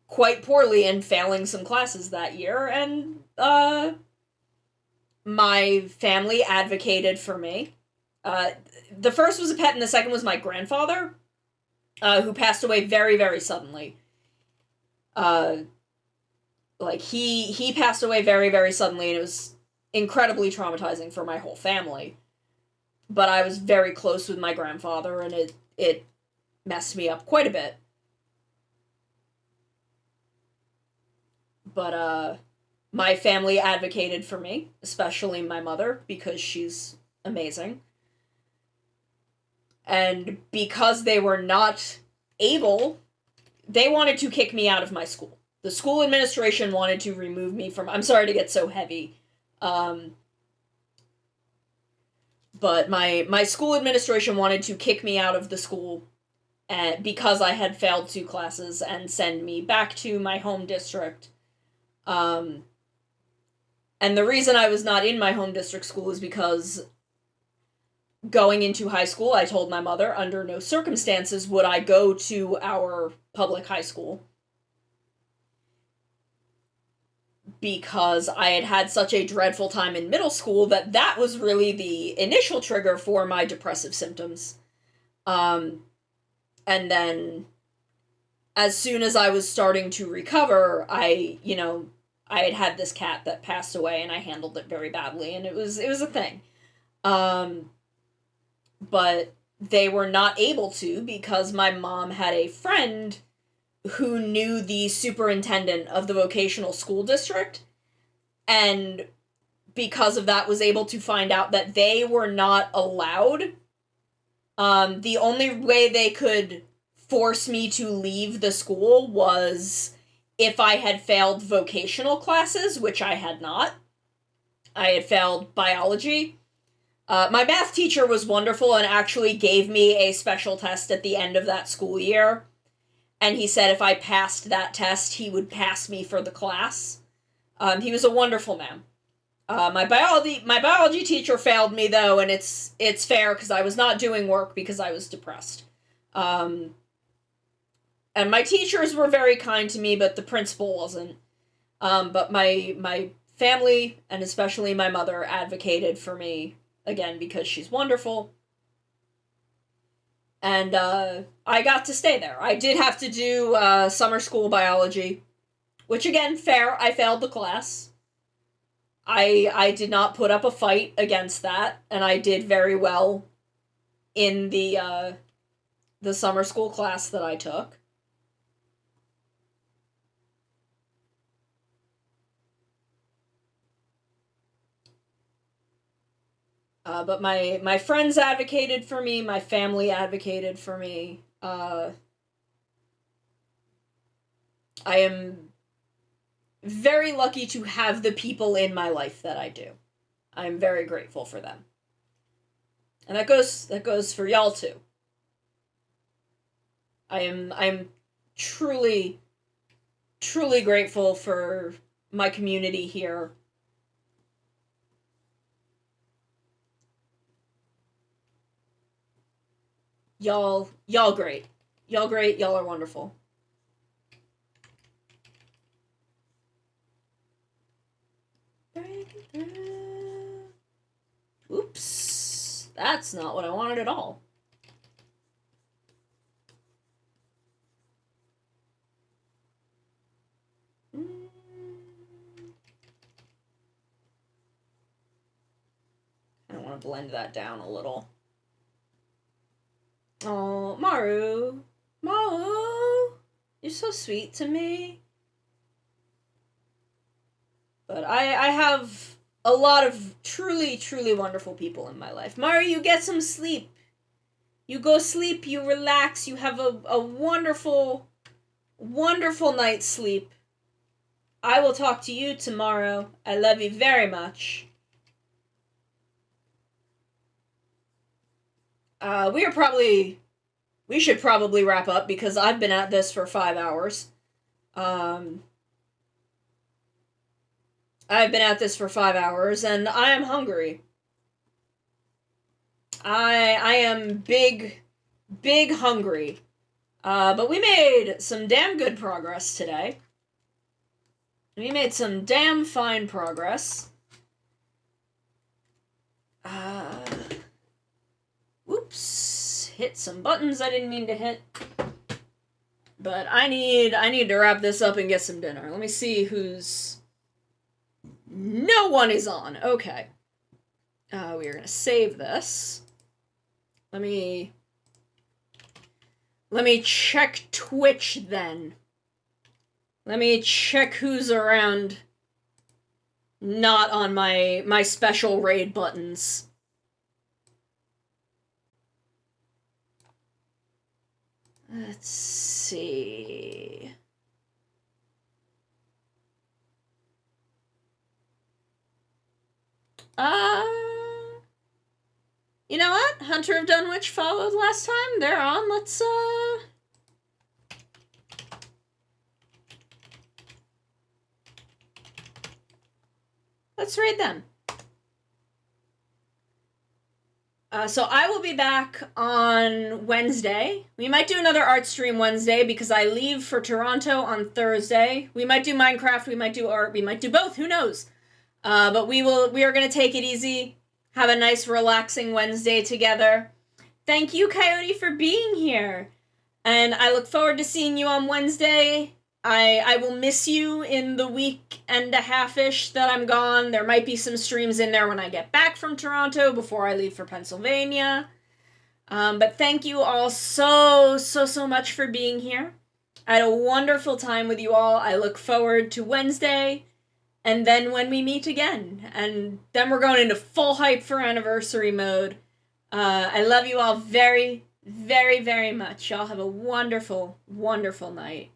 quite poorly and failing some classes that year, and my family advocated for me. The first was a pet, and the second was my grandfather, who passed away very, very suddenly. He passed away very, very suddenly, and it was incredibly traumatizing for my whole family. But I was very close with my grandfather, and it messed me up quite a bit. But, my family advocated for me, especially my mother, because she's amazing. And because they were not able, they wanted to kick me out of my school. The school administration wanted to remove me from... I'm sorry to get so heavy. But my school administration wanted to kick me out of the school because I had failed 2 classes and send me back to my home district. And the reason I was not in my home district school is because going into high school, I told my mother, under no circumstances would I go to our public high school. Because I had had such a dreadful time in middle school that was really the initial trigger for my depressive symptoms. And then, as soon as I was starting to recover, I had this cat that passed away, and I handled it very badly, and it was a thing. But they were not able to because my mom had a friend who knew the superintendent of the vocational school district, and because of that was able to find out that they were not allowed. The only way they could force me to leave the school was if I had failed vocational classes, which I had not. I had failed biology. My math teacher was wonderful and actually gave me a special test at the end of that school year. And he said if I passed that test, he would pass me for the class. He was a wonderful man. My biology teacher failed me, though, and it's fair because I was not doing work because I was depressed. And my teachers were very kind to me, but the principal wasn't. But my family, and especially my mother, advocated for me, again, because she's wonderful. And I got to stay there. I did have to do summer school biology, which, again, fair. I failed the class. I did not put up a fight against that, and I did very well in the summer school class that I took. But my friends advocated for me, my family advocated for me. I am very lucky to have the people in my life that I do. I'm very grateful for them. And that goes for y'all too. I'm truly truly grateful for my community here. Y'all great. Y'all great, y'all are wonderful. Breaking through. Oops. That's not what I wanted at all. I want to blend that down a little. Oh, Maru. Maru. You're so sweet to me. But I have a lot of truly, truly wonderful people in my life. Maru, you get some sleep. You go sleep, you relax, you have a wonderful, wonderful night's sleep. I will talk to you tomorrow. I love you very much. We should probably wrap up because I've been at this for 5 hours. I've been at this for 5 hours and I am hungry. I am big hungry. But we made some damn good progress today. We made some damn fine progress. Whoops. Hit some buttons I didn't mean to hit. But I need to wrap this up and get some dinner. Let me see who's... No one is on. Okay. We are gonna save this. Let me check Twitch then. Let me check who's around not on my special raid buttons. Let's see. You know what? Hunter of Dunwich followed last time. They're on. Let's raid them. So I will be back on Wednesday. We might do another art stream Wednesday because I leave for Toronto on Thursday. We might do Minecraft, we might do art, we might do both, who knows? But we are going to take it easy, have a nice relaxing Wednesday together. Thank you, Coyote, for being here. And I look forward to seeing you on Wednesday. I will miss you in the week and a half-ish that I'm gone. There might be some streams in there when I get back from Toronto before I leave for Pennsylvania. But thank you all so much for being here. I had a wonderful time with you all. I look forward to Wednesday, and then when we meet again. And then we're going into full hype for anniversary mode. I love you all very, very, very much. Y'all have a wonderful, wonderful night.